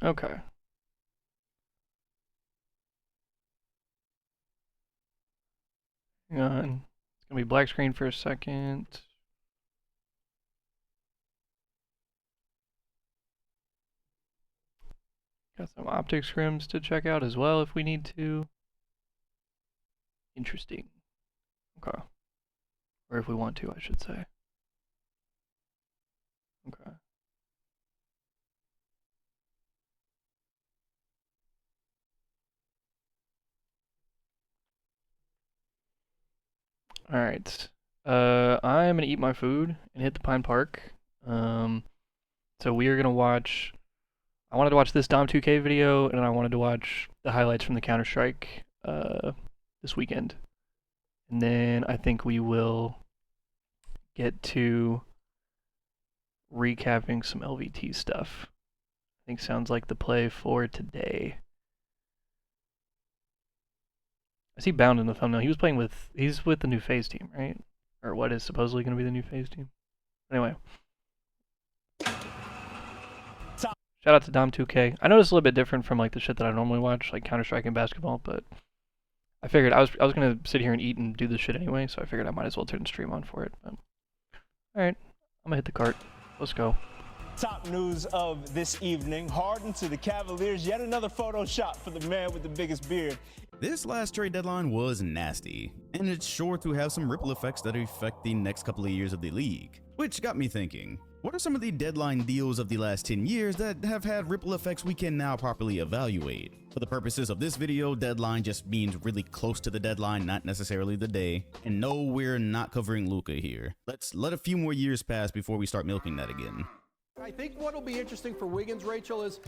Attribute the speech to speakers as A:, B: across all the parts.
A: Okay. Hang on. It's gonna be black screen for a second. Got some optic scrims to check out as well if we need to. Interesting. Okay. Or if we want to, I should say. Okay. All right. I'm gonna eat my food and hit the Pine Park. So we are gonna watch. I wanted to watch this Dom 2K video, and I wanted to watch the highlights from the Counter Strike this weekend, and then I think we will get to recapping some LVT stuff. I think sounds like the play for today. I see Bound in the thumbnail. He's with the new FaZe team, right? Or what is supposedly going to be the new FaZe team. Anyway. Shout out to Dom2K. I know it's a little bit different from like the shit that I normally watch, like Counter-Strike and basketball, but I figured I was going to sit here and eat and do this shit anyway, so I figured I might as well turn the stream on for it. But alright, I'm going to hit the cart. Let's go.
B: Top news of this evening, Harden to the Cavaliers, yet another photo shot for the man with the biggest beard.
C: This last trade deadline was nasty, and it's sure to have some ripple effects that affect the next couple of years of the league. Which got me thinking, what are some of the deadline deals of the last 10 years that have had ripple effects we can now properly evaluate? For the purposes of this video, deadline just means really close to the deadline, not necessarily the day. And no, we're not covering Luka here. Let's let a few more years pass before we start milking that again.
D: I think what'll be interesting for Wiggins, Rachel, is,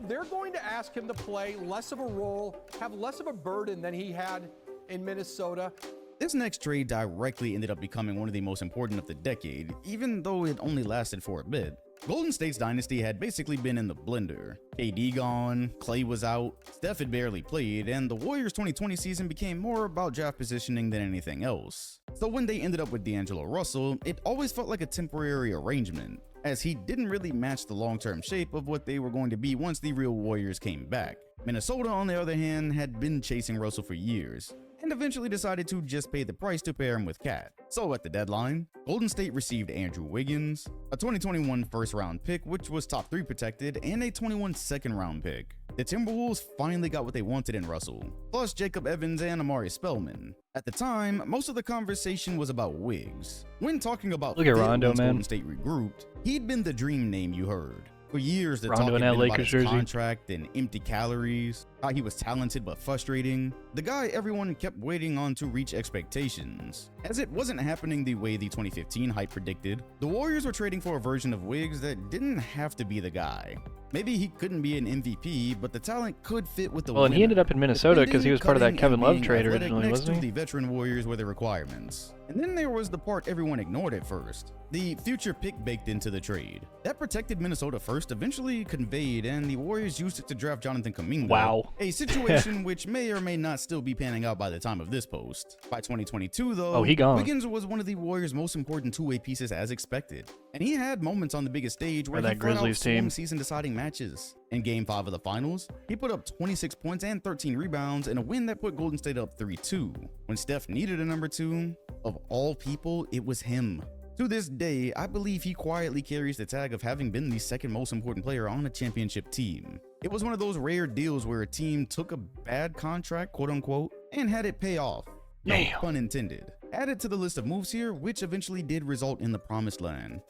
D: they're going to ask him to play less of a role, have less of a burden than he had in Minnesota.
C: This next trade directly ended up becoming one of the most important of the decade, even though it only lasted for a bit. Golden State's dynasty had basically been in the blender. KD gone, Clay was out, Steph had barely played, and the Warriors' 2020 season became more about draft positioning than anything else. So when they ended up with D'Angelo Russell, it always felt like a temporary arrangement, as he didn't really match the long-term shape of what they were going to be once the real Warriors came back. Minnesota, on the other hand, had been chasing Russell for years, and eventually decided to just pay the price to pair him with Cat. So at the deadline, Golden State received Andrew Wiggins, a 2021 first-round pick which was top 3 protected, and a 21 second-round pick. The Timberwolves finally got what they wanted in Russell, plus Jacob Evans and Amari Spellman. At the time, most of the conversation was about Wiggs. When talking about
A: Look at Rondo, man.
C: Golden State regrouped, he'd been the dream name you heard. For years, the
A: Rondo
C: talk
A: in
C: had
A: that
C: been about
A: Lakers
C: his
A: jersey.
C: contract and empty calories, how he was talented but frustrating. The guy everyone kept waiting on to reach expectations. As it wasn't happening the way the 2015 hype predicted, the Warriors were trading for a version of Wiggs that didn't have to be the guy. Maybe he couldn't be an MVP, but the talent could fit with the
A: Well, and he ended up in Minnesota because he was part of that Kevin Love trade
C: athletic
A: originally,
C: next
A: wasn't
C: to
A: he?
C: the veteran Warriors were the requirements. And then there was the part everyone ignored at first, the future pick baked into the trade. That protected Minnesota first eventually conveyed, and the Warriors used it to draft Jonathan Kuminga.
A: Wow.
C: A situation which may or may not still be panning out by the time of this post. By 2022 though,
A: Oh, he gone.
C: Wiggins was one of the Warriors' most important two-way pieces as expected. And he had moments on the biggest stage where
A: Or
C: he
A: that
C: flat out
A: Grizzlies
C: swung
A: team.
C: season-deciding matches. In Game 5 of the finals, he put up 26 points and 13 rebounds in a win that put Golden State up 3-2. When Steph needed a number 2, of all people, it was him. To this day, I believe he quietly carries the tag of having been the second most important player on a championship team. It was one of those rare deals where a team took a bad contract, quote unquote, and had it pay off. No
A: Damn.
C: pun intended. Added to the list of moves here, which eventually did result in the promised land.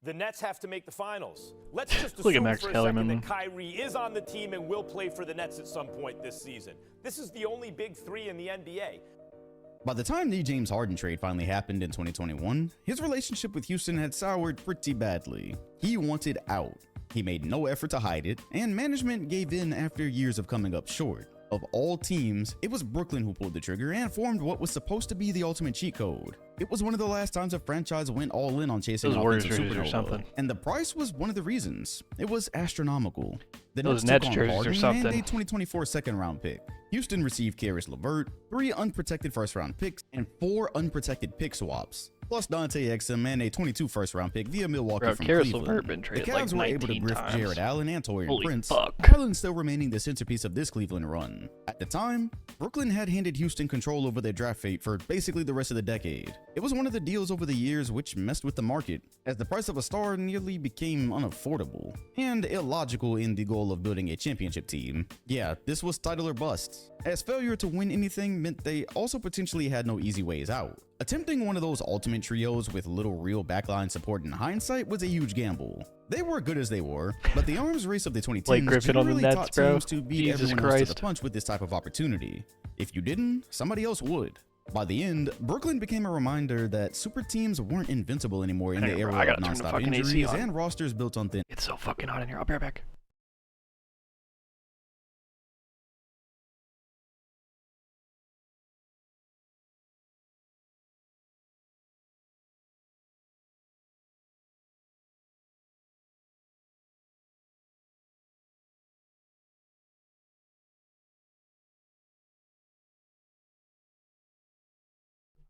B: The Nets have to make the finals. Let's just
A: Look at
B: assume
A: Max
B: for a
A: Kellerman.
B: second that Kyrie is on the team and will play for the Nets at some point this season. This is the only big three in the NBA.
C: By the time the James Harden trade finally happened in 2021, his relationship with Houston had soured pretty badly. He wanted out. He made no effort to hide it, and management gave in after years of coming up short. Of all teams, it was Brooklyn who pulled the trigger and formed what was supposed to be the ultimate cheat code. It was one of the last times a franchise went all in on chasing
A: Those Warriors
C: offensive
A: jerseys or
C: supernova,
A: something.
C: and the price was one of the reasons. It was astronomical. The
A: Those
C: Nets
A: Nets
C: took on
A: jerseys or
C: Harden and
A: something.
C: a 2024 second-round pick. Houston received Karis LeVert, 3 unprotected first-round picks, and 4 unprotected pick swaps, plus Dante Exum and a 22 first-round pick via Milwaukee
A: Bro,
C: from
A: Karis
C: Cleveland.
A: LeVert been
C: The
A: traded
C: Cavs
A: like
C: were able to
A: 19
C: grift
A: times.
C: Jared Allen and Taurean
A: Holy
C: Prince,
A: fuck.
C: Allen still remaining the centerpiece of this Cleveland run. At the time, Brooklyn had handed Houston control over their draft fate for basically the rest of the decade. It was one of the deals over the years which messed with the market, as the price of a star nearly became unaffordable and illogical in the goal of building a championship team. Yeah, this was title or bust, as failure to win anything meant they also potentially had no easy ways out. Attempting one of those ultimate trios with little real backline support in hindsight was a huge gamble. They were good as they were, but the arms race of the 2010s
A: Blake Griffin on the
C: generally
A: Nets,
C: taught
A: bro.
C: teams to beat
A: Jesus
C: everyone else to
A: Christ.
C: the punch with this type of opportunity. If you didn't, somebody else would. By the end, Brooklyn became a reminder that super teams weren't invincible anymore in the
A: Hang on,
C: era
A: bro. I
C: of
A: gotta turn the
C: nonstop
A: fucking AC
C: injuries
A: on.
C: and rosters built on thin.
A: It's so fucking hot in here. I'll be right back.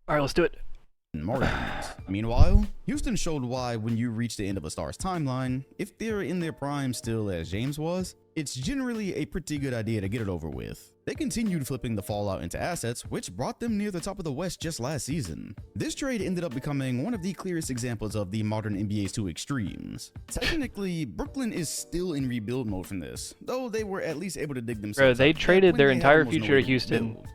A: All right, let's do it.
C: Margins. Meanwhile, Houston showed why when you reach the end of a star's timeline, if they're in their prime still as James was, it's generally a pretty good idea to get it over with. They continued flipping the fallout into assets, which brought them near the top of the West just last season. This trade ended up becoming one of the clearest examples of the modern NBA's two extremes. Technically, Brooklyn is still in rebuild mode from this, though they were at least able to dig themselves
A: Bro, they
C: out of that
A: traded
C: when
A: their
C: they had
A: entire
C: almost
A: future
C: nowhere
A: to
C: to
A: Houston
C: build.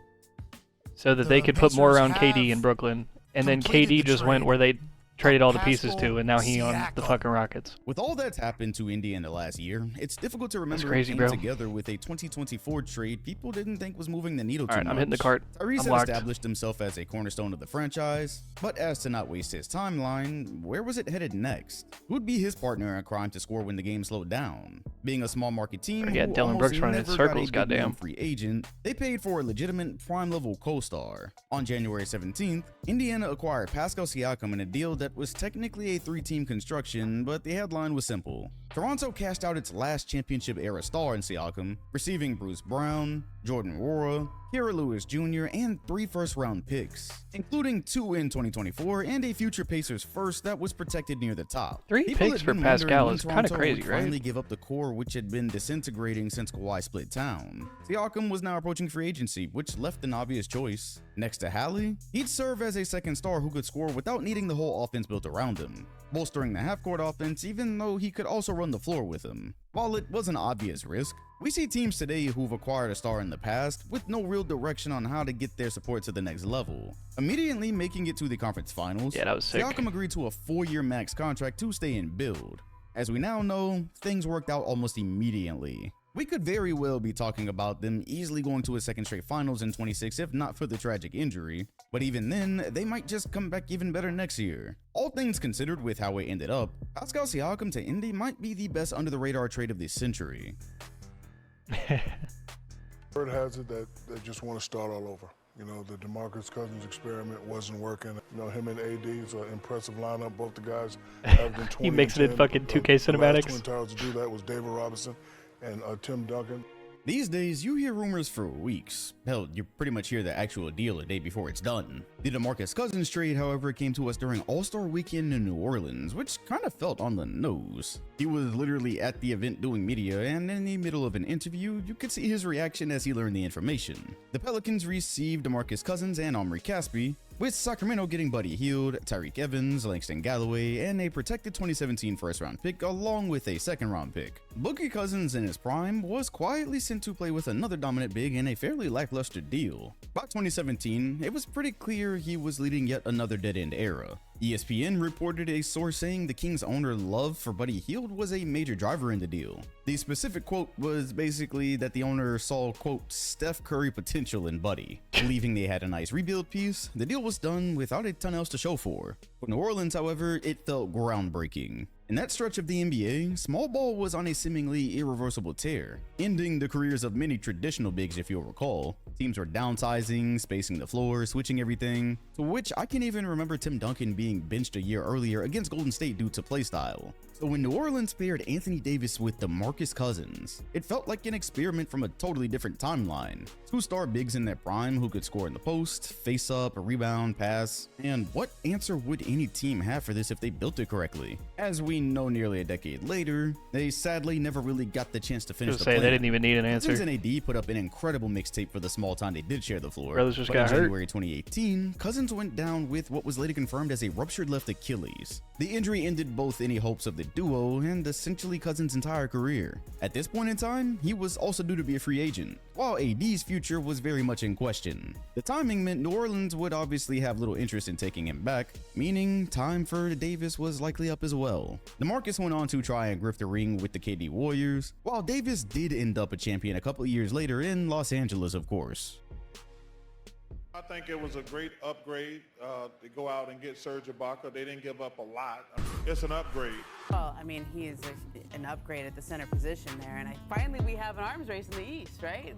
A: so that
E: The
A: they could put more
E: Pacers
A: around KD in
E: have
A: Brooklyn, and then
E: completed
A: KD
E: the
A: just went
E: trade
A: where they traded all the pieces
E: Pascal
A: to, and now he on the
E: Siakam.
A: fucking Rockets.
C: With all that's happened to Indy in the last year, it's difficult to remember
A: crazy,
C: it came
A: bro.
C: together with a 2024 trade people didn't think was moving the needle
A: All
C: too
A: right,
C: much.
A: I'm hitting the cart.
C: Tyrese
A: I'm
C: had
A: locked.
C: established himself as a cornerstone of the franchise, but as to not waste his timeline, where was it headed next? Who'd be his partner in crime to score when the game slowed down? Being a small market team
A: Yeah,
C: who
A: Dylan
C: almost
A: Brooks running in
C: never got a
A: circles,
C: big
A: goddamn.
C: name free agent, they paid for a legitimate prime-level co-star. On January 17th, Indiana acquired Pascal Siakam in a deal that was technically a three-team construction, but the headline was simple. Toronto cashed out its last championship-era star in Siakam, receiving Bruce Brown, Jordan Nwora, Kira Lewis Jr., and 3 first-round picks, including 2 in 2024 and a future Pacers first that was protected near the top.
A: 3
C: People
A: picks
C: had
A: for
C: been wondering
A: Pascal
C: when
A: is kind of
C: Toronto
A: crazy,
C: would
A: right?
C: finally give up the core which had been disintegrating since Kawhi split town. Siakam was now approaching free agency, which left an obvious choice. Next to Hallie, he'd serve as a second star who could score without needing the whole offense built around him, bolstering the half-court offense even though he could also run the floor with him. While it was an obvious risk, we see teams today who've acquired a star in the past with no real direction on how to get their support to the next level. Immediately making it to the conference finals,
A: Yeah, that was sick.
C: Siakam agreed to a 4-year max contract to stay and build. As we now know, things worked out almost immediately. We could very well be talking about them easily going to a second straight finals in 26 if not for the tragic injury, but even then, they might just come back even better next year. All things considered with how it ended up, Pascal Siakam to Indy might be the best under-the-radar trade of this century.
E: Word has it that they just want to start all over. You know, the DeMarcus Cousins experiment wasn't working. You know, him and AD is an impressive lineup. Both the guys averaging 20
A: He makes it in
E: and 10.
A: fucking 2K
E: The last
A: cinematics.
E: Twin Towers to do that was David Robinson and Tim Duncan.
C: These days, you hear rumors for weeks. Hell, you pretty much hear the actual deal a day before it's done. The DeMarcus Cousins trade, however, came to us during All-Star Weekend in New Orleans, which kind of felt on the nose. He was literally at the event doing media, and in the middle of an interview, you could see his reaction as he learned the information. The Pelicans received DeMarcus Cousins and Omri Caspi, with Sacramento getting Buddy Hield, Tyreek Evans, Langston Galloway, and a protected 2017 first-round pick along with a second-round pick. Boogie Cousins in his prime was quietly sent to play with another dominant big in a fairly lackluster deal. By 2017, it was pretty clear he was leading yet another dead-end era. ESPN reported a source saying the Kings' owner love for Buddy Hield was a major driver in the deal. The specific quote was basically that the owner saw, quote, Steph Curry potential in Buddy. Believing they had a nice rebuild piece, the deal was done without a ton else to show for. For New Orleans, however, it felt groundbreaking. In that stretch of the NBA, small ball was on a seemingly irreversible tear, ending the careers of many traditional bigs if you'll recall. Teams were downsizing, spacing the floor, switching everything, to which I can even remember Tim Duncan being benched a year earlier against Golden State due to playstyle. So when New Orleans paired Anthony Davis with DeMarcus Cousins, it felt like an experiment from a totally different timeline. Two-star bigs in their prime who could score in the post, face up, rebound, pass, and what answer would any team have for this if they built it correctly? As we know nearly a decade later, they sadly never really got the chance to finish the plan.
A: They didn't even need an answer.
C: Cousins and AD put up an incredible mixtape for the small time they did share the floor.
A: Brothers just
C: But
A: got
C: in
A: hurt.
C: January 2018, Cousins went down with what was later confirmed as a ruptured left Achilles. The injury ended both any hopes of the duo and essentially Cousins' entire career. At this point in time, he was also due to be a free agent, while AD's future was very much in question. The timing meant New Orleans would obviously have little interest in taking him back, meaning time for Davis was likely up as well. DeMarcus went on to try and grift the ring with the KD Warriors, while Davis did end up a champion a couple years later in Los Angeles, of course.
F: I think it was a great upgrade to go out and get Serge Ibaka. They didn't give up a lot. It's an upgrade.
G: Well, I mean, he is an upgrade at the center position there, and finally we have an arms race in the East, right?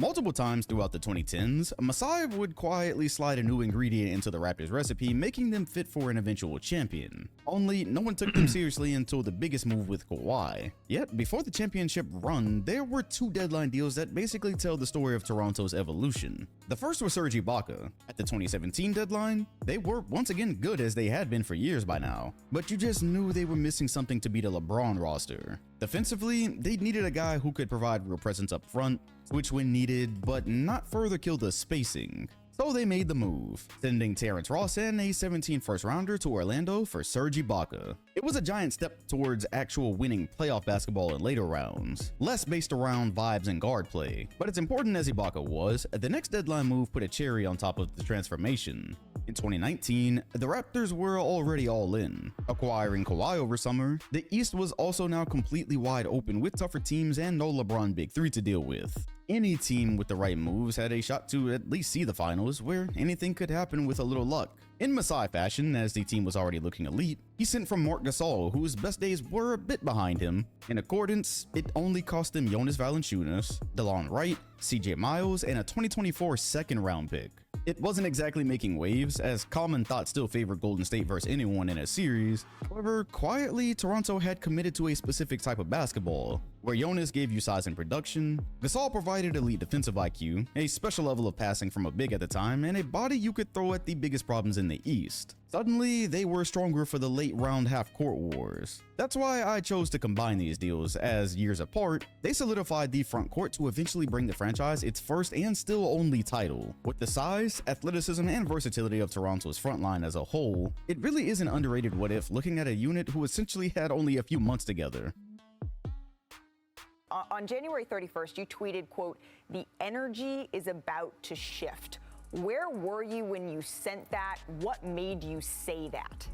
C: Multiple times throughout the 2010s, Masai would quietly slide a new ingredient into the Raptors recipe, making them fit for an eventual champion. Only no one took them seriously until the biggest move with Kawhi. Yet, before the championship run, there were two deadline deals that basically tell the story of Toronto's evolution. The first was Serge Ibaka. At the 2017 deadline, they were once again good as they had been for years by now, but you just knew they were missing something to beat a LeBron roster. Defensively, they needed a guy who could provide real presence up front, switch when needed, but not further kill the spacing. So they made the move, sending Terrence Ross and a 17 first rounder to Orlando for Serge Ibaka. It was a giant step towards actual winning playoff basketball in later rounds, less based around vibes and guard play. But as important as Ibaka was, the next deadline move put a cherry on top of the transformation. In 2019, the Raptors were already all in. Acquiring Kawhi over summer, the East was also now completely wide open with tougher teams and no LeBron Big Three to deal with. Any team with the right moves had a shot to at least see the finals, where anything could happen with a little luck. In Masai fashion, as the team was already looking elite, he sent from Marc Gasol, whose best days were a bit behind him. In accordance, it only cost them Jonas Valanciunas, DeLon Wright, CJ Miles, and a 2024 second round pick. It wasn't exactly making waves, as common thought still favored Golden State versus anyone in a series. However, quietly, Toronto had committed to a specific type of basketball, where Jonas gave you size and production, Gasol provided elite defensive IQ, a special level of passing from a big at the time, and a body you could throw at the biggest problems in the East. Suddenly, they were stronger for the late round half-court wars. That's why I chose to combine these deals, as years apart, they solidified the front court to eventually bring the franchise its first and still only title. With the size, athleticism, and versatility of Toronto's front line as a whole, it really is an underrated what if looking at a unit who essentially had only a few months together.
H: On January 31st, you tweeted, quote, "The energy is about to shift." Where were you when you sent that? What made you say that?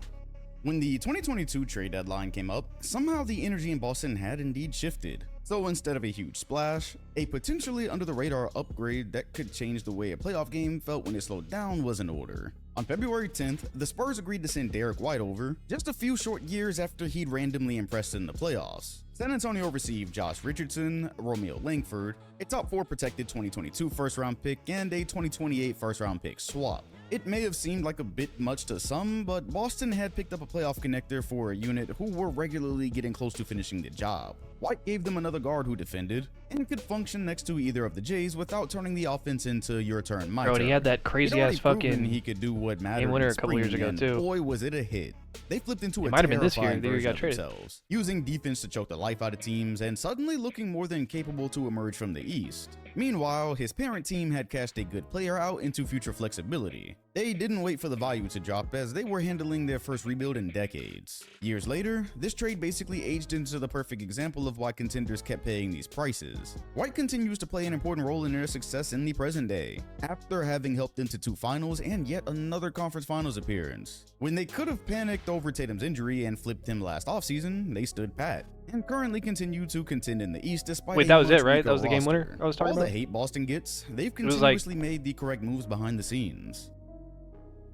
C: When the 2022 trade deadline came up, somehow the energy in Boston had indeed shifted. So instead of a huge splash, a potentially under-the-radar upgrade that could change the way a playoff game felt when it slowed down was in order. On February 10th, the Spurs agreed to send Derek White over, just a few short years after he'd randomly impressed in the playoffs. San Antonio received Josh Richardson, Romeo Langford, a top 4 protected 2022 first-round pick, and a 2028 first-round pick swap. It may have seemed like a bit much to some, but Boston had picked up a playoff connector for a unit who were regularly getting close to finishing the job. White gave them another guard who defended, and could function next to either of the Jays without turning the offense into your turn, my turn.
A: Bro, he had that crazy-ass fucking
C: he could do what mattered
A: game winner
C: in
A: a couple years
C: spring,
A: ago,
C: and
A: too.
C: Boy, was it a hit. They flipped into
A: It
C: a
A: might have been this year,
C: terrifying
A: the year he
C: version
A: got
C: of
A: traded.
C: themselves, using defense to choke the life out of teams and suddenly looking more than capable to emerge from the East. Meanwhile, his parent team had cashed a good player out into future flexibility. They didn't wait for the value to drop, as they were handling their first rebuild in decades. Years later, this trade basically aged into the perfect example of why contenders kept paying these prices. White continues to play an important role in their success in the present day, after having helped into 2 finals and yet another conference finals appearance. When they could have panicked over Tatum's injury and flipped him last offseason, they stood pat, and currently continue to contend in the East despite
A: Wait,
C: a
A: that was
C: much
A: it, right?
C: weaker
A: That was the game winner
C: roster.
A: I was talking
C: All
A: about?
C: the hate Boston gets, they've
A: was like-
C: continuously made the correct moves behind the scenes.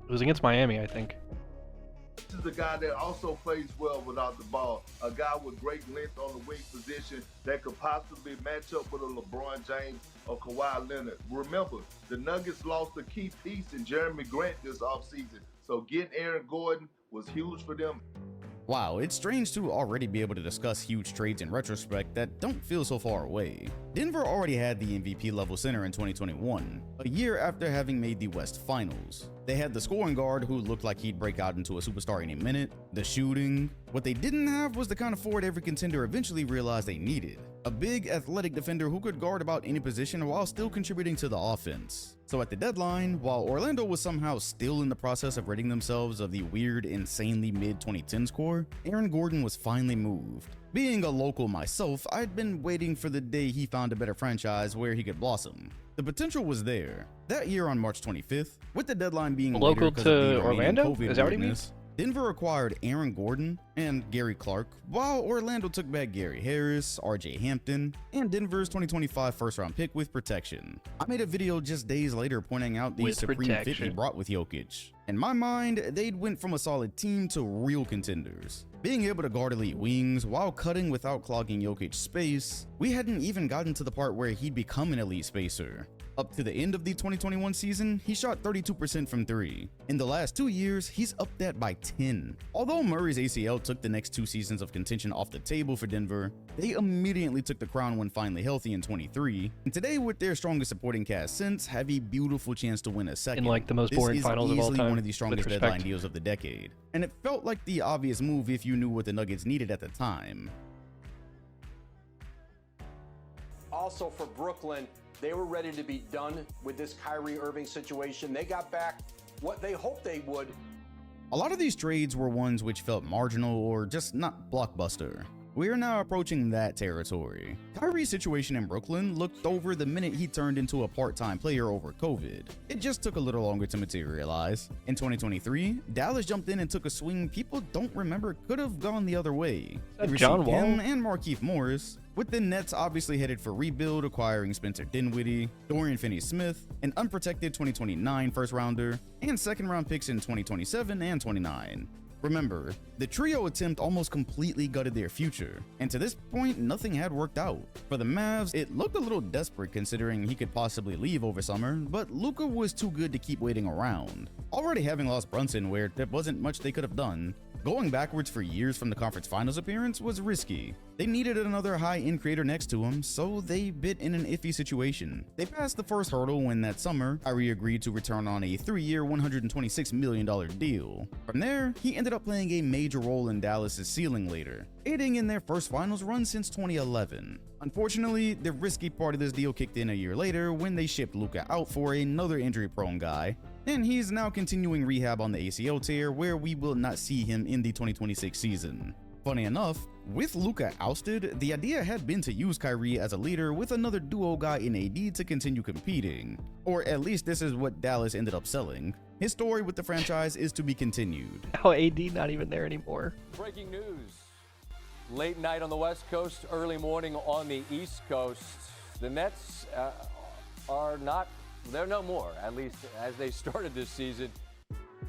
A: It was against Miami, I think.
I: This is a guy that also plays well without the ball. A guy with great length on the wing position that could possibly match up with a LeBron James or Kawhi Leonard. Remember, the Nuggets lost a key piece in Jeremy Grant this offseason, so getting Aaron Gordon was huge for them.
C: Wow, it's strange to already be able to discuss huge trades in retrospect that don't feel so far away. Denver already had the MVP level center in 2021, a year after having made the West Finals. They had the scoring guard who looked like he'd break out into a superstar any minute, the shooting. What they didn't have was the kind of forward every contender eventually realized they needed. A big, athletic defender who could guard about any position while still contributing to the offense. So at the deadline, while Orlando was somehow still in the process of ridding themselves of the weird, insanely mid-2010s core, Aaron Gordon was finally moved. Being a local myself, I'd been waiting for the day he found a better franchise where he could blossom. The potential was there. That year on March 25th, with the deadline being
A: local
C: later because of the
A: to Orlando?
C: COVID
A: Is that what he
C: weirdness, Denver acquired Aaron Gordon and Gary Clark, while Orlando took back Gary Harris, RJ Hampton, and Denver's 2025 first-round pick with protection. I made a video just days later pointing out the supreme fit he brought with Jokic. In my mind, they'd went from a solid team to real contenders. Being able to guard elite wings while cutting without clogging Jokic's space, we hadn't even gotten to the part where he'd become an elite spacer. Up to the end of the 2021 season, he shot 32% from 3. In the last 2 years, he's upped that by 10. Although Murray's ACL took the next 2 seasons of contention off the table for Denver, they immediately took the crown when finally healthy in 23, and today with their strongest supporting cast since, have a beautiful chance to win a second.
A: In like the most boring finals of all time.
C: This is easily one of the strongest deadline deals of the decade, and it felt like the obvious move if you knew what the Nuggets needed at the time.
D: Also for Brooklyn, they were ready to be done with this Kyrie Irving situation. They got back what they hoped they would.
C: A lot of these trades were ones which felt marginal or just not blockbuster. We are now approaching that territory. Kyrie's situation in Brooklyn looked over the minute he turned into a part-time player over COVID. It just took a little longer to materialize. In 2023, Dallas jumped in and took a swing people don't remember could have gone the other way. They received him and Markieff Morris, with the Nets obviously headed for rebuild, acquiring Spencer Dinwiddie, Dorian Finney-Smith, an unprotected 2029 first-rounder, and second-round picks in 2027 and 29. Remember, the trio attempt almost completely gutted their future, and to this point, nothing had worked out. For the Mavs, it looked a little desperate considering he could possibly leave over summer, but Luka was too good to keep waiting around. Already having lost Brunson where there wasn't much they could have done, going backwards for years from the conference finals appearance was risky. They needed another high-end creator next to him, so they bit in an iffy situation. They passed the first hurdle when that summer, Kyrie agreed to return on a 3-year, $126 million deal. From there, he ended up playing a major role in Dallas's ceiling later, aiding in their first finals run since 2011. Unfortunately, the risky part of this deal kicked in a year later when they shipped Luka out for another injury-prone guy, and he's now continuing rehab on the ACL tear where we will not see him in the 2026 season. Funny enough, with Luka ousted, the idea had been to use Kyrie as a leader with another duo guy in AD to continue competing. Or at least this is what Dallas ended up selling. His story with the franchise is to be continued.
A: How AD not even there anymore.
J: Breaking news. Late night on the West Coast, early morning on the East Coast. The Nets are not, they're no more, at least as they started this season.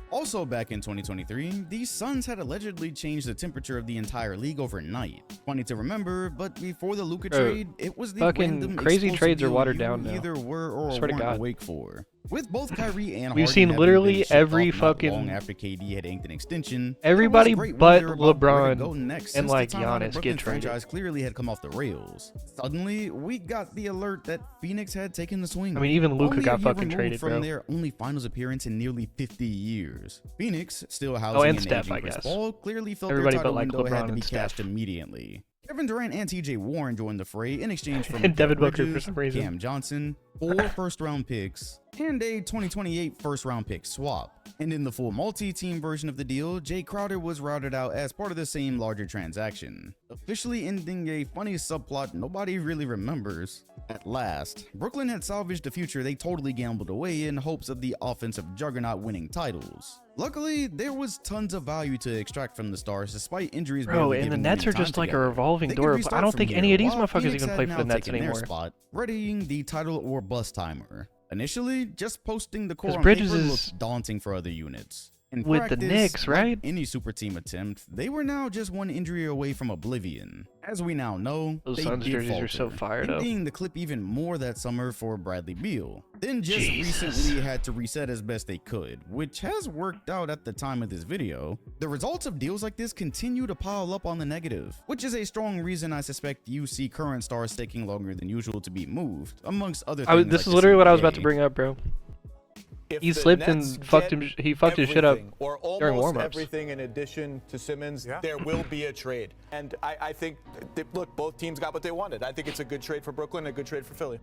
C: Also back in 2023, the Suns had allegedly changed the temperature of the entire league overnight. Funny to remember, but before the Luka trade, it was the
A: fucking
C: random
A: crazy trades are watered
C: you
A: down now.
C: either were or weren't awake for. With both Kyrie and
A: we've
C: Harden
A: seen
C: having
A: literally
C: been shipped
A: every
C: off not
A: fucking
C: long after KD had inked an extension,
A: everybody
C: there was a great
A: but
C: wonder about where to
A: LeBron
C: go next
A: and
C: since
A: like
C: the timeline of
A: Giannis
C: Brooklyn's
A: get traded.
C: franchise clearly had come off the rails. Suddenly, we got the alert that Phoenix had taken the swing.
A: I mean, even Luka
C: Only
A: got
C: a year
A: fucking
C: removed
A: traded,
C: from
A: bro.
C: their only finals appearance in nearly 50 years. Phoenix, still housing
A: and
C: an
A: Steph,
C: aging
A: I
C: Chris
A: guess.
C: Paul, clearly felt
A: Everybody
C: their title
A: but, like,
C: window had
A: LeBron
C: to be
A: and
C: cashed
A: Steph.
C: immediately. Kevin Durant and TJ Warren joined the fray in exchange for
A: And Devin
C: Mikal
A: Booker for
C: Bridges,
A: some reason.
C: Cam Johnson, 4 first-round picks, and a 2028 first-round pick swap. And in the full multi-team version of the deal, Jay Crowder was routed out as part of the same larger transaction, officially ending a funny subplot nobody really remembers. At last, Brooklyn had salvaged a future they totally gambled away in hopes of the offensive juggernaut winning titles. Luckily, there was tons of value to extract from the stars despite injuries.
A: Bro,
C: barely
A: and the
C: giving them
A: Nets
C: any
A: are
C: time
A: just like a
C: together.
A: revolving
C: They could
A: door.
C: restart
A: I don't
C: from
A: think
C: here,
A: any of these
C: while
A: motherfuckers
C: Phoenix
A: even
C: had
A: play for
C: now
A: the Nets
C: taken their
A: anymore.
C: spot, readying the title or bust timer. Initially, just posting the core
A: 'Cause
C: on
A: Bridges
C: paper
A: is-
C: looked daunting for other units. In
A: with the
C: practice,
A: Knicks, right?
C: like any super team attempt, they were now just one injury away from oblivion. As we now know,
A: Those
C: they
A: Suns
C: did
A: jerseys are so
C: falter,
A: fired up.
C: emptying the clip even more that summer for Bradley Beal. Then just recently had to reset as best they could, which has worked out at the time of this video. The results of deals like this continue to pile up on the negative, which is a strong reason I suspect you see current stars taking longer than usual to be moved, amongst other things.
A: This
C: like
A: is
C: the
A: literally what I was about to
C: CBA.
A: bring up, bro.
B: If
A: He
B: the
A: slipped
B: Nets
A: and fucked
B: get
A: him. He fucked his shit up
B: everything, or
A: during
B: almost
A: warmups.
B: everything in addition to Simmons, there will be a trade. And I think, look, both teams got what they wanted. I think it's a good trade for Brooklyn, a good trade for Philly.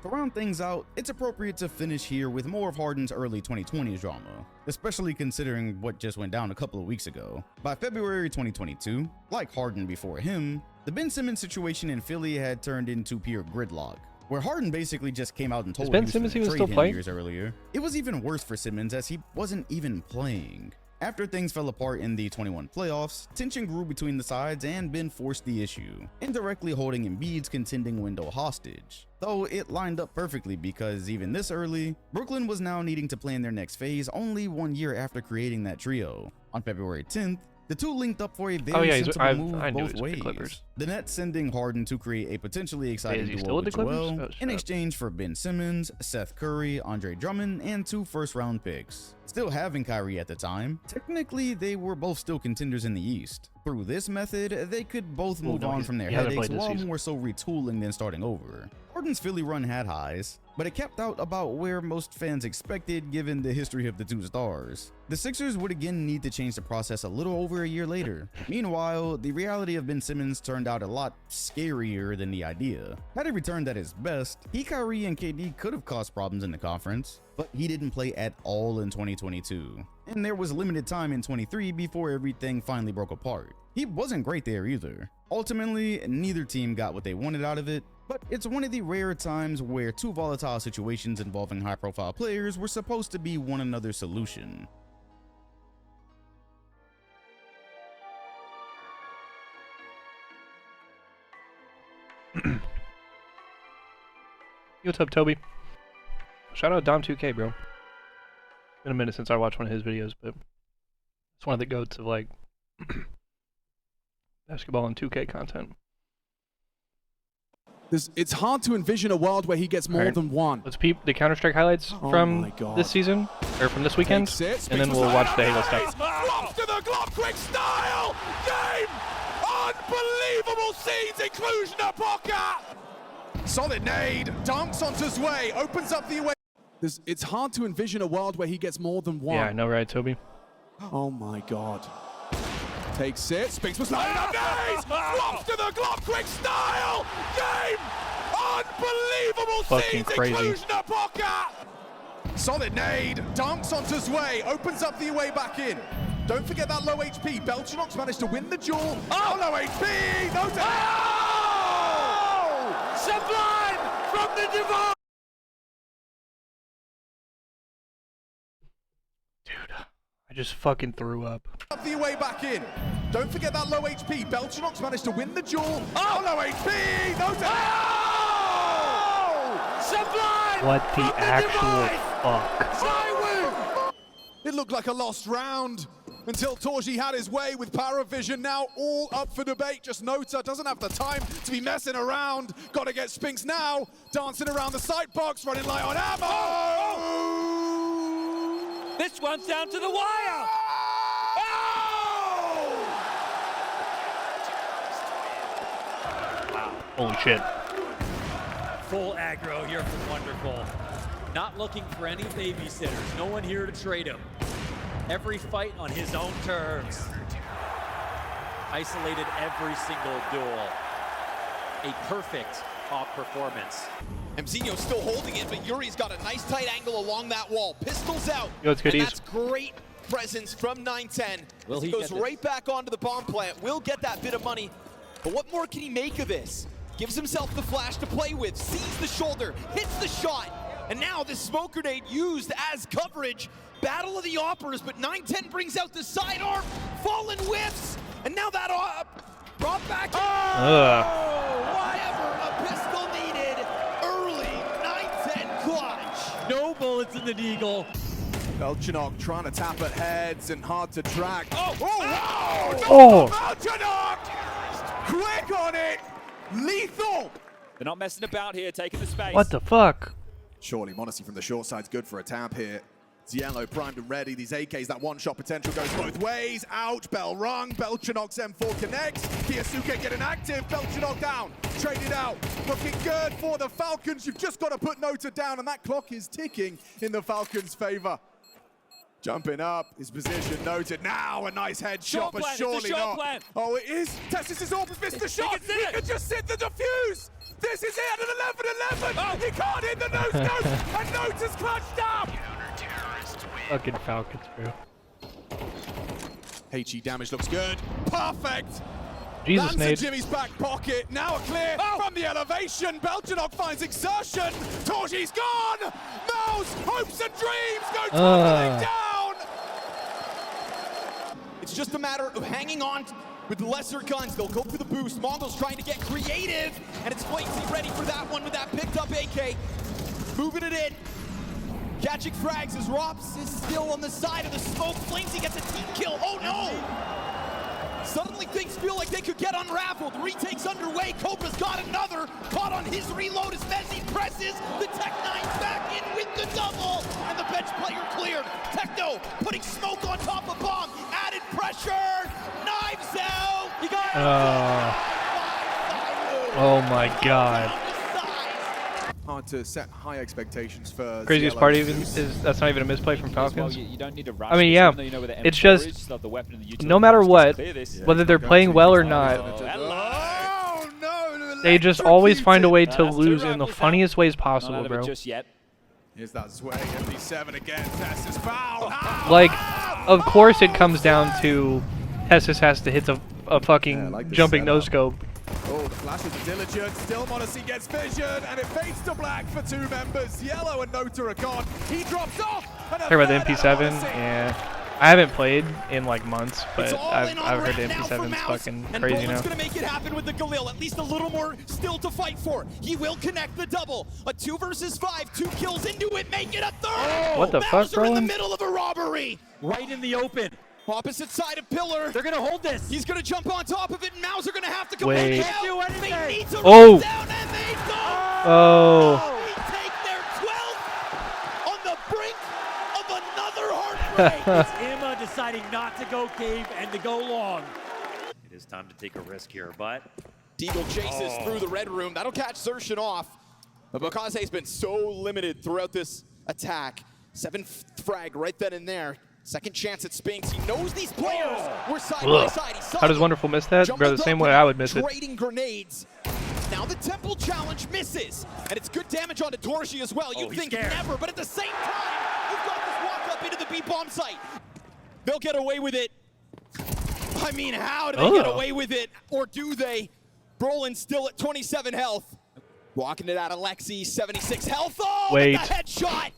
C: To round things out, it's appropriate to finish here with more of Harden's early 2020s drama, especially considering what just went down a couple of weeks ago. By February 2022, like Harden before him, the Ben Simmons situation in Philly had turned into pure gridlock, where Harden basically just came out and told
A: Ben
C: Houston
A: Simmons
C: to
A: even
C: trade
A: still
C: him
A: playing?
C: years earlier. It was even worse for Simmons as he wasn't even playing. After things fell apart in the 21 playoffs, tension grew between the sides and Ben forced the issue, indirectly holding Embiid's contending window hostage. Though it lined up perfectly because even this early, Brooklyn was now needing to plan their next phase only 1 year after creating that trio. On February 10th, the two linked up for a very sensible move
A: I knew
C: both
A: he was with the
C: ways.
A: Clippers.
C: The Nets sending Harden to create a potentially exciting
A: Is he
C: duo
A: still with
C: with
A: the Clippers?
C: Joel
A: Oh,
C: in
A: shut up.
C: exchange for Ben Simmons, Seth Curry, Andre Drummond, and 2 first-round picks. Still having Kyrie at the time, technically they were both still contenders in the East. Through this method, they could both move on from their headaches while more so retooling than starting over. Harden's Philly run had highs, but it kept out about where most fans expected given the history of the two stars. The Sixers would again need to change the process a little over a year later. Meanwhile, the reality of Ben Simmons turned out a lot scarier than the idea. Had he returned at his best, Kyrie and KD could have caused problems in the conference, but he didn't play at all in 2022. And there was limited time in 23 before everything finally broke apart. He wasn't great there either. Ultimately, neither team got what they wanted out of it, but it's one of the rare times where two volatile situations involving high-profile players were supposed to be one another's solution.
A: What's up, Toby? Shout out Dom2K, bro. Been a minute since I watched one of his videos, but it's one of the goats of like basketball and 2K content.
K: It's hard to envision a world where he gets more than one.
A: Let's peep the Counter-Strike highlights from this season, or from this weekend, and then we'll watch the Halo stuff.
B: Flops to the glove, quick style! Game! Unbelievable scenes, inclusion of pocket!
K: Solid nade, dunks onto his way, opens up the away. It's hard to envision a world where he gets more than one.
A: Yeah, I know, right, Toby?
K: Oh my God. Takes it, Spinks was lining up.
B: Flops to the glove, quick style! Game! Unbelievable
A: Fucking
B: scenes,
A: crazy.
B: inclusion of pocket!
K: Solid nade, dunks onto his way, opens up the away back in. Don't forget that low HP. Belchinox managed to win the duel. Oh, low HP! No doubt!
B: Sublime from the divine!
A: I just fucking threw up.
K: Up the away back in. Don't forget that low HP. Belchinox managed to win the duel. Oh, low HP! No doubt!
B: Sublime!
A: What the actual fuck?
K: It looked like a lost round until Torji had his way with Paravision. Now all up for debate. Just Nota doesn't have the time to be messing around. Got to get Spinks now. Dancing around the sight box, running light on ammo.
L: This one's down to the wire.
A: Holy shit.
L: Full aggro here from Wonderful. Not looking for any babysitters. No one here to trade him. Every fight on his own terms. Isolated every single duel. A perfect off performance.
M: Mzinho's still holding it, but Yuri's got a nice tight angle along that wall. Pistols out.
A: Yo, it's good
M: and
A: ease.
M: that's great presence from 910.
L: Will he
M: goes
L: get this?
M: right back onto the bomb plant. Will get that bit of money. But what more can he make of this? Gives himself the flash to play with. Sees the shoulder. Hits the shot. And now this smoke grenade used as coverage. Battle of the Operas, but 910 brings out the sidearm. Fallen whiffs. And now that brought back. Whatever a pistol needed. Early 910 clutch.
L: No bullets in the Deagle.
K: Belchinok trying to tap at heads and hard to track. Oh!
A: Oh!
K: Belchinok! Quick on it! Lethal!
L: They're not messing about here, taking the space.
A: What the fuck?
K: Surely Monacy from the short side's good for a tap here. Ziello primed and ready. These AKs, that one-shot potential goes both ways. Ouch, bell rung. Belchinok's M4 connects. Kiyosuke getting active. Belchinok down. Traded out. Looking good for the Falcons. You've just got to put Nota down, and that clock is ticking in the Falcons' favor. Jumping up, his position noted. Now a nice headshot, but surely not. Oh, it is. Testis is off, missed the shot. He can just sit the defuse. This is it at 11-11. Oh. He can't hit the nose scope, and Nota's clutched up.
A: Fucking Falcons, bro.
K: HE damage looks good. Perfect.
A: Jesus,
K: Lands
A: Nate.
K: in Jimmy's back pocket. Now a clear from the elevation. Belchinok finds exertion. Torji's gone. Mel's hopes and dreams go tumbling down.
M: It's just a matter of hanging on with the lesser guns. They'll go for the boost. Mongols trying to get creative, and it's Flazy ready for that one with that picked up AK. Moving it in. Catching frags as Rops is still on the side of the smoke. Flamesy gets a team kill. Oh no! Suddenly things feel like they could get unraveled. Retake's underway. Cobra's got another. Caught on his reload as Messi presses. The Tech-9 back in with the double. And the bench player cleared. Techno putting smoke on top of bomb. Added pressure. Knives out. He got
A: Oh my god.
K: Hard to set high expectations for
A: Craziest
K: Ziello.
A: part even is that's not even a misplay from Falcons.
L: You don't need to rush
A: I mean,
L: this,
A: yeah,
L: even though you know where the
A: it's
L: M4
A: just
L: is, the weapon and the utility
A: no matter
L: just
A: what,
L: clear this.
A: whether they're playing well or not,
K: Oh no!
A: they just always find a way to
L: That's
A: lose
L: two
A: in the
L: rifles
A: funniest ways
L: Not
A: possible,
L: out of it
A: bro.
L: just yet.
K: Here's that sway. MD7 again. Testis foul.
A: Like, of course it comes down to Testis has to hit a fucking jumping no scope.
K: Oh, the flash of the Diligent. Still Monacy gets vision, and it fades to black for two members. Yellow and Nota are gone. He drops off.
A: Talk about the MP7. Yeah, I haven't played in like months, but I've heard the MP7's fucking crazy now.
M: Going to make it happen with the Galil. At least a little more still to fight for. He will connect the double. A 2 versus 5. 2 kills into it. Make it a third.
A: What the fuck,
M: Mauser in the
A: Brolin?
M: middle of a robbery.
L: Right in the open.
M: Opposite side of pillar.
L: They're going to hold this.
M: He's going to jump on top of it, and Mauser going to have to go
A: Wait.
M: back
L: Can't do
M: out.
L: anything.
M: They need to
A: Oh.
M: run down, and they go.
A: Oh.
M: We take their 12th on the brink of another heartbreak.
L: It's Emma deciding not to go cave and to go long. It is time to take a risk here, but
M: Deagle chases through the red room. That'll catch Zershin off. But Bakaze's been so limited throughout this attack. 7 frag right then and there. Second chance at Spinks. He knows these players were side by side. He saw
A: How does
M: them.
A: Wonderful miss that? Bro, the
M: Jumbled
A: same
M: up
A: way I would miss it.
M: Trading grenades. Now the Temple challenge misses. And it's good damage onto Dorji as well. You think never, but at the same time, you've got this walk up into the B-bomb site. They'll get away with it. I mean, how do they get away with it? Or do they? Brolin still at 27 health. Walking it out of Lexi, 76 health. Oh,
A: Wait.
M: with the headshot.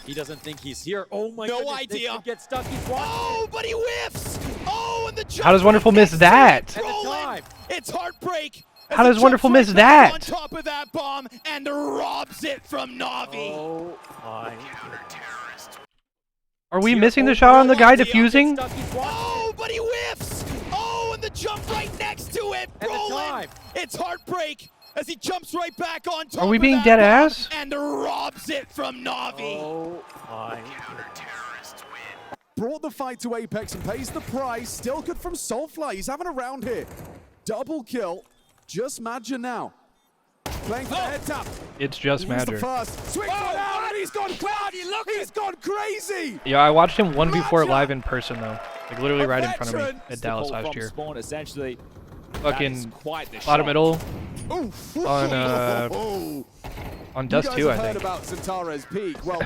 L: he doesn't think he's here. Oh my
M: No
L: goodness.
M: idea.
L: This could get stuck. He's watching.
M: Oh, but he whiffs. Oh, and the jump
A: How does Wonderful miss
M: next to
A: that?
M: it. Brolin, it's heartbreak.
A: How does Wonderful miss that?
M: On top of that bomb and robs it from Na'Vi.
L: Oh my.
A: Are we missing the shot on the guy defusing?
M: Oh, but he whiffs. Oh, and the jump right next to it. Brolin, it's heartbreak as he jumps right back on top.
A: Are we
M: of
A: being
M: that
A: dead
M: bomb
A: ass?
M: and robs it from Na'Vi.
L: Oh my.
K: Brought the fight to Apex and pays the price. Still good from Soulfly. He's having a round here. Double kill. Just Madger now. Playing for the head tap.
A: It's just
K: He's the
A: Madger.
K: first. Swing out, and he's gone crazy. He's gone crazy.
A: Yeah, I watched him 1v4 live in person though. Like literally right in front of me at Dallas last year.
L: Spawn, essentially,
A: Fucking
L: quite the
A: bottom
L: shot.
A: middle
K: Oof.
A: on Dust 2, I
K: You guys have heard
A: think.
K: about Zentare's peak. Well,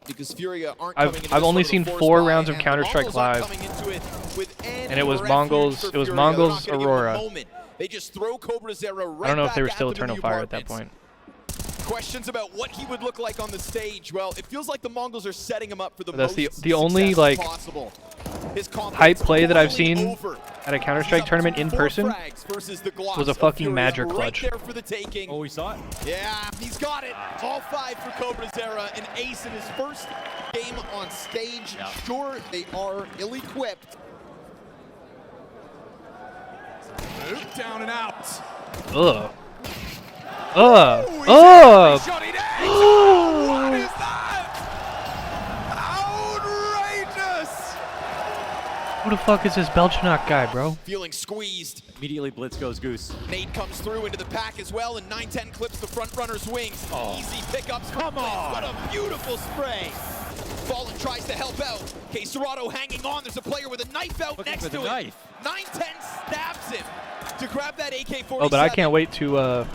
M: Because Furia aren't
A: I've
M: coming into
A: I've
M: this
A: only
M: one
A: seen
M: with a
A: 4
M: force
A: rounds
M: buy,
A: of
M: and the
A: Counter-Strike
M: Mongols aren't
A: live.
M: coming into it with any
A: And it was
M: refuge
A: Mongols-
M: for
A: it was
M: Furia. They're
A: Mongols
M: not gonna give them a
A: Aurora.
M: moment. They just throw Cobra's arrow right
A: I don't know if they were
M: back
A: still
M: at them in
A: Eternal
M: the
A: Fire at that
M: apartments.
A: point.
M: Questions about what he would look like on the stage. Well, it feels like the Mongols are setting him up for the
A: But that's
M: most
A: the only,
M: success
A: like,
M: possible. His
A: hype play that I've
M: boiling
A: seen
M: over.
A: at a Counter-Strike tournament in
M: 4
A: person
M: frags versus the Glocks.
A: was a fucking
M: Fury is
A: magic
M: right
A: clutch.
M: there for the taking.
L: Oh, we saw it.
M: Yeah, he's got it. All 5 for Cobra Zera. An ace in his first game on stage.
L: Yeah.
M: Sure, they are ill-equipped.
K: Move down and out.
A: Ugh.
K: Shot it in. What is that? Outrageous.
A: Who the fuck is this Belchanok guy, bro?
M: Feeling squeezed.
L: Immediately blitz goes Goose.
M: Nade comes through into the pack as well, and 9-10 clips the front runner's wings. Easy pickups.
L: Come on.
M: What a beautiful spray. Fallen tries to help out. Okay, Serato hanging on. There's a player with a knife out
L: Looking
M: next
L: for the
M: to him.
L: knife.
M: 9-10 stabs him to grab that AK-47.
A: Oh, but I can't wait to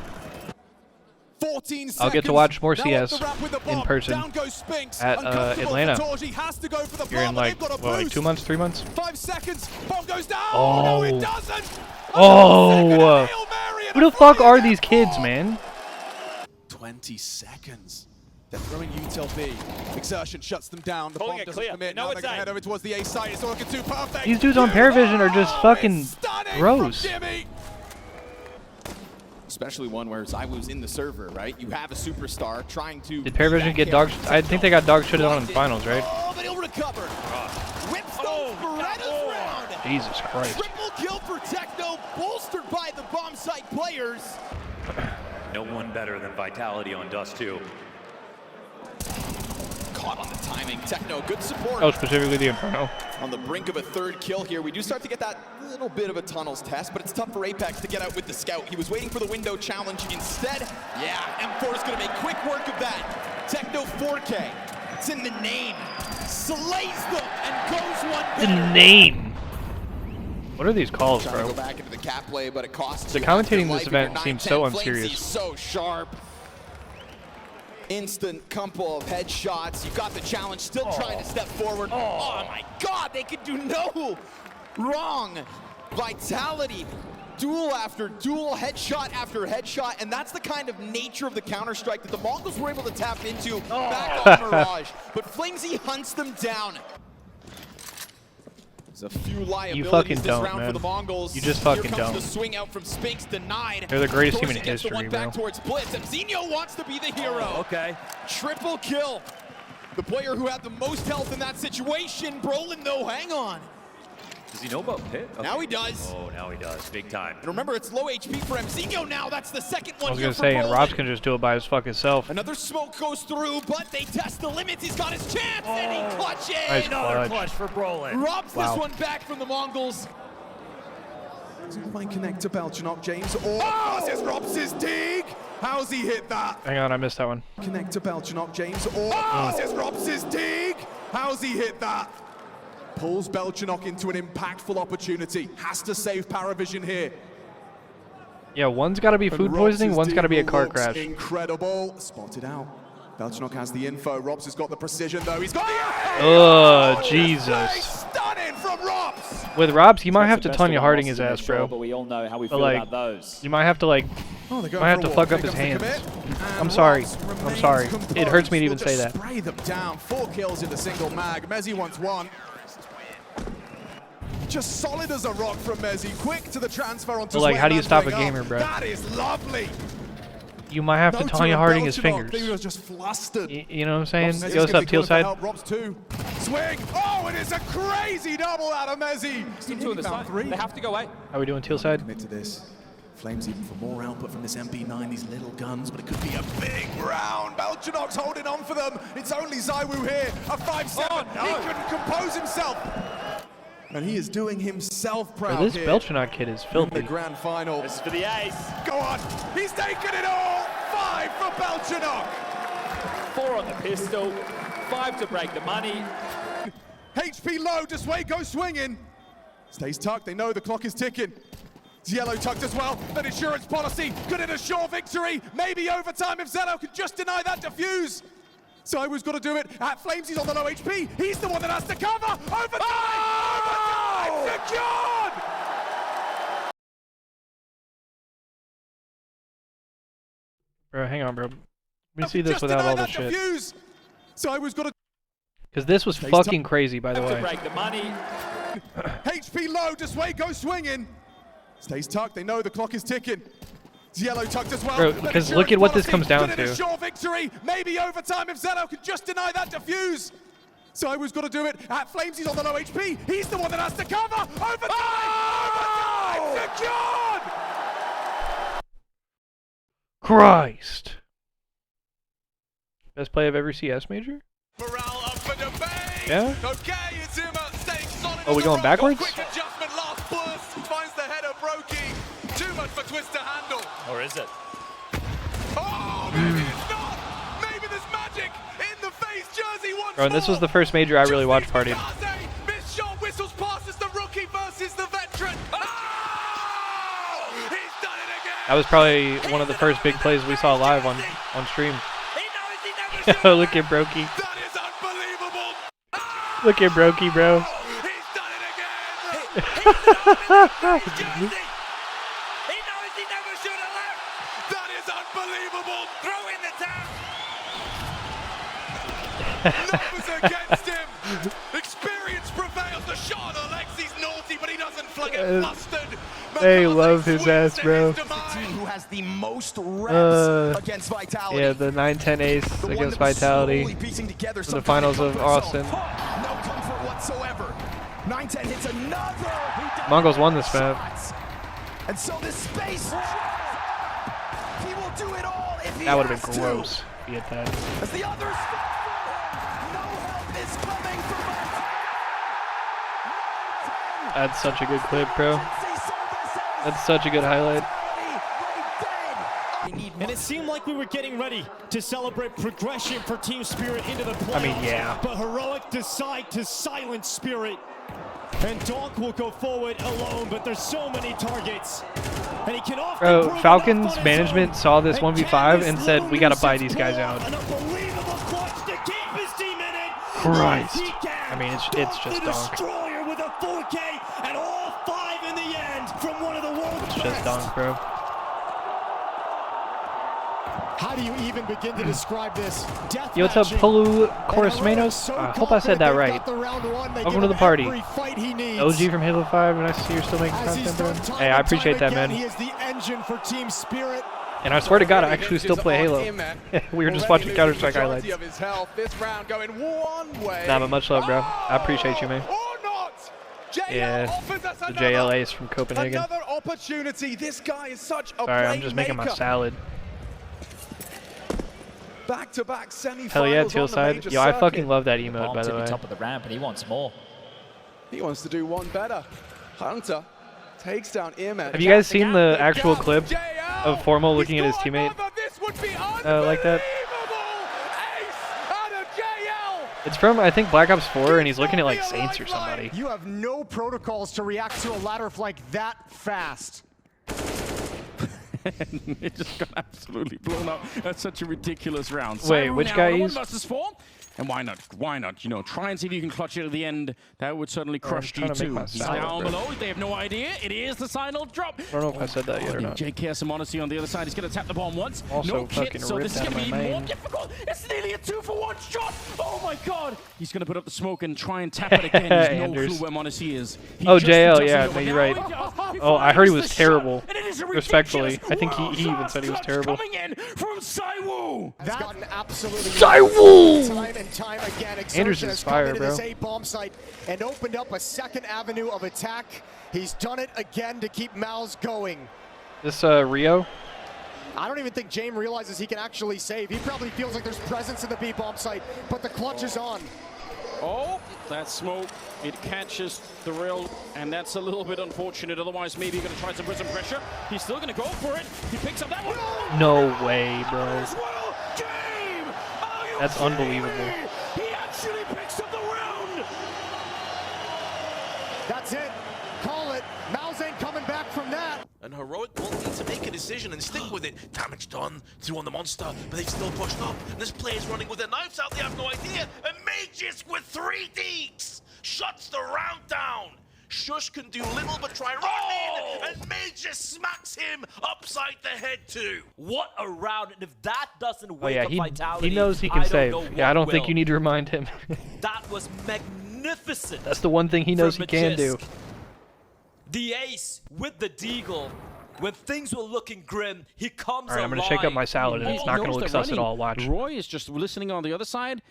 K: 14 seconds.
A: I'll get to watch more
K: Now
A: CS
K: off the ramp with the
A: in
K: bomb.
A: person
K: Down goes Spinks.
A: at
K: Uncomfortable
A: Atlanta.
K: for Torji. Has to go for the
A: here in
K: bomb, but
A: like,
K: they've got a
A: what, like
K: boost.
A: 2 months, 3 months?
K: 5 seconds. Bomb goes down.
A: Oh.
K: No, it doesn't.
A: Oh,
K: Hail Mary and
A: who the
K: a
A: fuck
K: free
A: are
K: and
A: these
K: a
A: kids,
K: four.
A: man?
K: 20 seconds. They're throwing util B. Exertion shuts them down. The
L: Pulling
K: bomb
L: it
K: doesn't
L: clear.
K: commit.
L: No,
K: Now
L: it's
K: they're going to
L: A.
K: head over towards the A site. It's all looking too perfect.
A: These dudes on Paravision are just fucking
K: it's stunning
A: gross.
K: from Jimmy.
M: Especially one where Zywoo's in the server, right? You have a superstar trying to...
A: Did Paravision get dog? I think they got dog shitted on in the finals, right?
M: Oh, but he'll recover. Whips those Berettas round.
A: Jesus Christ.
M: Triple kill for Techno, bolstered by the bomb site players.
L: No one better than Vitality on Dust 2.
M: Caught on the timing. Techno, good support.
A: Oh, specifically the Inferno.
M: On the brink of a 3rd kill here. We do start to get that little bit of a tunnels test, but it's tough for Apex to get out with the scout. He was waiting for the window challenge instead. Yeah, M4 is going to make quick work of that. Techno 4K. It's in the name. Slays them and goes one
A: The
M: better.
A: name. What are these calls,
M: Trying to
A: bro?
M: go back into the cap play, but it costs
A: The
M: you
A: commentating
M: half
A: this
M: your life.
A: event
M: Your
A: seems
M: 9-10
A: so
M: Flamesy
A: unserious.
M: so sharp. Instant couple of headshots. You got the challenge, still trying to step forward. Oh my God, they could do no wrong. Vitality, duel after duel, headshot after headshot, and that's the kind of nature of the Counter-Strike that the Mongols were able to tap into back on Mirage. But Flamesy hunts them down. There's a few liabilities
A: fucking
M: this
A: don't,
M: round for
A: man.
M: the Mongols.
A: You just fucking
M: Here comes
A: don't.
M: the swing out from Spinks, denied.
A: They're the greatest team in
M: Dorsey gets the
A: history,
M: one back
A: bro.
M: towards Blitz. Mzinho wants to be the hero.
L: Okay.
M: Triple kill. The player who had the most health in that situation. Brolin, though, hang on.
L: Does he know about Pit? Okay.
M: Now he does.
L: Oh, now he does. Big time.
M: And remember, it's low HP for Mzinho now. That's the second
A: I
M: one
A: was
M: here
A: gonna
M: for
A: say, and
M: Brolin.
A: Robs can just do it by his fucking self.
M: Another smoke goes through, but they test the limits. He's got his chance, and he clutches.
A: Nice
L: Another
A: clutch.
L: clutch for Brolin.
M: Robs
A: Wow.
M: this one back from the Mongols.
K: Might connect to Belchanok, James. Oh, this is Robs' dig. How's he hit that?
A: Hang on, I missed that one.
K: Connect to Belchanok, James. Oh, this is Robs' dig. How's he hit that? Pulls Belchanok into an impactful opportunity. Has to save Paravision here.
A: Yeah, one's got to be food
K: And
A: poisoning,
K: Robs'
A: one's got to be a
K: deagle
A: car
K: looks
A: crash.
K: Incredible. Spotted out. Belchanok has the info. Robs has got the precision, though. He's got the...
A: Oh, Jesus.
K: Stunning from Robs.
A: With Robs, you might have to Tanya Harding his ass, bro.
L: But we all know how we
A: But,
L: feel
A: like,
L: about those.
A: you might have to, like,
K: Oh, they're going
A: might have
K: for
A: to
K: a walk.
A: fuck up
K: Here
A: his
K: comes the
A: hands.
K: commit.
A: I'm
K: And
A: sorry.
K: Robs
A: I'm
K: remains
A: sorry. It hurts me to even
K: composed.
A: say
K: We'll
A: that.
K: just spray them down. 4 kills in the single mag. Mezzi wants 1. Just solid as a rock from Mezzi. Quick to the transfer onto
A: But, like, how do you stop a
K: Swayman's
A: gamer,
K: going
A: bro?
K: up. That is lovely.
A: You might have to
K: Nota
A: Tanya
K: and
A: Harding his
K: Belchanok,
A: fingers.
K: He was just flustered.
A: You know what I'm saying?
K: Mezzi's
A: Yo, what's
K: gonna
A: up,
K: be calling
A: teal
K: for
A: side?
K: help. Robs 2. Swing. Oh, it is a crazy double out of Mezzi. He found 3.
L: They have to go away.
A: How we doing, teal side?
K: Commit to this. Flames even for more output from this MP9, these little guns, but it could be a big round. Belchanok's holding on for them. It's only Zywoo here. A 5-7.
L: Oh, no.
K: He couldn't compose himself. And he is doing himself proud
A: Bro, this
K: here.
A: Belchanok kid is
K: In the
A: filthy.
K: grand final.
L: This is for the ace.
K: Go on. He's taken it all. 5 for Belchanok.
L: 4 on the pistol. 5 to break the money.
K: HP low, Sway goes swinging. Stays tucked, they know the clock is ticking. It's yellow tucked as well. That insurance policy, could it assure victory? Maybe overtime if Zello could just deny that defuse. Zywoo's got to do it. At Flamesy's on the low HP. He's the one that has to cover. Overtime! Overtime! Secured!
A: Bro, hang on, bro. Let me see this
K: Just
A: without
K: deny
A: all the
K: that
A: shit.
K: defuse. Zywoo's got to...
A: Because this was fucking crazy, by the
L: To
A: way.
L: break the money.
K: HP low, Sway goes swinging. Stays tucked, they know the clock is ticking. Yellow tucked as well.
A: Bro, because look at what this comes down to.
K: Sure victory, maybe overtime if Zeno could just deny that defuse. So he's got to do it. At Flames, he's on the low HP. He's the one that has to cover. Overtime! Oh! Overtime! Secured!
A: Christ. Best play of every CS major?
K: Morale up for debate.
A: Yeah?
K: Okay, it's Zimmer staying solid.
A: Oh, we going backwards?
K: Quick adjustment, last burst. Finds the header, Brokey. Too much for Twist to handle.
L: Or is it?
K: Oh, maybe it's not. Maybe there's magic in the face. Jersey once
A: Bro, and this was the first major I really watched partied.
K: Miss shot, whistles passes the rookie versus the veteran. Oh! He's done it again.
A: That was probably one of the first big plays we saw live on stream. Look at Brokey.
K: That is unbelievable.
A: Look at Brokey, bro.
K: He's done it again.
L: He knows he never should have left.
K: That is unbelievable.
L: Throw in the towel.
K: Numbers against him. Experience prevails. The shot on Alexi's naughty, but he doesn't flag it flustered.
A: They love his ass, bro.
M: Who has the most reps against Vitality.
A: Yeah, the 9-10 ace against Vitality for the finals of Austin.
M: No comfort whatsoever. 9-10 hits another.
A: Mongols won this map.
M: And so this space, he will do it all if he
A: That would have
M: has
A: been gross if he hit that.
M: As the others, no help is coming from
A: That's such a good clip, bro. That's such a good highlight.
N: And it seemed like we were getting ready to celebrate progression for Team Spirit into the playoffs.
A: I mean, yeah.
N: But Heroic decide to silence Spirit. And Donk will go forward alone, but there's so many targets. And he can often
A: Bro, Falcons management saw this 1v5 and said, we gotta buy these guys out.
N: An unbelievable clutch to keep his team in it.
A: Christ. I mean, it's just
N: the
A: Donk.
N: Destroyer with a 4K and all 5 in the end from one of the world's
A: It's just Donk, bro.
N: How do you even begin to describe this?
A: Yo, what's up, Polu Corosmenos? I hope I said that right. Welcome to the party. OG from Halo 5, nice to see you're still making content, bro. Hey, I appreciate that, man.
N: He is the engine for Team Spirit.
A: And I swear to God, I actually still play Halo. We were just watching Counter-Strike highlights. Nah, but much love, bro. I appreciate you, man. Yeah, the JL Ace from Copenhagen.
K: Another opportunity. This guy is such a
A: Sorry, I'm just making my salad.
K: Back-to-back semi-finals.
A: Hell yeah, Teal side. Yo, I fucking love that emote, by the way.
L: Top of the ramp, and he wants more.
K: He wants to do one better. Hunter takes down Earman.
A: Have you guys seen the actual clip of Formal looking at his teammate like that? It's from, I think, Black Ops 4, and he's looking at like Saints or somebody.
N: You have no protocols to react to a ladder flank that fast.
O: It just got absolutely blown up. That's such a ridiculous round.
A: Wait, which guy is?
O: 1v4? And why not? Why not? You know, try and see if you can clutch it at the end. That would certainly crush G2. He's down below. They have no idea. It is the final drop.
A: I don't know if I said that yet or not.
O: JK has some honesty on the other side. He's going to tap the bomb once.
A: Also
O: no
A: fucking
O: kit, so this is
A: ripped
O: going to
A: out
O: be
A: my
O: more
A: main.
O: difficult. It's nearly a 2-for-1 shot. Oh my god. He's going to put up the smoke and try and tap it again. There's no clue where Monacy is.
A: Oh, JL, yeah, no, you're right. Oh, I heard he was terrible. Respectfully. I think he even said he was terrible.
O: Coming in from Saiwoo.
N: That's gotten absolutely
A: Saiwoo!
N: time and time again.
A: Anderson's fire, bro.
N: This A-bomb site and opened up a second avenue of attack. He's done it again to keep Mal's going.
A: This Rio?
N: I don't even think James realizes he can actually save. He probably feels like there's presence in the B-bomb site, but the clutch is on.
O: Oh, that smoke, it catches the rail, and that's a little bit unfortunate. Otherwise, maybe you're going to try to put some pressure. He's still going to go for it. He picks up that one.
A: No way, bro. That's unbelievable.
O: He actually picks up the round.
N: That's it. Call it. Mal's ain't coming back from that.
P: And Heroic will need to make a decision and stick with it. Damage done, 2 on the monster, but they've still pushed up. This player's running with their knives out, they have no idea. And Mages with 3 deeks shuts the round down. Shush can do little but try running, and Mages smacks him upside the head too.
L: What a round, and if that doesn't
A: Oh
L: wake
A: yeah,
L: up Vitality,
A: he knows he can save.
L: know
A: Yeah, I don't
L: what
A: think
L: will.
A: you need to remind him.
L: That was magnificent. magnificent.
A: That's the one thing he knows he can do.
L: The ace with the deagle. When things were looking grim, he comes
A: All right, I'm going to shake up my salad, and it's not going to look sus at all. Watch.
O: Roy is just listening on the other side.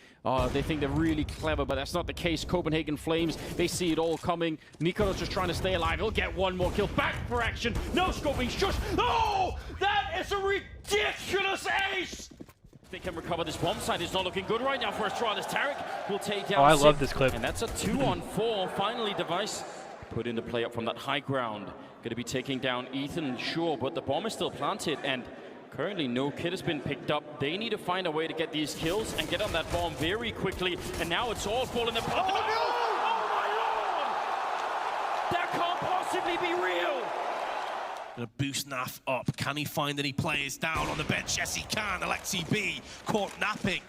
O: They think they're really clever, but that's not the case. Copenhagen Flames, they see it all coming. Nico's just trying to stay alive. He'll get one more kill. Back for action. No scoping. Shush. Oh, that is a ridiculous ace. They can recover this bomb site. It's not looking good right now for Astralis. Tarek will take down.
A: Oh, I love this clip.
O: And that's a 2-on-4. Finally, Device put into play up from that high ground. Going to be taking down Ethan, sure, but the bomb is still planted, and currently no kid has been picked up. They need to find a way to get these kills and get on that bomb very quickly, and now it's all falling apart. Oh, no! Oh, my Lord! That can't possibly be real!
P: Gonna boost Naf up. Can he find any players down on the bench? Yes, he can. Alexi B caught napping.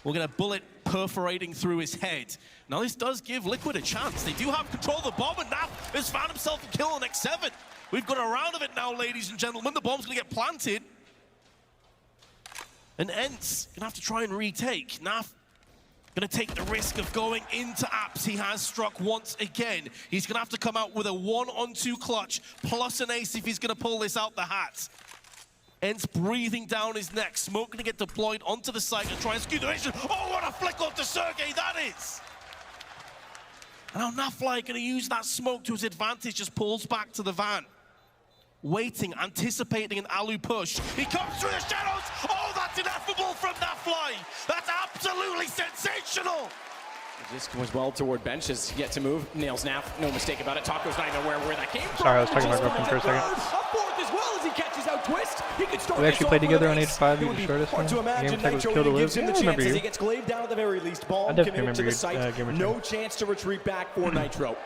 P: We're gonna bullet perforating through his head. Now this does give Liquid a chance. They do have control of the bomb, and Naf has found himself a kill on X7. We've got a round of it now, ladies and gentlemen. The bomb's gonna get planted. And Ents gonna have to try and retake. Naf gonna take the risk of going into apps. He has struck once again. He's gonna have to come out with a 1-on-2 clutch, plus an ace if he's gonna pull this out the hat. Ents breathing down his neck. Smoke gonna get deployed onto the site and try and skew the mission. Oh, what a flick off to Sergey that is! And now Nafly gonna use that smoke to his advantage, just pulls back to the van. Waiting, anticipating an Alu push. He comes through the shadows! Oh, that's ineffable from Nafly! That's absolutely sensational!
M: Just was well toward bench as yet to move. Nails Naf, no mistake about it. Taco's not even aware where that came from.
A: Sorry, I was talking about my girlfriend for a second.
M: Up forth as well as he catches out Twist. He could start
A: we actually played together on H5. You showed us one. Game tech was Kill to Live. Yeah, I remember you.
M: He gets glaved down at the very least. Ball
A: I definitely remember
M: to the
A: you.
M: site. No chance to retreat back for Nitro.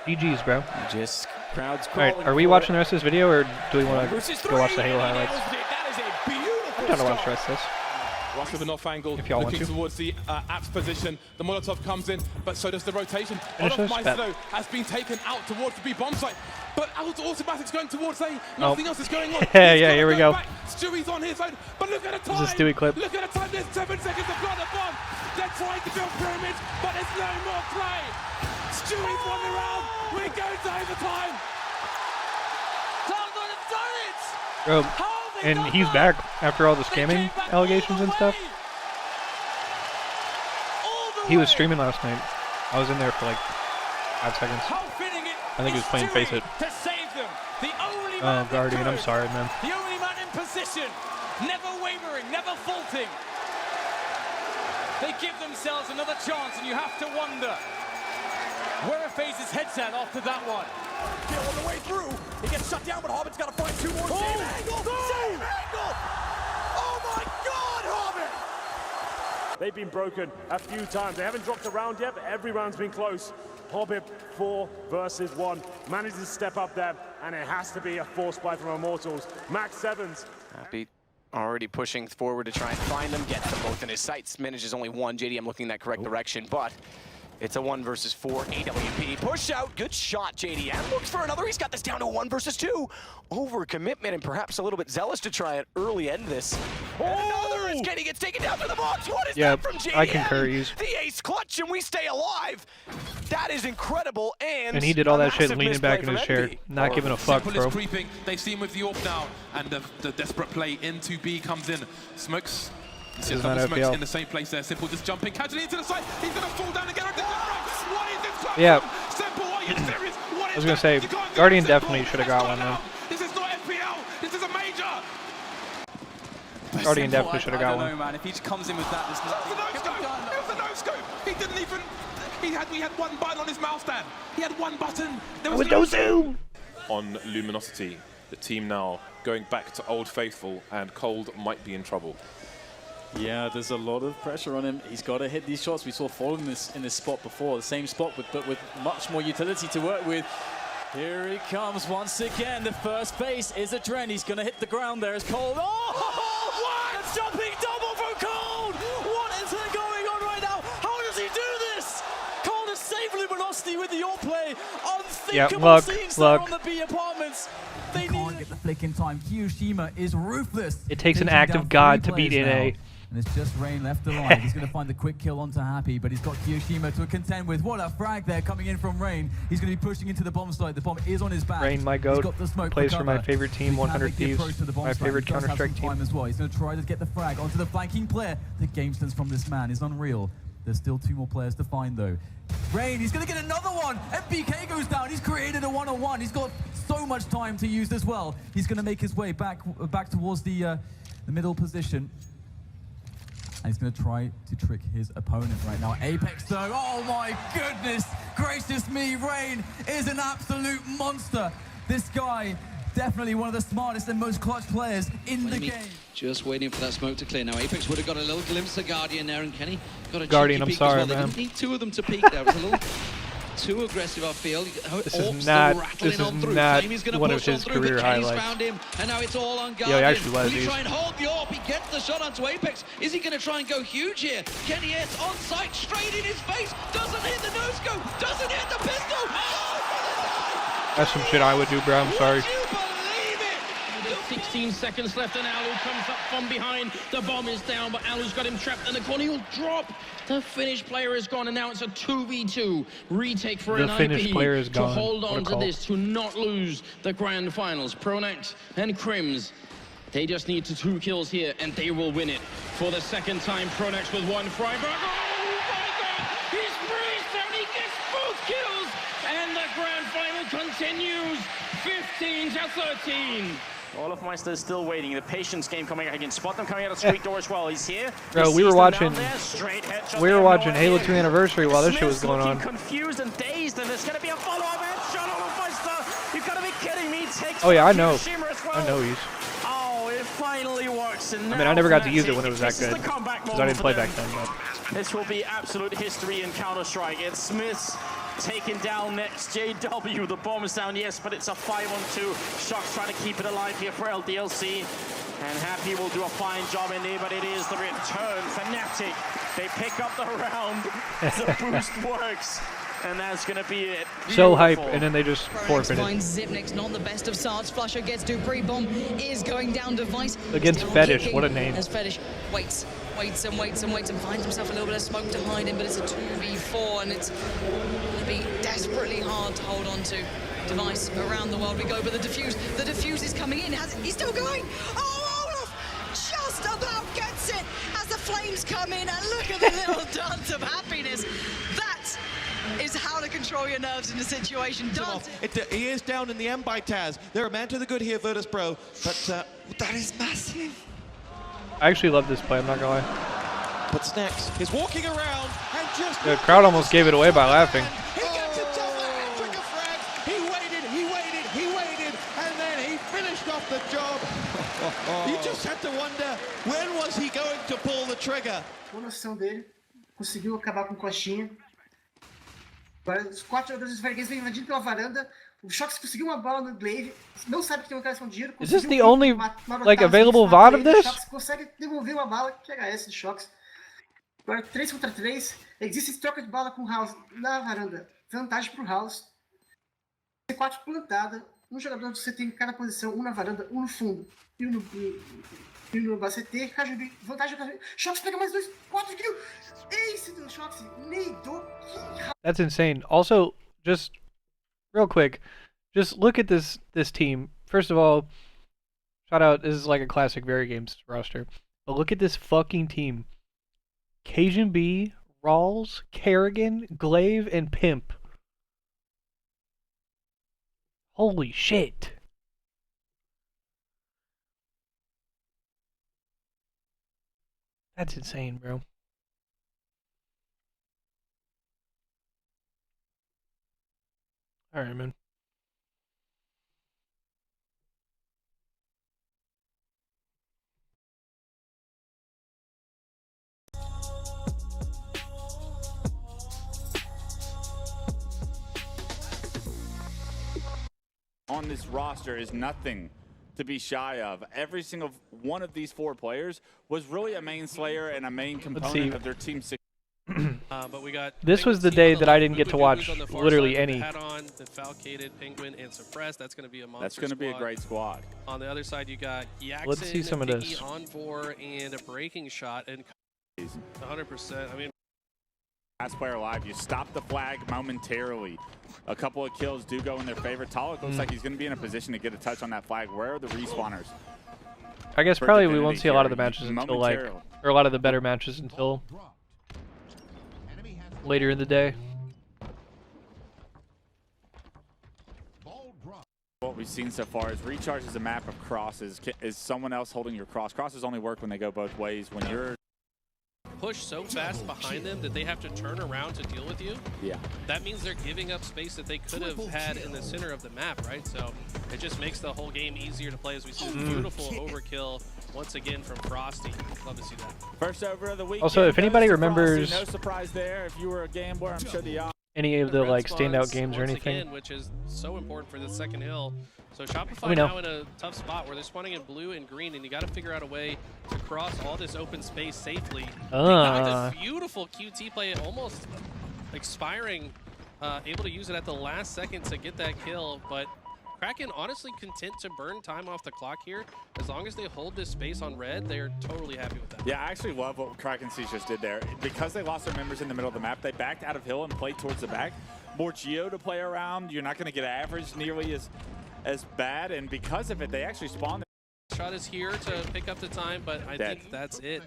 A: GG's, bro.
M: Just crowds
A: crawling. Alright, are we watching the rest of this video, or do we want to go watch the Halo highlights?
M: That is a beautiful
A: I'm trying to watch the rest of this.
Q: Rush with an off angle,
A: if y'all want
Q: looking
A: to.
Q: towards the apps position. The Molotov comes in, but so does the rotation.
A: Finish this?
Q: Maestro has been taken out towards the B bomb site, but automatic's going towards A. Nothing else is going on.
A: Yeah, here we go.
Q: Stewie's on his own, but look at the time.
A: This is a Stewie clip.
Q: Look at the time. There's 7 seconds to plant the bomb. They're trying to build pyramids, but there's no more play. Stewie's won the round. We're going to overtime.
A: Bro, and he's back after all the scamming allegations and stuff. He was streaming last night. I was in there for like 5 seconds. I think he was playing Face It. Oh, Guardian, I'm sorry, man.
L: The only man in position, never wavering, never faulting. They give themselves another chance, and you have to wonder where FaZe's head's at after that one.
M: Kill on the way through. He gets shut down, but Hobbit's got to find 2 more. Same angle! Same angle! Oh my God, Hobbit!
R: They've been broken a few times. They haven't dropped a round yet, but every round's been close. Hobbit 4 versus 1. Manages to step up there, and it has to be a force play from Immortals. Max Evans.
M: Happy already pushing forward to try and find them. Gets them both in his sights. Manages only 1. JDM looking in that correct direction, but it's a 1 versus 4 AWP. Push out, good shot, JDM. Looks for another, he's got this down to a 1 versus 2. Overcommitment and perhaps a little bit zealous to try and early end this. And another as Kenny gets taken down to the box. What is that from JDM?
A: I concur.
M: The ace clutch and we stay alive. That is incredible, and
A: he did all that shit leaning back in his chair, not giving a fuck, bro.
Q: Creeping. They've seen with the AWP now, and the desperate play into B comes in. Smokes.
A: This is not FPL.
Q: In the same place there. Simple just jumping casually into the side. He's gonna fall down again. What is this?
A: Yeah.
Q: Simple, are you serious?
A: I was gonna say, Guardian definitely should have got one though.
Q: This is not FPL. This is a major.
A: Guardian definitely should have got one.
S: I don't know, man. If he just comes in with that, there's nothing.
Q: It was a no-scope. He didn't even. We had one button on his mouse stand. He had one button. There was
A: no zoom.
T: On Luminosity, the team now going back to Old Faithful, and Cold might be in trouble.
L: Yeah, there's a lot of pressure on him. He's got to hit these shots. We saw Fall in this spot before, the same spot, but with much more utility to work with. Here he comes once again. The first base is a Dren. He's going to hit the ground there as Cold. Oh, what? A jumping double from Cold. What is going on right now? How does he do this? Cold has saved Luminosity with the AWP play. Unthinkable scenes there on the B apartments. They need
U: get the flick in time. Kyoshima is ruthless.
A: It takes an
U: Taking
A: act
U: down
A: of God
U: 3
A: to beat
U: players
A: NA.
U: now. And it's just Rain left alive. He's going to find the quick kill onto Happy, but he's got Kyoshima to contend with. What a frag there coming in from Rain. He's going to be pushing into the bomb site. The bomb is on his back.
A: Rain, my goat, plays for my favorite team, 100 Thieves, my favorite Counter-Strike team.
U: As well. He's going to try to get the frag onto the flanking player. The game sense from this man is unreal. There's still 2 more players to find, though. Rain, he's going to get another one. MPK goes down. He's created a one-on-one. He's got so much time to use as well. He's going to make his way back towards the middle position. And he's going to try to trick his opponent right now. Apex, though. Oh, my goodness. Gracious me. Rain is an absolute monster. This guy, definitely one of the smartest and most clutch players in the game.
V: Just waiting for that smoke to clear. Now Apex would have got a little glimpse of Guardian there, and Kenny got a
A: Guardian,
V: cheeky
A: I'm
V: peek
A: sorry,
V: as well.
A: man.
V: They didn't need 2 of them to peek there. It was a little too aggressive, I feel.
A: This is not one of his career highlights.
V: Found him, and now it's all on Guardian.
A: Yeah, he actually was.
V: Will he try and hold the AWP? He gets the shot onto Apex. Is he going to try and go huge here? Kenny is on site, straight in his face. Doesn't hit the no-scope. Doesn't hit the pistol. Oh,
A: That's some shit I would do, bro. I'm sorry.
W: 16 seconds left, and Alu comes up from behind. The bomb is down, but Alu's got him trapped in the corner. He'll drop. The Finnish player is gone, and now it's a 2v2 retake for
A: The
W: an
A: Finnish
W: IP
A: player is
W: to
A: gone.
W: hold
A: What a
W: on to
A: call.
W: this, to not lose the grand finals. Pronact and Crims, they just need 2 kills here, and they will win it. For the second time, Pronact with 1 Freiburg. Oh my God! He's breezed and he gets both kills, and the grand final continues. 15-13.
O: Olofmeister is still waiting. The patience game coming out. He can spot them coming out of Sweet Door as well. He's here.
A: Bro, we were watching Halo 2 Anniversary while this shit was going on.
O: Confused and dazed, and there's going to be a follow-up headshot. Olofmeister, you've got to be kidding me. Takes
A: Oh yeah, I know.
O: Kyoshima as well.
A: I know he's.
O: Oh, it finally works. And
A: I mean, I never got to
O: now
A: use it when it was that
O: this is
A: good
O: the comeback
A: because I didn't play
O: moment
A: back
O: for
A: then.
O: them.
A: But
O: This will be absolute history in Counter-Strike. It's Smith's taken down next. JW, the bomb is down, yes, but it's a 5-on-2. Shock's trying to keep it alive here for LDLC. And Happy will do a fine job in there, but it is the return. Fnatic, they pick up the round. The boost works. And that's going to be it.
A: so hype, and then they just forfeited.
X: Finds Zipnik's not the best of starts. Flusher gets Dupree. Bomb is going down Device.
A: Against
X: Still
A: Fetish,
X: kicking
A: what a name.
X: As Fetish waits and finds himself a little bit of smoke to hide in, but it's a 2v4, and it's going to be desperately hard to hold on to. Device around the world we go, but the defuse is coming in. He's still going. Oh, Olaf just about gets it as the flames come in, and look at the little dance of happiness. That is how to control your nerves in a situation.
M: He is down in the end by Taz. They're a man to the good here, Virtus Pro, but that is massive.
A: I actually love this play. I'm not gonna lie.
M: What's next? He's walking around and just...
A: The crowd almost gave it away by laughing.
M: He gets himself a hat-trick of frags. He waited, and then he finished off the job. You just had to wonder, when was he going to pull the trigger?
Y: Boa noção dele, conseguiu acabar com coxinha. Agora os 4 jogadores dos Verguês vêm invadindo pela varanda. O Shox conseguiu uma bola no Glaive, não sabe que tem um cara escondido.
A: Is this the only like available VOD of this?
Y: Shox consegue devolver uma bala, que é HS de Shox. Agora 3 contra 3, existe troca de bala com o House na varanda. Vantagem pro House. C4 plantada, um jogador você tem em cada posição, um na varanda, um no fundo. E no BCT, KGB, vantagem do KGB. Shox pega mais 2, 4 kills. Ace do Shox, neidou.
A: That's insane. Also, just real quick, just look at this team. First of all, shout out, this is like a classic Very Games roster. But look at this fucking team. Cajun B, Rawls, Kerrigan, Glaive, and Pimp. Holy shit. That's insane, bro. All right, man.
Z: On this roster is nothing to be shy of. Every single one of these 4 players was really a main slayer and a main component of their team success.
D: But we got
A: This was the day that I didn't get to watch literally any.
D: Hat-on, the Falcated, Penguin, and Suppress. That's going to be a monster.
Z: That's going to be a great squad.
D: On the other side, you got Yaxon,
A: Let's see some of this.
D: Envor, and a breaking shot, and 100%. I mean,
Z: Last player alive. You stop the flag momentarily. A couple of kills do go in their favor. Talik looks like he's going to be in a position to get a touch on that flag. Where are the respawners?
A: I guess probably we won't see a lot of the matches until like, or a lot of the better matches until later in the day.
Z: What we've seen so far is Recharge is a map of crosses. Is someone else holding your cross? Crosses only work when they go both ways. When you're
D: push so fast behind them that they have to turn around to deal with you.
Z: Yeah.
D: That means they're giving up space that they could have had in the center of the map, right? So it just makes the whole game easier to play as we see this beautiful overkill once again from Frosty. Love to see that.
Z: First over of the week.
A: Also, if anybody remembers
Z: no surprise there. If you were a gambler, I'm sure the odds.
A: Any of the like standout games or anything,
D: again, which is so important for the second hill. So Shopify now in a tough spot where they're spawning in blue and green, and you got to figure out a way to cross all this open space safely. They got a beautiful QT play, almost expiring, able to use it at the last second to get that kill, but Kraken honestly content to burn time off the clock here. As long as they hold this space on red, they're totally happy with that.
Z: Yeah, I actually love what Kraken Siege just did there. Because they lost their members in the middle of the map, they backed out of hill and played towards the back. More Geo to play around. You're not going to get average nearly as bad, and because of it, they actually spawned.
D: Shot is here to pick up the time, but I think that's it.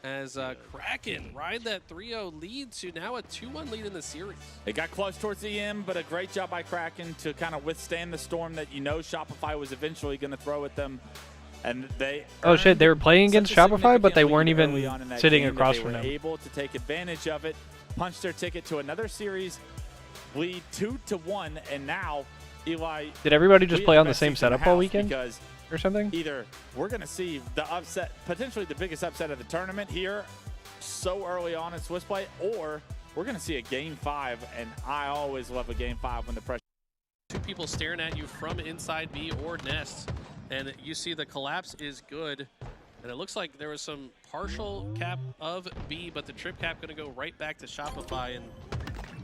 D: As Kraken ride that 3-0 lead to now a 2-1 lead in the series.
Z: It got close towards the end, but a great job by Kraken to kind of withstand the storm that you know Shopify was eventually going to throw at them. And they
A: oh shit, they were playing against Shopify, but they weren't even sitting across from them.
Z: They were able to take advantage of it, punch their ticket to another series, lead 2-1, and now Eli.
A: Did everybody just play on the same setup all weekend?
Z: Because
A: or something?
Z: Either we're going to see the upset, potentially the biggest upset of the tournament here so early on in Swiss play, or we're going to see a Game 5, and I always love a Game 5 when the pressure.
D: Two people staring at you from inside B or Nest, and you see the collapse is good, and it looks like there was some partial cap of B, but the trip cap going to go right back to Shopify. And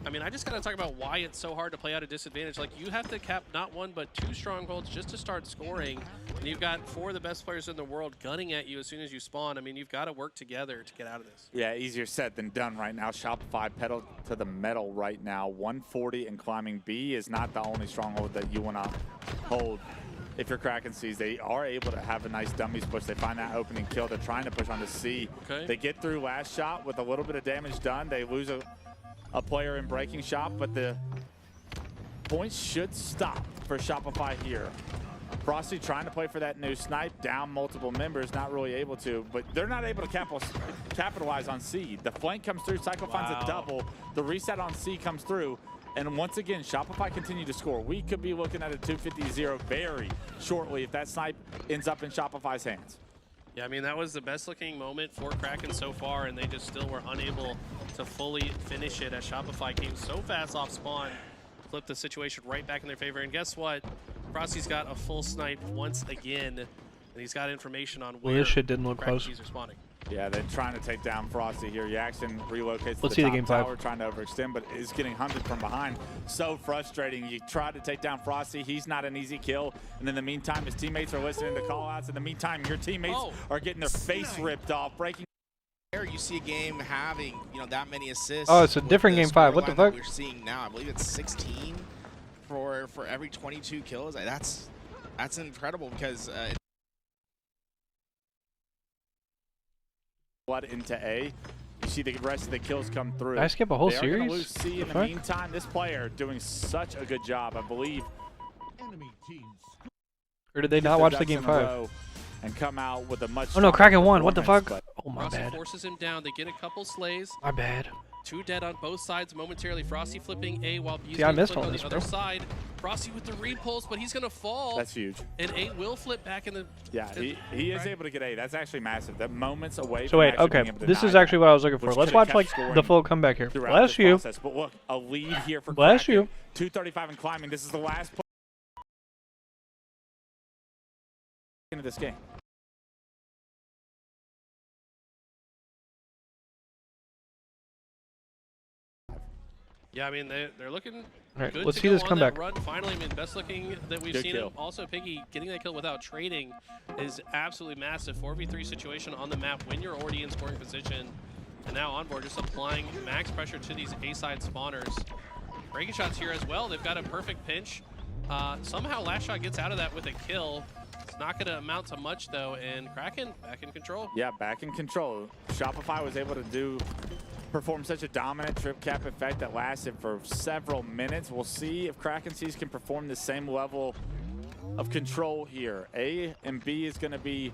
D: I mean, I just got to talk about why it's so hard to play out a disadvantage. Like, you have to cap not one, but two strongholds just to start scoring. And you've got four of the best players in the world gunning at you as soon as you spawn. I mean, you've got to work together to get out of this.
Z: Yeah, easier said than done right now. Shopify pedal to the metal right now. 140 and climbing. B is not the only stronghold that you want to hold. If you're Kraken Seas, they are able to have a nice dummies push. They find that opening kill. They're trying to push on the C.
D: Okay.
Z: They get through last shot with a little bit of damage done. They lose a player in breaking shot, but the points should stop for Shopify here. Frosty trying to play for that new snipe, down multiple members, not really able to, but they're not able to capitalize on C. The flank comes through, Cycle finds a double, the reset on C comes through, and once again, Shopify continue to score. We could be looking at a 250-0 very shortly if that snipe ends up in Shopify's hands.
D: Yeah, I mean, that was the best looking moment for Kraken so far, and they just still were unable to fully finish it as Shopify came so fast off spawn, flipped the situation right back in their favor. And guess what? Frosty's got a full snipe once again, and he's got information on where
A: this shit didn't look close.
D: are spawning.
Z: Yeah, they're trying to take down Frosty here. Yaxon relocates
A: Let's
Z: to
A: see
Z: the
A: the
Z: top
A: game
Z: tower,
A: 5.
Z: trying to overextend, but is getting hunted from behind. So frustrating. You try to take down Frosty. He's not an easy kill. And in the meantime, his teammates are listening to call-outs. In the meantime, your teammates are getting their face ripped off, breaking.
E: You see a game having, that many assists.
A: Oh, it's a different game 5. What the fuck?
E: We're seeing now, I believe it's 16 for every 22 kills. That's incredible because
Z: blood into A. You see the rest of the kills come through.
A: Did I skip a whole
Z: they
A: series?
Z: Are gonna lose C in the meantime. This player doing such a good job, I believe.
A: Or did they not watch the game 5?
Z: And come out with a much.
A: Oh no, Kraken won. What the fuck?
Z: But
A: oh my
D: Frosty
A: bad.
D: forces him down. They get a couple slays.
A: My bad.
D: Two dead on both sides momentarily. Frosty flipping A while B's
A: I missed
D: flipped
A: all
D: on
A: this,
D: the other
A: bro.
D: side. Frosty with the repulse, but he's gonna fall.
Z: That's huge.
D: And A will flip back in the.
Z: Yeah, he is able to get A. That's actually massive. That moments away.
A: So
Z: from
A: wait,
Z: actually
A: okay.
Z: being able to
A: This is
Z: deny
A: actually what I was looking for.
Z: which
A: Let's
Z: could've
A: watch
Z: kept
A: like
Z: scoring
A: the full comeback here.
Z: throughout
A: Bless
Z: this
A: you.
Z: process. But look, a lead here for
A: Bless
Z: Kraken.
A: you.
Z: 235 and climbing. This is the last play into this game.
D: Yeah, I mean, they're looking
A: right,
D: good
A: let's
D: to
A: see
D: go
A: this
D: on
A: comeback.
D: that run. Finally, I mean, best looking that we've
Z: Good
D: seen
Z: kill.
D: him. Also, Piggy getting that kill without trading is absolutely massive. 4v3 situation on the map when you're already in scoring position. And now Envoy just applying max pressure to these A-side spawners. Breaking shots here as well. They've got a perfect pinch. Somehow Last Shot gets out of that with a kill. It's not going to amount to much, though, and Kraken back in control.
Z: Yeah, back in control. Shopify was able to perform such a dominant trip cap effect that lasted for several minutes. We'll see if Kraken Seas can perform the same level of control here. A and B is going to be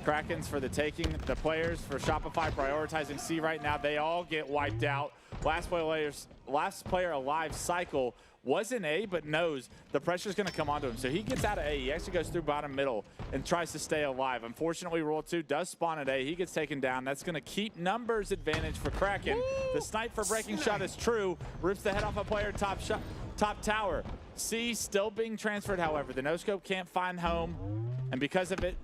Z: Krakens for the taking. The players for Shopify prioritizing C right now. They all get wiped out. Last player alive cycle was in A, but knows the pressure's going to come onto him. So he gets out of A. He actually goes through bottom middle and tries to stay alive. Unfortunately, Roll 2 does spawn at A. He gets taken down. That's going to keep numbers advantage for Kraken. The snipe for breaking shot is true. Rips the head off a player top tower. C still being transferred, however. The no-scope can't find home. And because of it,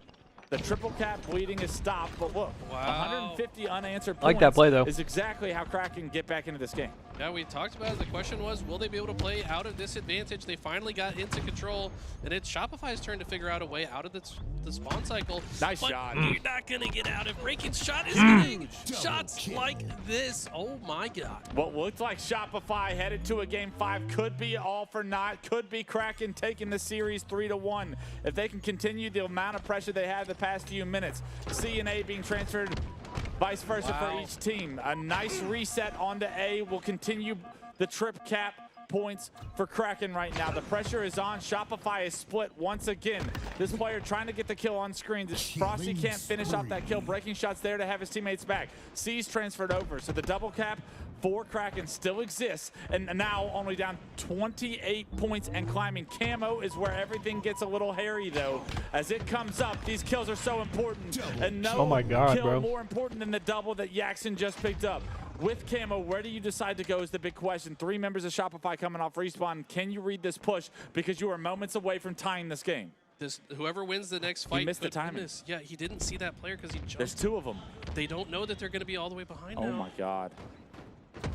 Z: the triple cap bleeding is stopped. But look, 150 unanswered points
A: I like that play, though.
Z: is exactly how Kraken get back into this game.
D: Yeah, we talked about it. The question was, will they be able to play out of this advantage? They finally got into control, and it's Shopify's turn to figure out a way out of the spawn cycle.
Z: Nice
D: but
Z: shot.
D: You're not going to get out if Breaking Shot is getting shots like this. Oh, my God.
Z: What looked like Shopify headed to a game 5 could be all for naught. Could be Kraken taking the series 3-1. If they can continue the amount of pressure they had the past few minutes. C and A being transferred vice versa for each team. A nice reset onto A will continue the trip cap points for Kraken right now. The pressure is on. Shopify is split once again. This player trying to get the kill on screen. Frosty can't finish off that kill. Breaking shots there to have his teammates back. C's transferred over. So the double cap for Kraken still exists, and now only down 28 points and climbing. Camo is where everything gets a little hairy, though. As it comes up, these kills are so important, and no
A: Oh my God,
Z: kill
A: bro.
Z: more important than the double that Yaxon just picked up. With Camo, where do you decide to go is the big question. 3 members of Shopify coming off respawn. Can you read this push? Because you are moments away from tying this game.
D: Whoever wins the next fight,
Z: He missed the
D: could
Z: timing.
D: miss. Yeah, he didn't see that player because he jumped.
Z: There's 2 of them.
D: They don't know that they're going to be all the way behind now.
Z: Oh my God.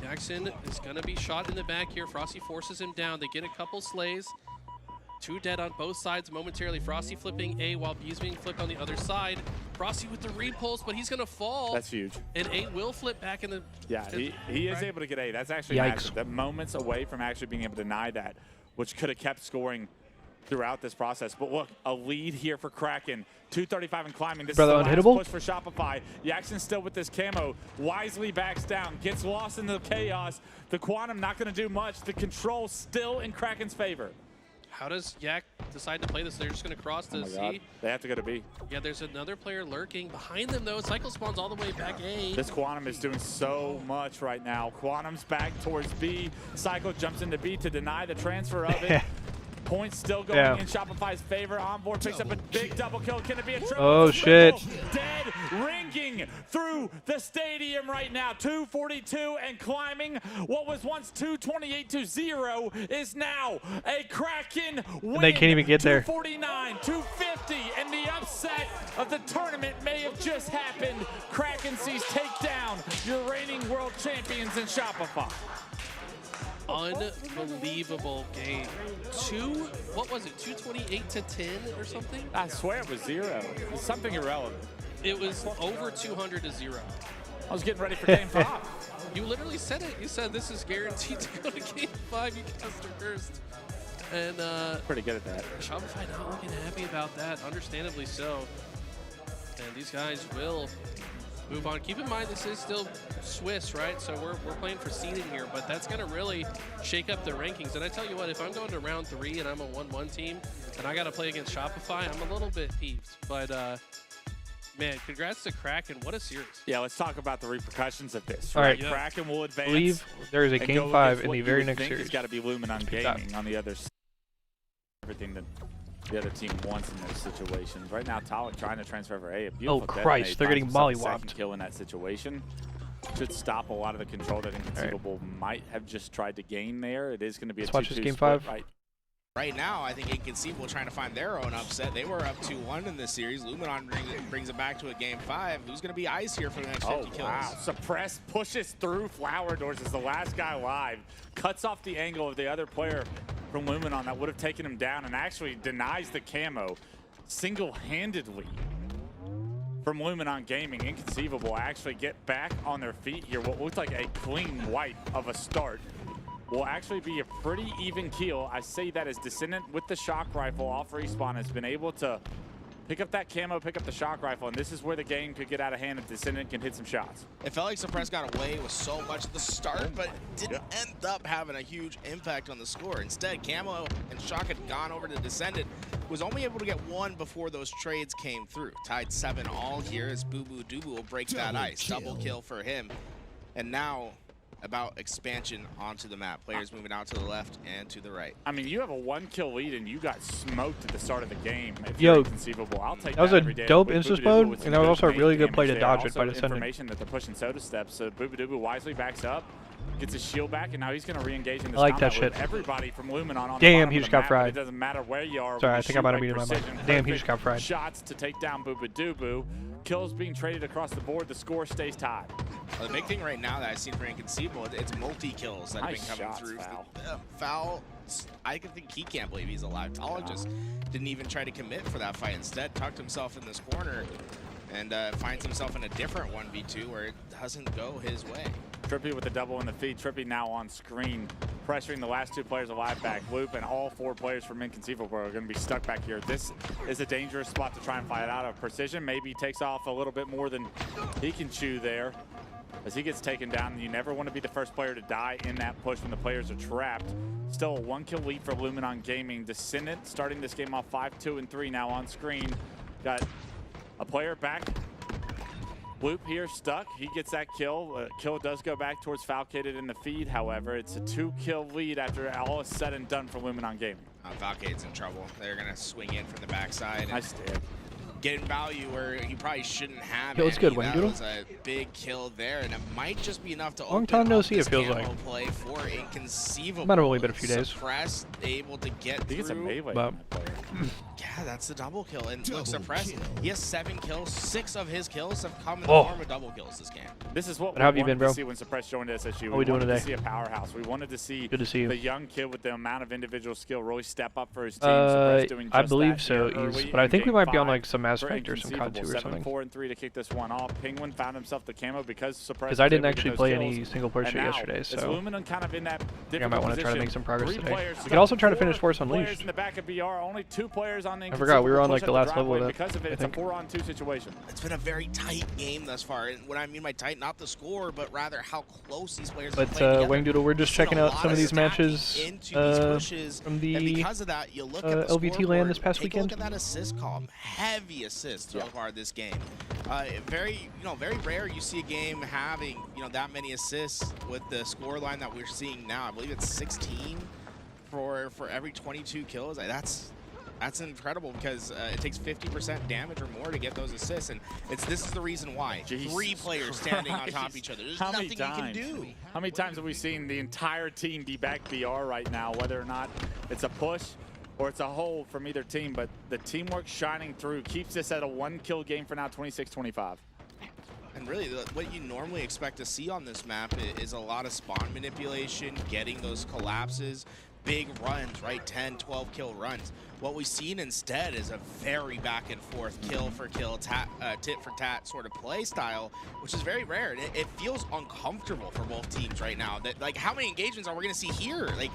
D: Jackson is going to be shot in the back here. Frosty forces him down. They get a couple slays. 2 dead on both sides momentarily. Frosty flipping A while B's being flipped on the other side. Frosty with the repulse, but he's going to fall.
Z: That's huge.
D: And A will flip back in the...
Z: Yeah, he is able to get A. That's actually massive. That moments away from actually being able to deny that, which could have kept scoring throughout this process. But look, a lead here for Kraken. 235 and climbing. This
A: Brother,
Z: is the
A: unhittable?
Z: last push for Shopify. Jackson still with this camo. Wisely backs down. Gets lost in the chaos. The Quantum not going to do much. The control still in Kraken's favor.
D: How does Yak decide to play this? They're just going to cross to C.
Z: They have to go to B.
D: Yeah, there's another player lurking behind them, though. Cycle spawns all the way back A.
Z: This Quantum is doing so much right now. Quantum's back towards B. Cycle jumps into B to deny the transfer of it. Points still going in Shopify's favor. Envoy picks up a big double kill. Can it be a triple?
A: Oh, shit.
Z: Dead ringing through the stadium right now. 242 and climbing. What was once 228-0 is now a Kraken win.
A: And they can't even get there.
Z: 249, 250, and the upset of the tournament may have just happened. Kraken Seas take down your reigning world champions in Shopify.
D: Unbelievable game. What was it, 228-10 or something?
Z: I swear it was 0. It was something irrelevant.
D: It was over 200-0.
Z: I was getting ready for game 5.
D: You literally said it. You said this is guaranteed to go to game 5. You cast it first. And
Z: pretty good at that.
D: Shopify not looking happy about that, understandably so. And these guys will move on. Keep in mind, this is still Swiss, right? So we're playing for seeding here, but that's going to really shake up the rankings. And I tell you what, if I'm going to round 3 and I'm a 1-1 team and I got to play against Shopify, I'm a little bit peeved. But, man, congrats to Kraken. What a series.
Z: Yeah, let's talk about the repercussions of this.
A: All right.
Z: Kraken will advance.
A: I believe there is a
Z: and
A: game
Z: go
A: 5
Z: against
A: in
Z: what
A: the
Z: you
A: very
Z: would
A: next
Z: think
A: series.
Z: It's got to be Luminon Gaming on the other side. Everything that the other team wants in those situations. Right now, Talik trying to transfer over A.
A: Oh, Christ, they're getting mollywopped.
Z: Kill in that situation. Should stop a lot of the control that Inconceivable might have just tried to gain there. It is going to be
A: Let's
Z: a 2-2
A: watch this game
Z: split
A: 5.
Z: right
E: Right now, I think Inconceivable trying to find their own upset. They were up 2-1 in this series. Luminon brings it back to a game 5. Who's going to be ice here for the next 50 kills?
Z: Wow. Suppress pushes through Flower Doors as the last guy alive. Cuts off the angle of the other player from Luminon that would have taken him down and actually denies the camo single-handedly from Luminon Gaming. Inconceivable actually get back on their feet here. What looked like a clean wipe of a start will actually be a pretty even kill. I say that as Descendant with the shock rifle off respawn has been able to pick up that camo, pick up the shock rifle, and this is where the game could get out of hand if Descendant can hit some shots.
E: It felt like Suppress got away with so much at the start, but didn't end up having a huge impact on the score. Instead, Camo and Shock had gone over to Descendant, who was only able to get 1 before those trades came through. Tied 7 all here as Boo Boo Doo Boo will break that ice. Double kill for him. And now, about expansion onto the map. Players moving out to the left and to the right.
Z: I mean, you have a 1-kill lead and you got smoked at the start of the game. If
A: Yo,
Z: you're Inconceivable, I'll take
A: that was a
Z: every day.
A: dope insta mode, and that was also a really good play to dodge it by
Z: Descendant.
A: Descendant.
Z: Information that they're pushing Soda Steps, so Boo Boo Doo Boo wisely backs up, gets his shield back, and now he's going to re-engage in this
A: I like that
Z: combat with
A: shit.
Z: everybody from Luminon on
A: Damn,
Z: the
A: he
Z: bottom
A: just
Z: of
A: got
Z: the map,
A: fried.
Z: It doesn't matter where you are.
A: Sorry,
Z: when
A: I
Z: you
A: think I might have
Z: shoot
A: muted my mic.
Z: precision,
A: Damn, he just
Z: perfect
A: got fried.
Z: shots to take down Boo Boo Doo Boo. Kills being traded across the board. The score stays tied.
E: Well, the big thing right now that I've seen for Inconceivable, it's multi-kills that have been coming through. Foul, I think he can't believe he's alive. Tala just didn't even try to commit for that fight. Instead, tucked himself in this corner and finds himself in a different 1v2 where it doesn't go his way.
Z: Trippy with the double in the feed. Trippy now on screen, pressuring the last 2 players alive back. Loop and all 4 players from Inconceivable are going to be stuck back here. This is a dangerous spot to try and fight out of. Precision maybe takes off a little bit more than he can chew there as he gets taken down. And you never want to be the first player to die in that push when the players are trapped. Still a 1-kill lead for Luminon Gaming. Descendant starting this game off 5-2-3 now on screen. Got a player back. Loop here stuck. He gets that kill. Kill does go back towards Falcated in the feed. However, it's a 2-kill lead after all is said and done for Luminon Gaming.
E: Falcated's in trouble. They're going to swing in from the backside.
Z: Nice stand.
E: Getting value where he probably shouldn't have.
A: Yo, it's good, Wayne
E: That
A: Doodle.
E: was a big kill there, and it might just be enough to
A: Long
E: open
A: time no
E: up
A: see,
E: this
A: it feels
E: camo
A: like.
E: play for Inconceivable.
A: Might have only been a few days.
E: Suppress able to get through.
Z: He gets a melee.
E: Yeah, that's the double kill. And look, Suppress, he has 7 kills. 6 of his kills have come in the
A: Oh.
E: form of double kills this game.
Z: This is what
A: But
Z: we
A: how have you
Z: wanted
A: been, bro?
Z: to see when Suppress joined SSU.
A: How we doing
Z: wanted
A: today?
Z: to see a powerhouse. We wanted to see,
A: Good to see you.
Z: the young kid with the amount of individual skill really step up for his team. Suppress doing
A: I
Z: just
A: believe
Z: that
A: so,
Z: here early
A: but I
Z: in
A: think we
Z: game
A: might be on
E: 5
A: like some Mass
E: for
A: Effect or some COD 2 or something.
Z: 7-4-3 to kick this one off. Penguin found himself the camo because Suppress.
A: Because I
Z: was
A: didn't
Z: able to get
A: actually
Z: those
A: play
Z: kills.
A: any single player
Z: And
A: shit
Z: now,
A: yesterday,
Z: it's
A: so
Z: Luminon kind of in that
A: I think I
Z: difficult
A: might want to try to
Z: position.
A: make some progress
Z: 3
A: today.
Z: players
A: We
Z: stuck
A: could also try to
Z: forward,
A: finish Force
Z: 2 players
A: Unleashed.
Z: in the back of BR, only 2 players on the
A: I forgot, we were on, like,
Z: push
A: the
Z: up
A: last level of
Z: driveway.
A: that,
Z: Because of it,
A: I
Z: it's a
A: think.
Z: 4-on-2 situation.
E: It's been a very tight game thus far. And what I mean by tight, not the score, but rather how close these players have
A: But
E: played together.
A: Wang Doodle, we're just
E: There's been
A: checking
E: a
A: out
E: lot
A: some of these
E: stacking
A: matches
E: into these pushes,
A: from
E: and
A: the
E: because of that, you look at the
A: LVT LAN
E: scoreboard,
A: this past
E: take a
A: weekend.
E: look at that assist column. Heavy assists so far this game. Very rare you see a game having that many assists with the score line that we're seeing now. I believe it's 16 for every 22 kills. That's incredible because it takes 50% damage or more to get those assists, and this is the reason why.
Z: Jesus
E: 3 players standing on top of each other. There's nothing you can do.
Z: How many times have we seen the entire team be back BR right now, whether or not it's a push or it's a hold from either team, but the teamwork shining through keeps this at a 1-kill game for now, 26-25.
E: And really, what you normally expect to see on this map is a lot of spawn manipulation, getting those collapses, big runs, right? 10, 12 kill runs. What we've seen instead is a very back and forth, kill for kill, tit for tat sort of play style, which is very rare. And it feels uncomfortable for both teams right now. That, like, how many engagements are we going to see here? Like,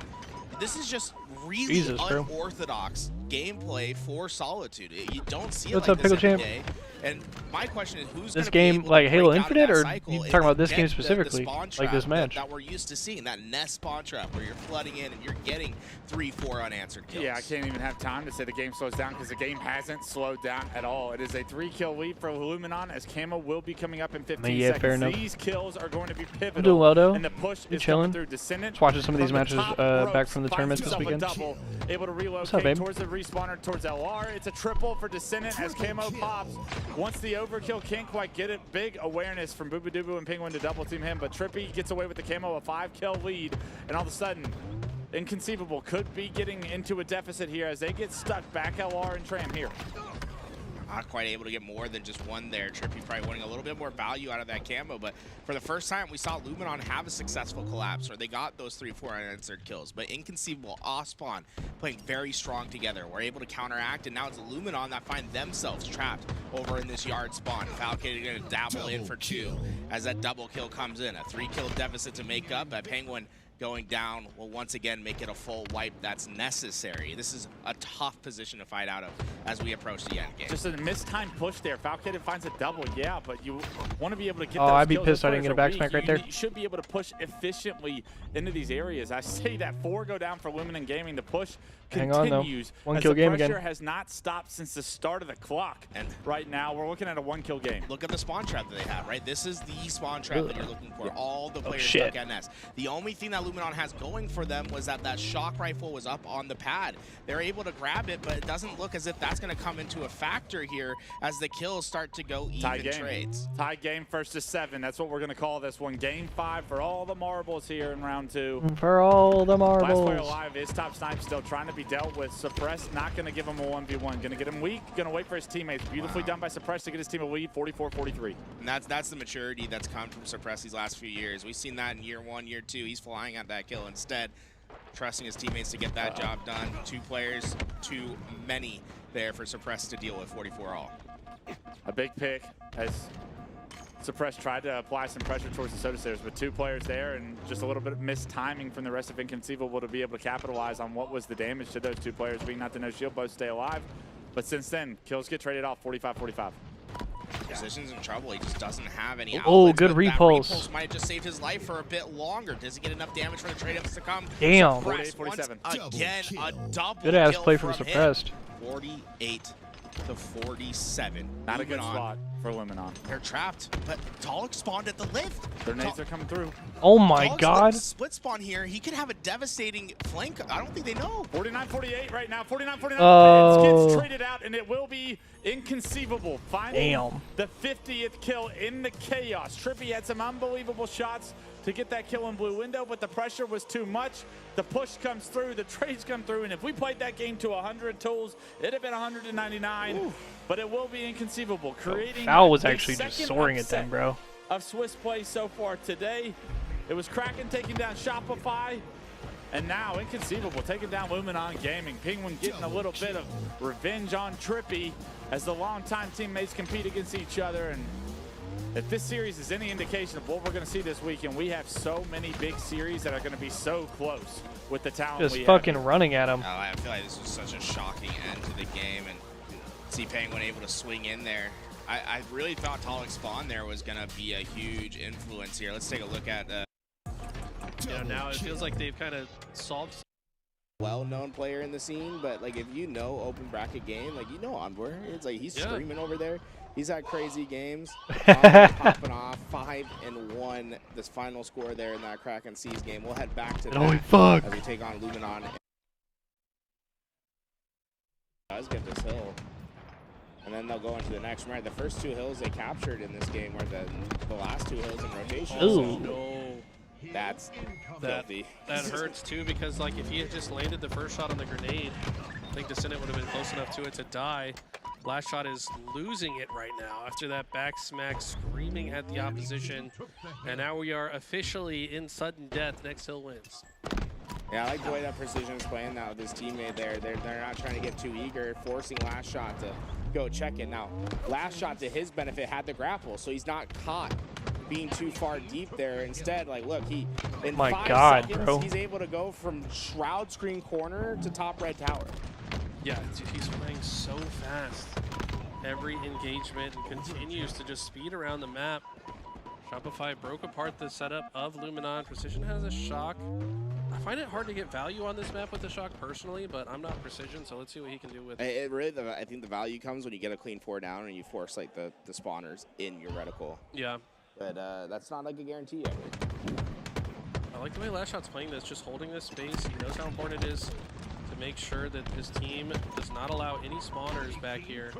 E: this is just really unorthodox gameplay for Solitude. You don't see it
A: What's
E: like
A: up,
E: this
A: Pickle
E: every
A: Champ?
E: day. And my question is, who's
A: This
E: gonna
A: game,
E: be able
A: like
E: to
A: Halo
E: break out of
A: Infinite,
E: that
A: or
E: cycle
A: you
E: and
A: talking about this
E: get
A: game
E: the
A: specifically,
E: spawn
A: like
E: trap
A: this match?
E: that we're used to seeing, that nest spawn trap where you're flooding in and you're getting 3-4 unanswered kills.
Z: Yeah, I can't even have time to say the game slows down because the game hasn't slowed down at all. It is a 3-kill lead for Luminon as Camo will be coming up in 15
A: yeah,
Z: seconds.
A: fair enough.
Z: These kills are going to be pivotal.
A: I'm doing well, though.
Z: And the push
A: You
Z: is
A: chilling?
Z: coming through. Descendant
A: Just watching some of these
Z: from the
A: matches
Z: top
A: back
Z: ropes,
A: from the
Z: finds
A: tournaments this
Z: himself a
A: weekend.
Z: double, able to relocate
A: up, babe?
Z: towards the respawner, towards LR. It's a triple for Descendant as Camo pops. Once the overkill, can't quite get it. Big awareness from Boobadooboo and Penguin to double team him, but Trippy gets away with the Camo, a 5-kill lead, and all of a sudden, Inconceivable could be getting into a deficit here as they get stuck back LR and Tram here.
E: Not quite able to get more than just one there. Trippy probably wanting a little bit more value out of that camo, but for the first time we saw Luminon have a successful collapse, or they got those 3-4 unanswered kills. But Inconceivable, off spawn, playing very strong together. We're able to counteract, and now it's Luminon that find themselves trapped over in this yard spawn. Falcon gonna dabble in for 2 as that double kill comes in. A 3-kill deficit to make up. Penguin going down will once again make it a full wipe that's necessary. This is a tough position to fight out of as we approach the end game.
Z: Just a mistimed push there. Falcon finds a double, yeah, but you want to be able to get
A: Oh,
Z: those
A: I'd be
Z: kills.
A: pissed I
Z: Those
A: didn't get a
Z: players are
A: backsmack
Z: weak.
A: right there.
Z: You should be able to push efficiently into these areas. I say that 4 go down for Luminon Gaming. The push
A: Hang on, though.
Z: continues.
A: 1
Z: as
A: kill
Z: the
A: game
Z: pressure
A: again.
Z: has not stopped since the start of the clock.
E: And
Z: right now, we're looking at a 1 kill game.
E: Look at the spawn trap that they have, right? This is the spawn trap that you're looking for. All the players
A: shit.
E: stuck at nest. The only thing that Luminon has going for them was that shock rifle was up on the pad. They're able to grab it, but it doesn't look as if that's going to come into a factor here as the kills start to go
Z: Tie
E: even
Z: game.
E: trades.
Z: Tie game, 1st to 7. That's what we're going to call this one. Game 5 for all the marbles here in round 2.
A: For all the
Z: Last player
A: marbles.
Z: alive is Top Snipe, still trying to be dealt with. Suppress not going to give him a 1v1. Going to get him weak. Going to wait for his teammates. Beautifully done by Suppress to get his team a lead, 44-43.
E: And that's the maturity that's come from Suppress these last few years. We've seen that in year 1, year 2. He's flying at that kill instead, trusting his teammates to get that job done. 2 players, too many there for Suppress to deal with. 44 all.
Z: A big pick as Suppress tried to apply some pressure towards the Soda Stairs, but 2 players there and just a little bit of missed timing from the rest of Inconceivable to be able to capitalize on what was the damage to those 2 players being not to no shield, both stay alive. But since then, kills get traded off 45-45.
E: Position's in trouble. He just doesn't have any outlets.
A: Oh, good
E: but
A: repulse.
E: That repulse might have just saved his life for a bit longer. Does he get enough damage for the trade-ups to come?
A: Damn.
E: Suppress
Z: 48-47.
E: once again, a double
A: Good ass
E: kill
A: play from
E: him.
A: Suppressed.
E: 48-47.
Z: Not a good
E: Luminon.
Z: spot for Luminon.
E: They're trapped, but Talik spawned at the lift.
Z: Their nades are coming through.
A: Oh my
E: Talik's
A: god.
E: split spawn here. He could have a devastating flank. I don't think they know.
Z: 49-48 right now. 49-49.
A: Oh.
Z: Gets traded out, and it will be Inconceivable. Finding
A: Damn.
Z: the 50th kill in the chaos. Trippy had some unbelievable shots to get that kill in blue window, but the pressure was too much. The push comes through, the trades come through, and if we played that game to 100 tools, it'd have been 199. Ooh. But it will be Inconceivable, creating
A: Foul was
Z: the
A: actually just
Z: second
A: soaring at
Z: upset
A: them, bro.
E: Of Swiss play so far today. It was Kraken taking down Shopify, and now Inconceivable taking down Luminon Gaming. Penguin getting a little bit of revenge on Trippy as the longtime teammates compete against each other. And if this series is any indication of what we're going to see this weekend, we have so many big series that are going to be so close with the talent
A: Just
E: we
A: fucking
E: have.
A: running at him.
E: I feel like this was such a shocking end to the game, and see Penguin able to swing in there. I really thought Talik Spawn there was going to be a huge influence here. Let's take a look at
D: now it feels like they've kind of solved.
E: Well-known player in the scene, but like if you know open bracket game, like you know Onboard. It's like he's screaming over there. He's had crazy games. Popping off 5-1. This final score there in that Kraken Seas game. We'll head back to that as we take on Luminon. Does get this hill, and then they'll go into the next round. The first 2 hills they captured in this game were the last 2 hills in rotation.
D: Oh,
E: So
D: no.
E: that's filthy.
D: That hurts too, because like if he had just landed the first shot on the grenade, I think Descendant would have been close enough to it to die. Last shot is losing it right now after that back smack, screaming at the opposition. And now we are officially in sudden death. Next hill wins.
E: Yeah, I like the way that Precision is playing now with his teammate there. They're not trying to get too eager, forcing Last Shot to go check it. Now, Last Shot to his benefit had the grapple, so he's not caught being too far deep there. Instead, like, look, he in 5 seconds,
A: bro.
E: he's able to go from Shroud Screen corner to top red tower.
D: Yeah, he's playing so fast. Every engagement continues to just speed around the map. Shopify broke apart the setup of Luminon. Precision has a shock. I find it hard to get value on this map with the shock personally, but I'm not Precision, so let's see what he can do with it.
E: I think the value comes when you get a clean 4 down and you force like the spawners in your reticle.
D: Yeah.
E: But that's not like a guarantee yet.
D: I like the way Last Shot's playing this, just holding this space. He knows how important it is to make sure that his team does not allow any spawners back here.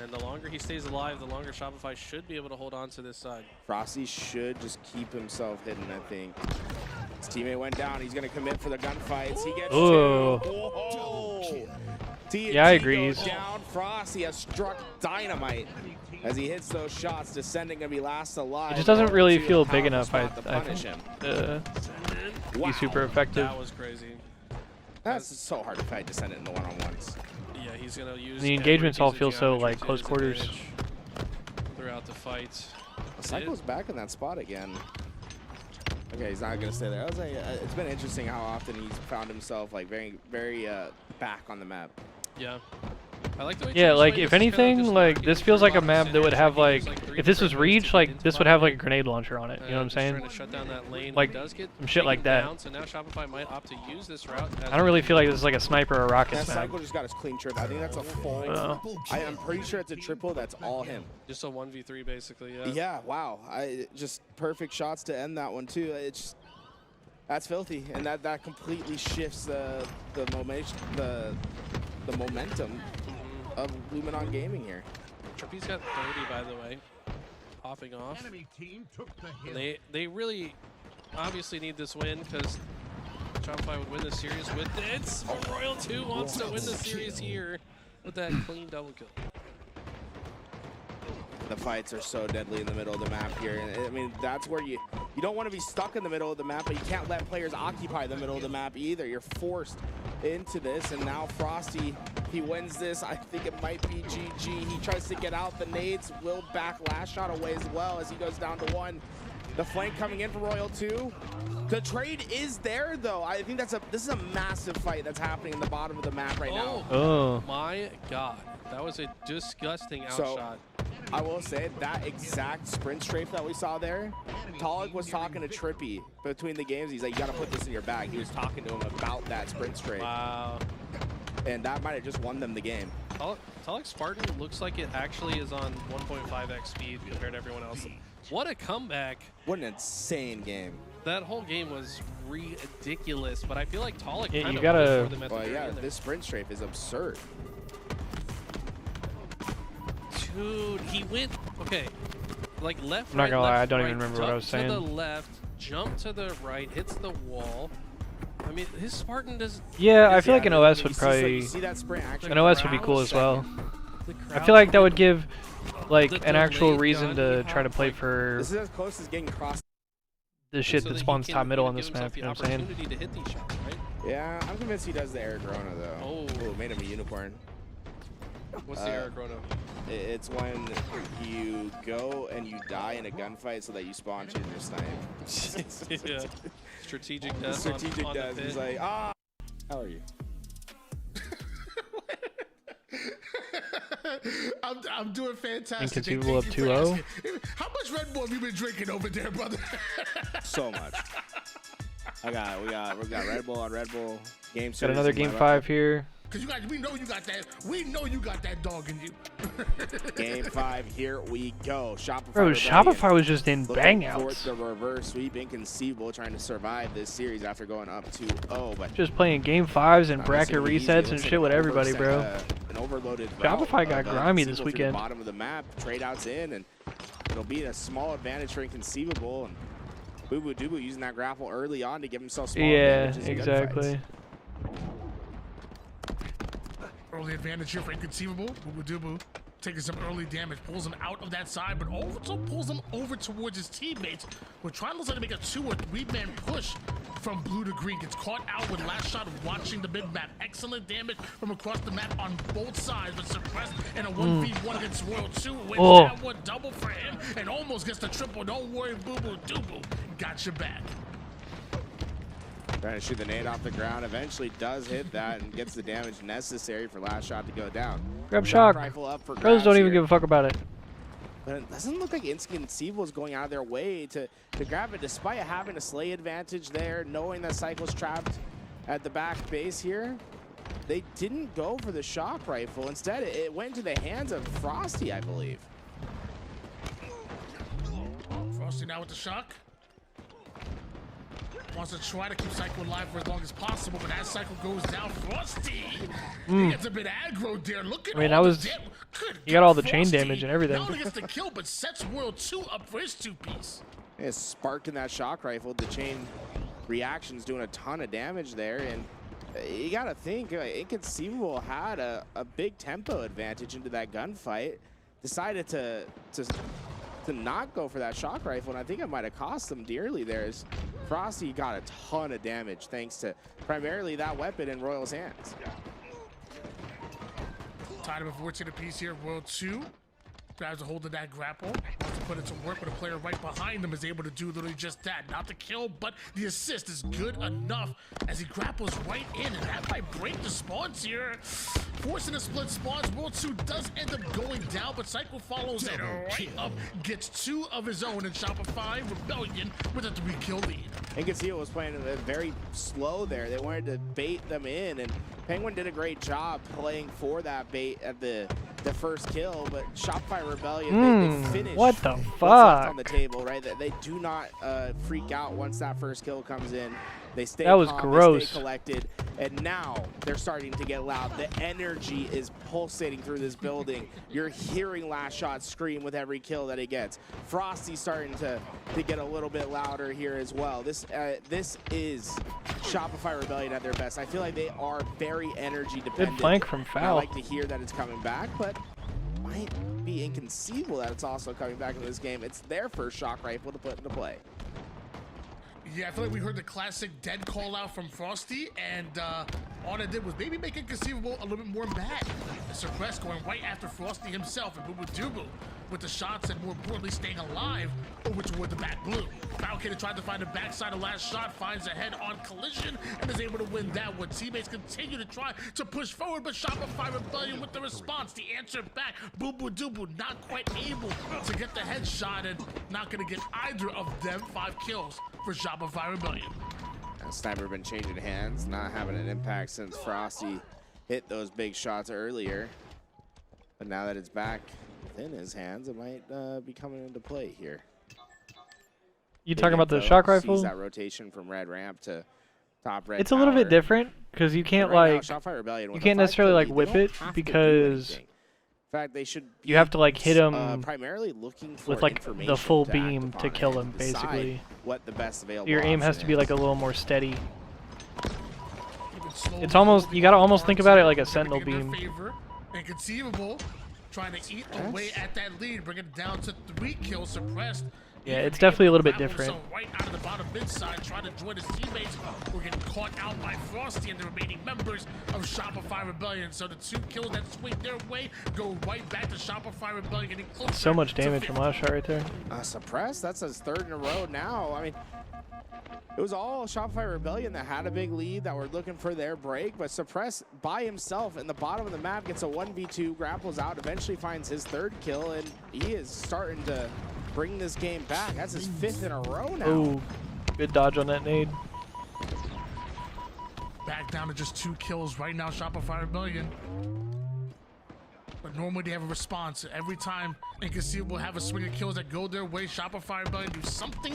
D: And the longer he stays alive, the longer Shopify should be able to hold on to this side.
E: Frosty should just keep himself hidden, I think. His teammate went down. He's going to commit for the gunfights. He gets
A: Ooh.
E: two. Whoa.
A: Yeah, I agree.
E: Goes down. Frosty has struck dynamite as he hits those shots. Descending going to be last alive.
A: It just doesn't really feel big enough, I
E: think,
A: think, be super effective.
D: That was crazy.
E: That's so hard to fight Descendant in the one-on-ones.
D: Yeah, he's going to use
A: The engagements all feel so like close quarters.
D: Throughout the fight.
E: Psycho's back in that spot again. Okay, he's not going to stay there. I was like, it's been interesting how often he's found himself like very back on the map.
D: Yeah. I like the way
A: Yeah, like if anything, like this feels like a map that would have like, if this was Reach, like this would have like a grenade launcher on it. You know what I'm saying?
D: Trying to shut down that lane.
A: Like
D: does get
A: some shit like that.
D: down, so now Shopify might opt to use this route.
A: I don't really feel like this is like a sniper or a rocket
E: That
A: map.
E: Psycho just got his clean trip. I think that's a full. I'm pretty sure it's a triple. That's all him.
D: Just a 1v3 basically. Yeah.
E: Yeah. Wow. Just perfect shots to end that one too. It's that's filthy, and that completely shifts the momentum of Luminon Gaming here.
D: Trippy's got 30, by the way, popping off.
C: Enemy team took the hit.
D: They really obviously need this win because Shopify would win the series with it. Royal 2 wants to win the series here with that clean double kill.
E: The fights are so deadly in the middle of the map here. And I mean, that's where you don't want to be stuck in the middle of the map, but you can't let players occupy the middle of the map either. You're forced into this, and now Frosty, he wins this. I think it might be GG. He tries to get out. The nades will back last shot away as well as he goes down to 1. The flank coming in for Royal 2. The trade is there, though. I think this is a massive fight that's happening in the bottom of the map right now.
A: Oh
D: my God. That was a disgusting outshot.
E: I will say that exact sprint strafe that we saw there, Talik was talking to Trippy between the games. He's like, you got to put this in your bag. He was talking to him about that sprint strafe.
D: Wow.
E: And that might have just won them the game.
D: Talik Spartan looks like it actually is on 1.5x speed compared to everyone else. What a comeback.
E: What an insane game.
D: That whole game was ridiculous, but I feel like Talik
A: Yeah,
D: kind
A: you
D: of
A: gotta.
D: went for them at the very end there.
E: This sprint strafe is absurd.
D: Dude, he went, okay, like left,
A: I'm not gonna lie, I don't
D: right,
A: even remember what I was saying.
D: to the left, jump to the right, hits the wall. I mean, his Spartan does.
A: Yeah, I feel like an OS would probably. An OS would be cool as well. I feel like that would give, like, an actual reason to try to play for.
E: This is as close as getting crossed.
A: The shit that spawns top middle on this map. You know what I'm saying?
D: To hit these shots, right?
E: Yeah, I'm convinced he does the Aragorona though.
D: Oh,
E: made him a unicorn.
D: What's the Aragorona?
E: It's when you go and you die in a gunfight so that you spawn change your snipe.
D: Yeah. Strategic death.
E: Strategic
D: on
E: death.
D: the
E: He's like, ah. How are you?
C: I'm doing fantastic.
A: Inconceivable up 2-0.
C: How much Red Bull have you been drinking over there, brother?
E: So much. We got Red Bull on Red Bull. Game
A: Got another game 5 here.
C: Because we know you got that. We know you got that dog in you.
E: Game 5, here we go. Shopify.
A: Bro, Shopify was just in bang outs.
E: The reverse sweep, Inconceivable, trying to survive this series after going up 2-0. But
A: just playing game 5s and bracket resets and shit with everybody, bro.
E: An overloaded
A: Shopify got grimy this weekend.
E: Bottom of the map, trade outs in, and it'll be a small advantage for Inconceivable. And Boo Boo Doo Boo using that grapple early on to give himself small advantages.
A: Exactly.
C: Early advantage here for Inconceivable. Boo Boo Doo Boo taking some early damage, pulls him out of that side, but also pulls him over towards his teammates. We're trying to make a 2 or 3 man push from blue to green. Gets caught out with last shot watching the mid map. Excellent damage from across the map on both sides, but suppressed in a 1v1 against Royal 2. Wins that one double for him and almost gets the triple. Don't worry, Boo Boo Doo Boo. Got your back.
E: Trying to shoot the nade off the ground, eventually does hit that and gets the damage necessary for last shot to go down.
A: Grab shock. Pros don't even give a fuck about it.
E: But it doesn't look like Inconceivable is going out of their way to grab it, despite having a slay advantage there, knowing that Cycle's trapped at the back base here. They didn't go for the shock rifle. Instead, it went into the hands of Frosty, I believe.
C: Frosty now with the shock. Wants to try to keep Cycle alive for as long as possible, but as Cycle goes down, Frosty, he gets a bit aggro there. Look at
A: you got all the chain damage and everything.
C: Not only gets the kill, but sets World 2 up for his 2-piece.
E: It's sparked in that shock rifle. The chain reactions doing a ton of damage there. And you gotta think, Inconceivable had a big tempo advantage into that gunfight. Decided to not go for that shock rifle, and I think it might have cost them dearly there, as Frosty got a ton of damage thanks to primarily that weapon in Royal's hands.
C: Tied of a 14 apiece here, Royal 2. Grabs a hold of that grapple, wants to put it to work, but a player right behind him is able to do literally just that. Not the kill, but the assist is good enough as he grapples right in, and that might break the spawns here. Forcing a split spawns, World 2 does end up going down, but Psycho follows it right up, gets 2 of his own, and Shopify Rebellion with a 3-kill lead.
E: Inconceivable was playing very slow there. They wanted to bait them in, and Penguin did a great job playing for that bait at the first kill, but Shopify Rebellion, they finished
A: what the
E: what's
A: fuck
E: left on the table, right? They do not freak out once that first kill comes in. They stay
A: that was
E: calm,
A: gross.
E: they stay collected, and now they're starting to get loud. The energy is pulsating through this building. You're hearing Last Shot scream with every kill that he gets. Frosty's starting to get a little bit louder here as well. This is Shopify Rebellion at their best. I feel like they are very energy dependent.
A: Good flank from Foul.
E: I like to hear that it's coming back, but might be inconceivable that it's also coming back into this game. It's their first shock rifle to put into play.
C: Yeah, I feel like we heard the classic dead call out from Frosty, and all it did was maybe make Inconceivable a little bit more mad. Suppress going right after Frosty himself, and Boo Boo Doo with the shots and more importantly staying alive over toward the back blue. Falcon tried to find the backside of Last Shot, finds a head-on collision, and is able to win that one. Teammates continue to try to push forward, but Shopify Rebellion with the response. The answer back, Boo Boo Doo not quite able to get the headshot, and not going to get either of them 5 kills for Shopify Rebellion.
E: Sniper been changing hands, not having an impact since Frosty hit those big shots earlier. But now that it's back within his hands, it might be coming into play here.
A: You talking about the shock rifle?
E: Sees that rotation from red ramp to top red.
A: It's a little bit different because you can't like you can't necessarily like whip it because
E: in fact, they should
A: you have to like hit him
E: primarily looking for
A: with like the full beam to kill him, basically.
E: What the best available
A: your aim has to be
E: is.
A: like a little more steady. It's almost, you gotta almost think about it like a sentinel beam.
C: Inconceivable, trying to eat away at that lead, bring it down to 3 kills, suppressed.
A: Yeah, it's definitely a little bit different.
C: Right out of the bottom mid side, trying to join his teammates. We're getting caught out by Frosty and the remaining members of Shopify Rebellion. So the 2 kills that swing their way go right back to Shopify Rebellion, getting closer.
A: So much damage from Last Shot right there.
E: Suppressed, that's his 3rd in a row now. I mean, it was all Shopify Rebellion that had a big lead, that were looking for their break, but Suppress by himself in the bottom of the map gets a 1v2, grapples out, eventually finds his 3rd kill, and he is starting to bring this game back. That's his 5th in a row now.
A: Ooh, good dodge on that nade.
C: Back down to just 2 kills right now, Shopify Rebellion. But normally they have a response. Every time Inconceivable have a swing of kills that go their way, Shopify Rebellion do something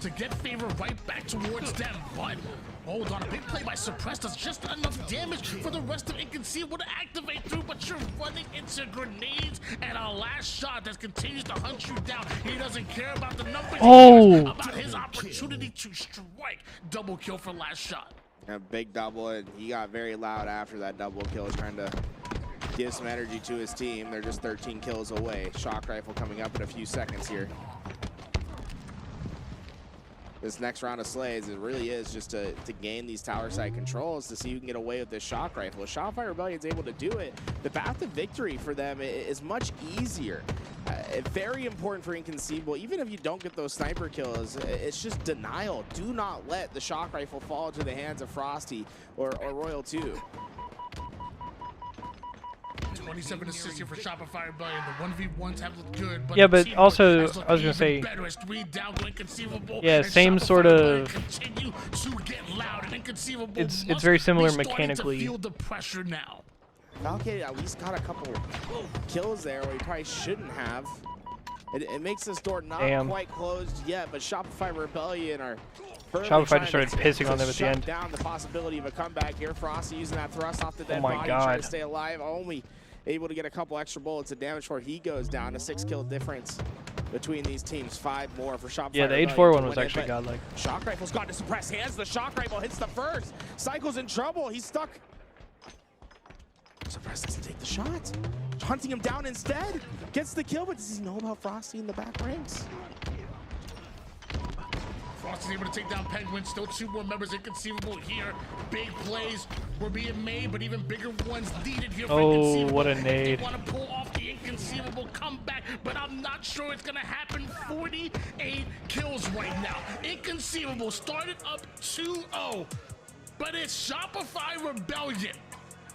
C: to get favor right back towards them. But hold on, a big play by Suppressed does just enough damage for the rest of Inconceivable to activate through, but you're running into grenades and a Last Shot that continues to hunt you down. He doesn't care about the numbers.
A: Oh!
C: He cares about his opportunity to strike. Double kill for Last Shot.
E: A big double, and he got very loud after that double kill, trying to give some energy to his team. They're just 13 kills away. Shock rifle coming up in a few seconds here. This next round of slays, it really is just to gain these tower side controls to see who can get away with this shock rifle. If Shopify Rebellion's able to do it, the path to victory for them is much easier. Very important for Inconceivable. Even if you don't get those sniper kills, it's just denial. Do not let the shock rifle fall into the hands of Frosty or Royal 2.
C: 27 assists here for Shopify Rebellion. The 1v1s have looked good, but
A: yeah, but also I was gonna say, yeah, same sort of. It's very similar mechanically.
C: Feel the pressure now.
E: Falcon at least got a couple kills there where he probably shouldn't have. It makes this door not quite closed yet, but Shopify Rebellion are.
A: Shopify just started pissing on them at the end.
E: Down the possibility of a comeback here. Frosty using that thrust off the dead
A: my
E: body,
A: God.
E: trying to stay alive. Only able to get a couple extra bullets of damage before he goes down. A 6-kill difference between these teams. 5 more for Shopify.
A: Yeah, the
E: Rebellion
A: H4
E: to
A: one was
E: win it,
A: actually
E: but
A: godlike.
E: Shock Rifle's got to suppress hands. The Shock Rifle hits the first. Cycle's in trouble. He's stuck. Suppress doesn't take the shot. Hunting him down instead. Gets the kill, but does he know about Frosty in the back ranks?
C: Frosty's able to take down Penguin. Still 2 more members inconceivable here. Big plays were being made, but even bigger ones needed here for Inconceivable.
A: What a nade.
C: They want to pull off the Inconceivable comeback, but I'm not sure it's going to happen. 48 kills right now. Inconceivable started up 2-0, but it's Shopify Rebellion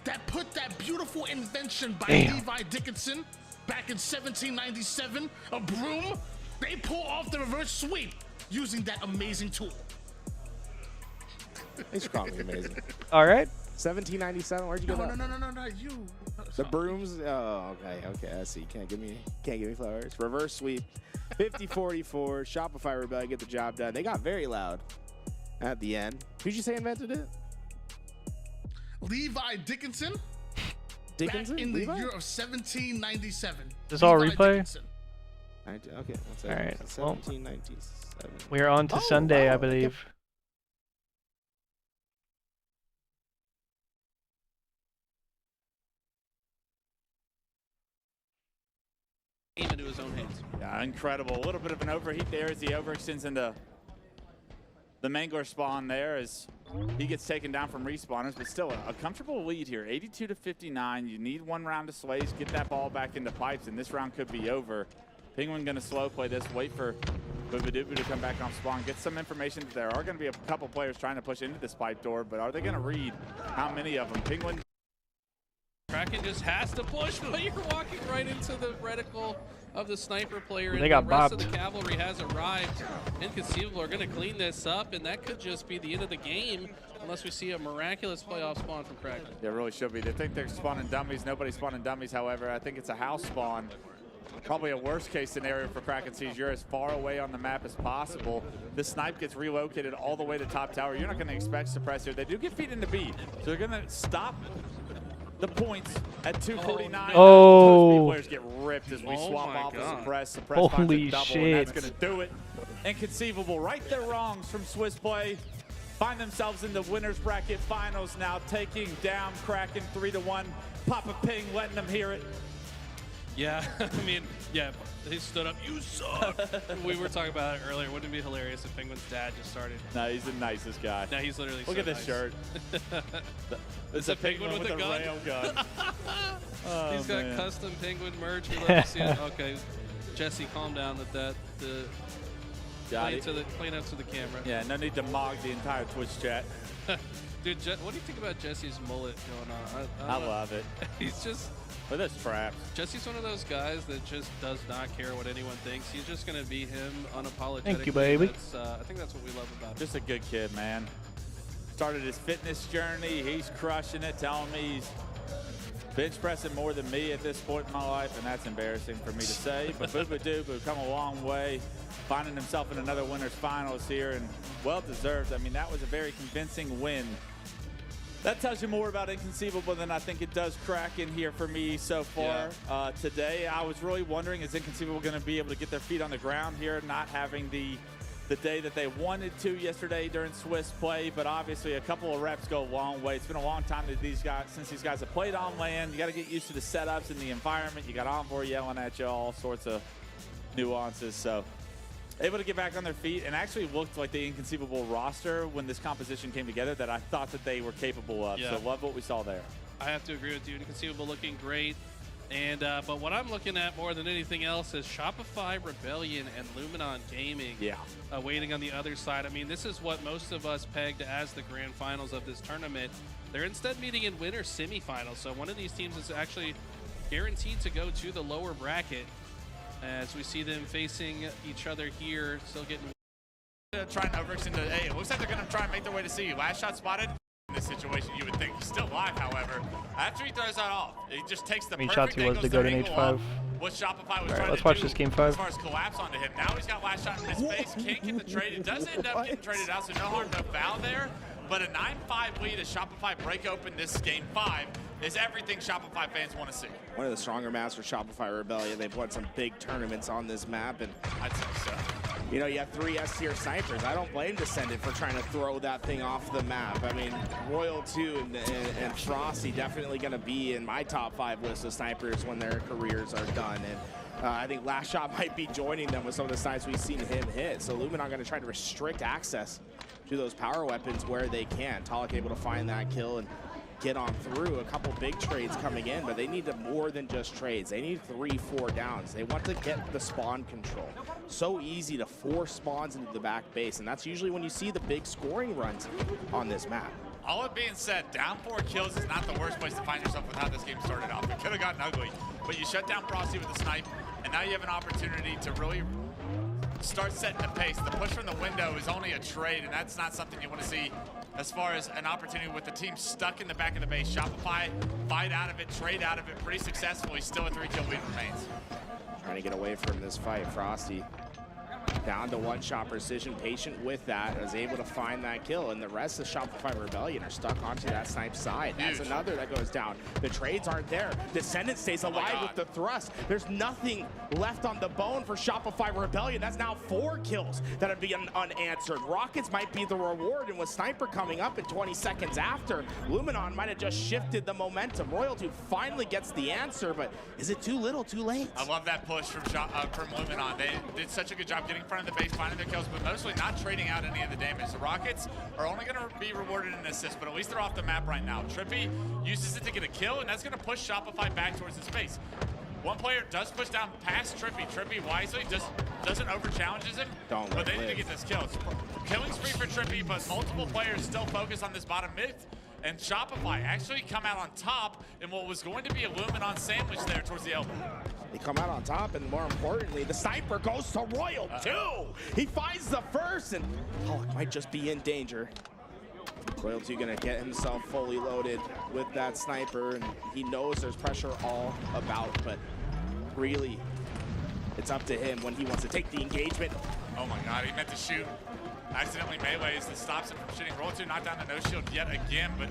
C: that put that beautiful invention by Levi Dickinson back in 1797, a broom. They pull off the reverse sweep using that amazing tool.
E: It's probably amazing.
A: All right.
E: 1797. Where'd you get that?
C: No, you.
E: The brooms. Oh, okay. I see. Can't give me flowers. Reverse sweep. 50-44. Shopify Rebellion get the job done. They got very loud at the end. Who'd you say invented it?
C: Levi Dickinson.
E: Dickinson?
C: Back in
E: Levi?
C: the year of 1797.
A: This all replay?
C: Dickinson.
E: Okay.
A: All right.
E: 1797.
A: We are on to Sunday, I believe.
D: Game into his own hands.
Z: Yeah, incredible. A little bit of an overheat there as he overextends into the Mangler spawn there as he gets taken down from respawners, but still a comfortable lead here. 82-59. You need 1 round to Slays, get that ball back into pipes, and this round could be over. Penguin going to slow play this, wait for Boobadooboo to come back on spawn, get some information that there are going to be a couple players trying to push into this pipe door, but are they going to read how many of them? Penguin.
D: Kraken just has to push, but you're walking right into the reticle of the sniper player.
A: They got
D: the rest
A: bopped.
D: of the cavalry has arrived. Inconceivable are going to clean this up, and that could just be the end of the game unless we see a miraculous playoff spawn from Kraken.
Z: There really should be. They think they're spawning dummies. Nobody's spawning dummies, however. I think it's a house spawn. Probably a worst-case scenario for Kraken sees you're as far away on the map as possible. The snipe gets relocated all the way to top tower. You're not going to expect suppress here. They do get feet into B, so they're going to stop the points at 249.
A: Oh.
Z: Those B players get ripped as we swap off the suppress. Suppress finds a double, and that's going to do it. Inconceivable. Right their wrongs from Swiss Play. Find themselves in the winner's bracket finals now, taking down Kraken 3-1. Papa Ping letting them hear it.
D: Yeah, I mean, yeah, he stood up. You suck. We were talking about it earlier. Wouldn't it be hilarious if Penguin's dad just started?
Z: No, he's the nicest guy.
D: No, he's literally
Z: Look
D: so
Z: at this
D: nice.
Z: shirt. It's a penguin with a rail gun. Oh,
D: he's got
Z: man.
D: custom Penguin merch. We love to see it. Okay, Jesse, calm down with that. Playing up to the camera.
Z: Yeah, no need to mog the entire Twitch chat.
D: Dude, what do you think about Jesse's mullet going on?
Z: I love it.
D: He's just...
Z: With those traps.
D: Jesse's one of those guys that just does not care what anyone thinks. He's just going to be him unapologetically.
A: Thank you, baby.
D: I think that's what we love about him.
Z: Just a good kid, man. Started his fitness journey. He's crushing it, telling me he's bench pressing more than me at this point in my life, and that's embarrassing for me to say. But Boobadooboo come a long way, finding himself in another winner's finals here, and well-deserved. I mean, that was a very convincing win. That tells you more about Inconceivable than I think it does Kraken here for me so far today. I was really wondering, is Inconceivable going to be able to get their feet on the ground here, not having the day that they wanted to yesterday during Swiss Play, but obviously a couple of reps go a long way. It's been a long time that since these guys have played on LAN. You got to get used to the setups and the environment. You got Envoy yelling at you, all sorts of nuances. So able to get back on their feet, and actually looked like the Inconceivable roster when this composition came together that I thought that they were capable of. So love what we saw there.
D: I have to agree with you. Inconceivable looking great. And but what I'm looking at more than anything else is Shopify Rebellion and Luminon Gaming waiting on the other side. I mean, this is what most of us pegged as the grand finals of this tournament. They're instead meeting in winner semifinals. So one of these teams is actually guaranteed to go to the lower bracket as we see them facing each other here, still getting...
Z: Trying to overextend the A. It looks like they're going to try and make their way to C. Last shot spotted. In this situation, you would think he's still alive, however. After he throws that off, he just takes the perfect
A: he was to go to an H5.
Z: What Shopify was
A: All right,
Z: trying
A: let's
Z: to
A: watch
Z: do
A: this game 5.
Z: as far as collapse onto him. Now he's got last shot in his face, can't get the trade. It does end up getting traded out, so no harm, no foul there. But a 9-5 lead as Shopify break open this game 5.
B: is everything Shopify fans want to see.
E: One of the stronger maps for Shopify Rebellion. They've won some big tournaments on this map, and
B: I'd say so.
E: You know, you have 3 S-tier snipers. I don't blame Descendant for trying to throw that thing off the map. I mean, Royal 2 and Frosty definitely going to be in my top 5 list of snipers when their careers are done. And I think Last Shot might be joining them with some of the snipes we've seen him hit. So Luminon going to try to restrict access to those power weapons where they can. Talik able to find that kill and get on through. A couple big trades coming in, but they need more than just trades. They need 3-4 downs. They want to get the spawn control. So easy to force spawns into the back base, and that's usually when you see the big scoring runs on this map.
B: All it being said, down 4 kills is not the worst place to find yourself with how this game started off. It could have gotten ugly, but you shut down Frosty with a snipe, and now you have an opportunity to really start setting the pace. The push from the window is only a trade, and that's not something you want to see as far as an opportunity with the team stuck in the back of the base. Shopify fight out of it, trade out of it pretty successfully. Still a 3-kill lead remains.
E: Trying to get away from this fight. Frosty down to 1-shot precision, patient with that, is able to find that kill, and the rest of Shopify Rebellion are stuck onto that snipe side. That's another that goes down. The trades aren't there. Descendant stays alive with the thrust. There's nothing left on the bone for Shopify Rebellion. That's now 4 kills that have been unanswered. Rockets might be the reward, and with Sniper coming up in 20 seconds after, Luminon might have just shifted the momentum. Royal 2 finally gets the answer, but is it too little, too late?
B: I love that push from Luminon. They did such a good job getting in front of the base, finding their kills, but mostly not trading out any of the damage. The Rockets are only going to be rewarded in assist, but at least they're off the map right now. Trippy uses it to get a kill, and that's going to push Shopify back towards the space. One player does push down past Trippy. Trippy wisely just doesn't over-challenges him, but they need to get this kill. It's killing spree for Trippy, but multiple players still focus on this bottom mid, and Shopify actually come out on top in what was going to be a Luminon sandwich there towards the elbow.
E: They come out on top, and more importantly, the sniper goes to Royal 2. He finds the first, and Pollock might just be in danger. Royal 2 gonna get himself fully loaded with that sniper, and he knows there's pressure all about, but really, it's up to him when he wants to take the engagement.
B: Oh my God, he meant to shoot. Accidentally melees that stops him from shooting. Roll 2 knocked down the no shield yet again, but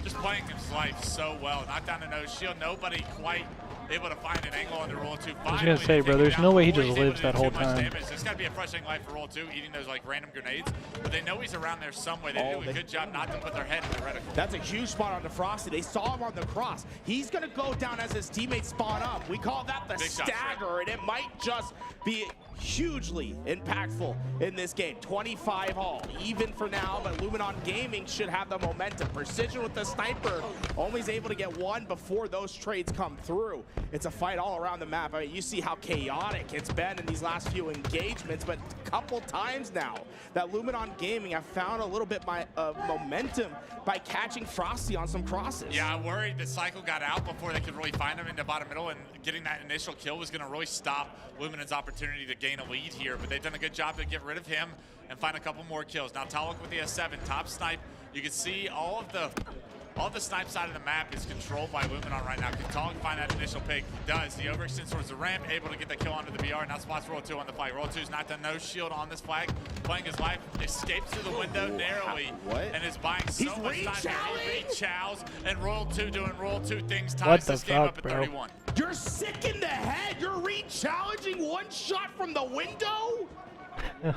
B: just playing his life so well. Knocked down the no shield, nobody quite able to find an angle on the Roll 2.
A: I was gonna say, bro, there's no way he just lives that whole time.
B: There's gotta be a frustrating life for Roll 2, eating those like random grenades, but they know he's around there somewhere. They do a good job not to put their head in the reticle.
E: That's a huge spot on the Frosty. They saw him on the cross. He's gonna go down as his teammates spawn up. We call that the stagger, and it might just be hugely impactful in this game. 25 all, even for now, but Luminon Gaming should have the momentum. Precision with the sniper, only is able to get one before those trades come through. It's a fight all around the map. I mean, you see how chaotic it's been in these last few engagements, but a couple times now that Luminon Gaming have found a little bit of momentum by catching Frosty on some crosses.
B: Yeah, I worried the cycle got out before they could really find him in the bottom middle, and getting that initial kill was going to really stop Luminon's opportunity to gain a lead here, but they've done a good job to get rid of him and find a couple more kills. Now Talik with the S7, top snipe. You can see all of the snipe side of the map is controlled by Luminon right now. Can Talik find that initial pick? He does. He overextends towards the ramp, able to get the kill onto the BR. Now spots Roll 2 on the flag. Roll 2's not done no shield on this flag. Playing his life, escapes through the window narrowly, and is buying so much time. He re-chows, and Royal 2 doing Royal 2 things, ties this game up at 31.
E: You're sick in the head. You're re-challenging one shot from the window?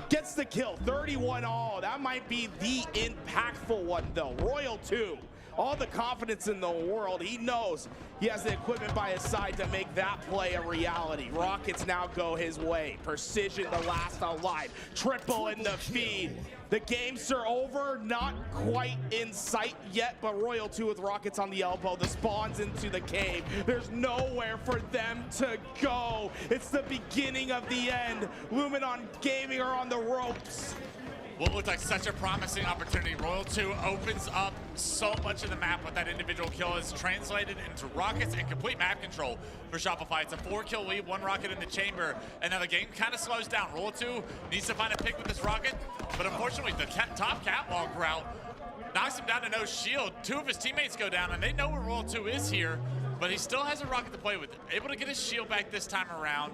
E: Gets the kill, 31 all. That might be the impactful one though. Royal 2, all the confidence in the world. He knows he has the equipment by his side to make that play a reality. Rockets now go his way. Precision, the last alive. Triple in the feed. The games are over, not quite in sight yet, but Royal 2 with Rockets on the elbow. The spawns into the cave. There's nowhere for them to go. It's the beginning of the end. Luminon Gaming are on the ropes.
B: What looked like such a promising opportunity. Royal 2 opens up so much of the map with that individual kill. Is translated into Rockets and complete map control for Shopify. It's a 4-kill lead, 1 rocket in the chamber, and now the game kind of slows down. Royal 2 needs to find a pick with this rocket, but unfortunately the top catwalk route knocks him down to no shield. 2 of his teammates go down, and they know where Royal 2 is here, but he still has a rocket to play with. Able to get his shield back this time around.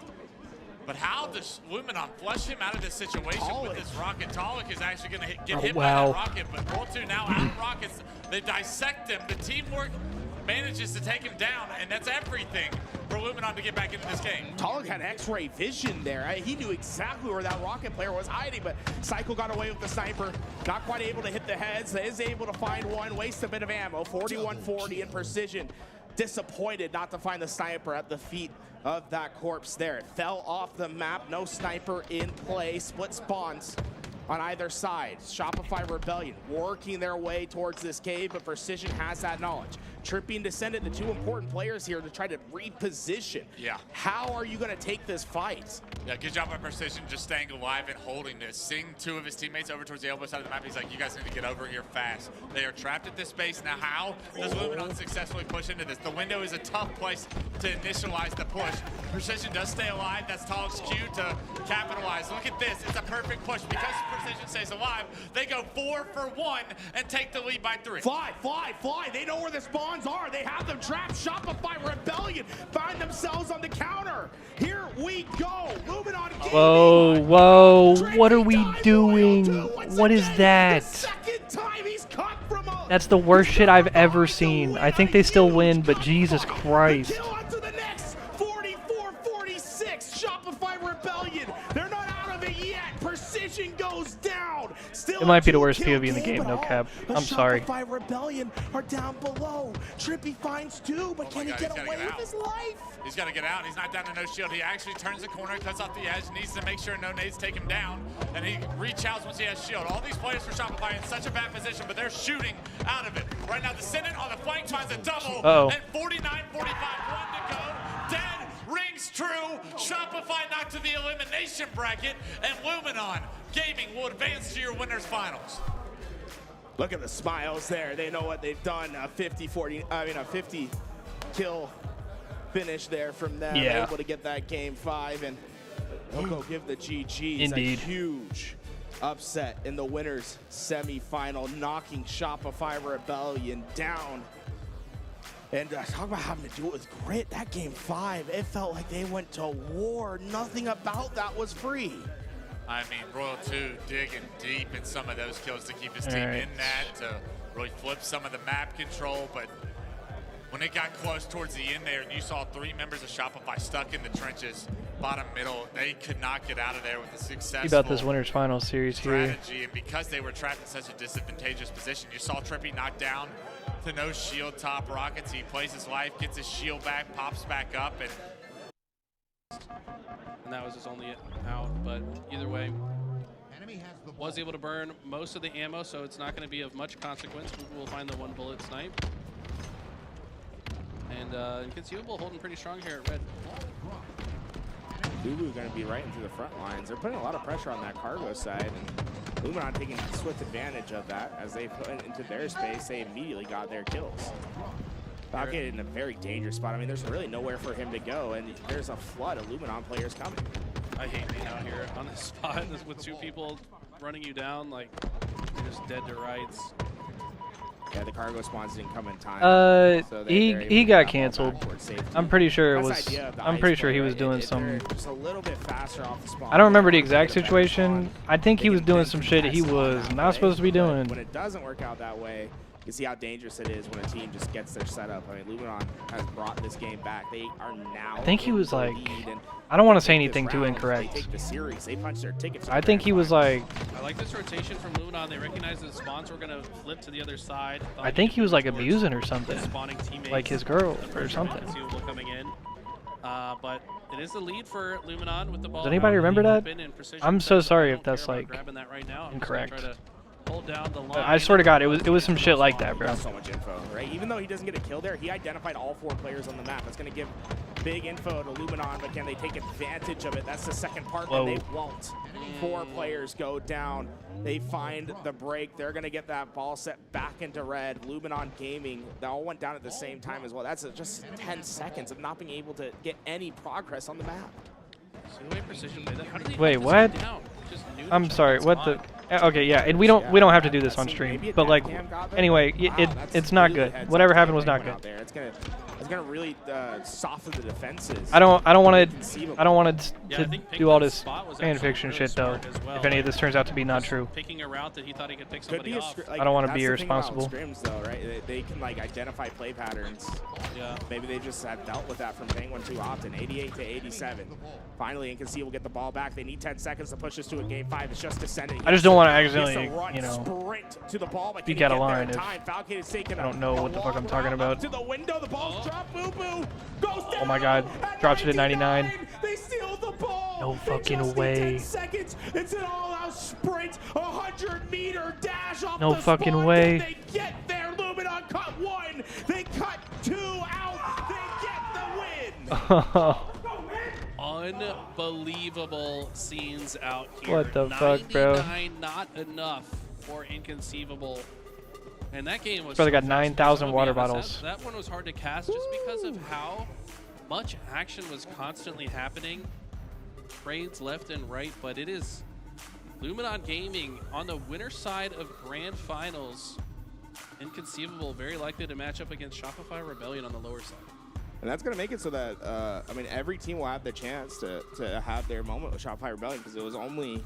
B: But how does Luminon flush him out of this situation with this rocket? Talik is actually going to get hit by that rocket, but Roll 2 now out of rockets. They dissect him. The teamwork manages to take him down, and that's everything for Luminon to get back into this game.
E: Talog had X-ray vision there. He knew exactly where that Rocket player was hiding, but Psycho got away with the sniper. Not quite able to hit the heads. Is able to find one, waste a bit of ammo. 41-40 in precision. Disappointed not to find the sniper at the feet of that corpse there. It fell off the map. No sniper in play. Split spawns on either side. Shopify Rebellion working their way towards this cave, but Precision has that knowledge. Trippy and Descendant, the two important players here to try to reposition.
B: Yeah.
E: How are you going to take this fight?
B: Yeah, good job by Precision just staying alive and holding this. Seeing two of his teammates over towards the elbow side of the map, he's like, you guys need to get over here fast. They are trapped at this space. Now how does Luminon successfully push into this? The window is a tough place to initialize the push. Precision does stay alive. That's Talog's cue to capitalize. Look at this. It's a perfect push. Because Precision stays alive, they go 4 for 1 and take the lead by 3.
E: Fly, fly, fly. They know where the spawns are. They have them trapped. Shopify Rebellion find themselves on the counter. Here we go. Luminon.
A: Whoa, whoa. What are we doing? What is that? That's the worst shit I've ever seen. I think they still win, but Jesus Christ.
E: 44-46. Shopify Rebellion. They're not out of it yet. Precision goes down. Still
A: it might be the worst POV in the game, no cap. I'm sorry.
E: Shopify Rebellion are down below. Trippy finds 2, but can he get away with his life?
B: He's got to get out. He's not down to no shield. He actually turns the corner, cuts off the edge, needs to make sure no nades take him down, and he reach-outs once he has shield. All these players for Shopify in such a bad position, but they're shooting out of it. Right now, the Descendant on the flank finds a double, and 49-45, 1 to go. Dead rings true. Shopify knocked to the elimination bracket, and Luminon Gaming will advance to your winners finals.
E: Look at the smiles there. They know what they've done. A 50 kill finish there from them.
A: Yeah.
E: Able to get that game 5, and they'll go give the GGs.
A: Indeed.
E: A huge upset in the winners semi-final, knocking Shopify Rebellion down. And talk about having to do it with grit. That game 5, it felt like they went to war. Nothing about that was free.
B: I mean, Royal 2 digging deep in some of those kills to keep his team in that, to really flip some of the map control. But when it got close towards the end there and you saw 3 members of Shopify stuck in the trenches, bottom middle, they could not get out of there with a successful
A: about this winners finals series
B: strategy.
A: here.
B: And because they were trapped in such a disadvantageous position, you saw Trippy knocked down to no shield top rockets. He plays his life, gets his shield back, pops back up, and
D: that was his only out. But either way, was able to burn most of the ammo, so it's not going to be of much consequence. We'll find the 1 bullet snipe. And Inconceivable holding pretty strong here at red.
E: Lulu going to be right into the front lines. They're putting a lot of pressure on that cargo side, and Luminon taking swift advantage of that. As they put into their space, they immediately got their kills. Valkyrie in a very dangerous spot. I mean, there's really nowhere for him to go, and there's a flood of Luminon players coming.
D: I hate being out here on this spot with 2 people running you down, like you're just dead to rights.
E: Yeah, the cargo spawns didn't come in time.
A: So he got canceled. I'm pretty sure it was. I'm pretty sure he was doing some.
E: Just a little bit faster off the spawn.
A: I don't remember the exact situation. I think he was doing some shit he was not supposed to be doing.
E: When it doesn't work out that way, you see how dangerous it is when a team just gets their setup. I mean, Luminon has brought this game back. They are now.
A: I think he was like. I don't want to say anything too incorrect.
E: They take the series. They punch their tickets.
A: I think he was like.
D: I like this rotation from Luminon. They recognize the spawns were going to flip to the other side.
A: I think he was like abusing or something. Like his girl or something.
D: Coming in. But it is the lead for Luminon with the ball.
A: Does anybody remember that? I'm so sorry if that's like incorrect.
D: Hold down the line.
A: I swear to God, it was some shit like that, bro.
E: So much info, right? Even though he doesn't get a kill there, he identified all 4 players on the map. That's going to give big info to Luminon, but can they take advantage of it? That's the second part, and they won't. 4 players go down. They find the break. They're going to get that ball set back into red. Luminon Gaming, they all went down at the same time as well. That's just 10 seconds of not being able to get any progress on the map.
D: See the way Precision played that? How did they
A: Wait, what? I'm sorry. What the? Okay, yeah, and we don't have to do this on stream, but like, anyway, it's not good. Whatever happened was not good.
E: It's gonna going to really soften the defenses.
A: I don't want to do all this fan fiction shit though.
D: Well.
A: If any of this turns out to be not true.
D: Picking a route that he thought he could pick somebody off.
A: I don't want to be irresponsible.
E: Scrims though, right? They can like identify play patterns.
D: Yeah.
E: Maybe they just have dealt with that from Penguin too often. 88 to 87. Finally, Inconceivable will get the ball back. They need 10 seconds to push this to a game 5. It's just descending.
A: I just don't want to accidentally, you know,
E: sprint to the ball, but
A: speak out of line if I don't know what the fuck I'm talking about.
E: To the window, the ball's dropped. Boo Boo goes down.
A: Oh my God! Drops it at 99.
E: They steal the ball.
A: No fucking way.
E: 10 seconds. It's an all-out sprint. 100-meter dash off
A: no
E: the
A: fucking
E: spawn.
A: way.
E: They get there. Luminon cut 1. They cut 2 out. They get the win.
D: Unbelievable scenes out here.
A: What the fuck, bro?
D: 99 not enough for Inconceivable. And that game was
A: Brother got 9,000 water bottles.
D: That one was hard to cast just because of how much action was constantly happening. Trades left and right, but it is Luminon Gaming on the winner side of Grand Finals. Inconceivable, very likely to match up against Shopify Rebellion on the lower side.
E: And that's going to make it so that, I mean, every team will have the chance to have their moment with Shopify Rebellion because it was only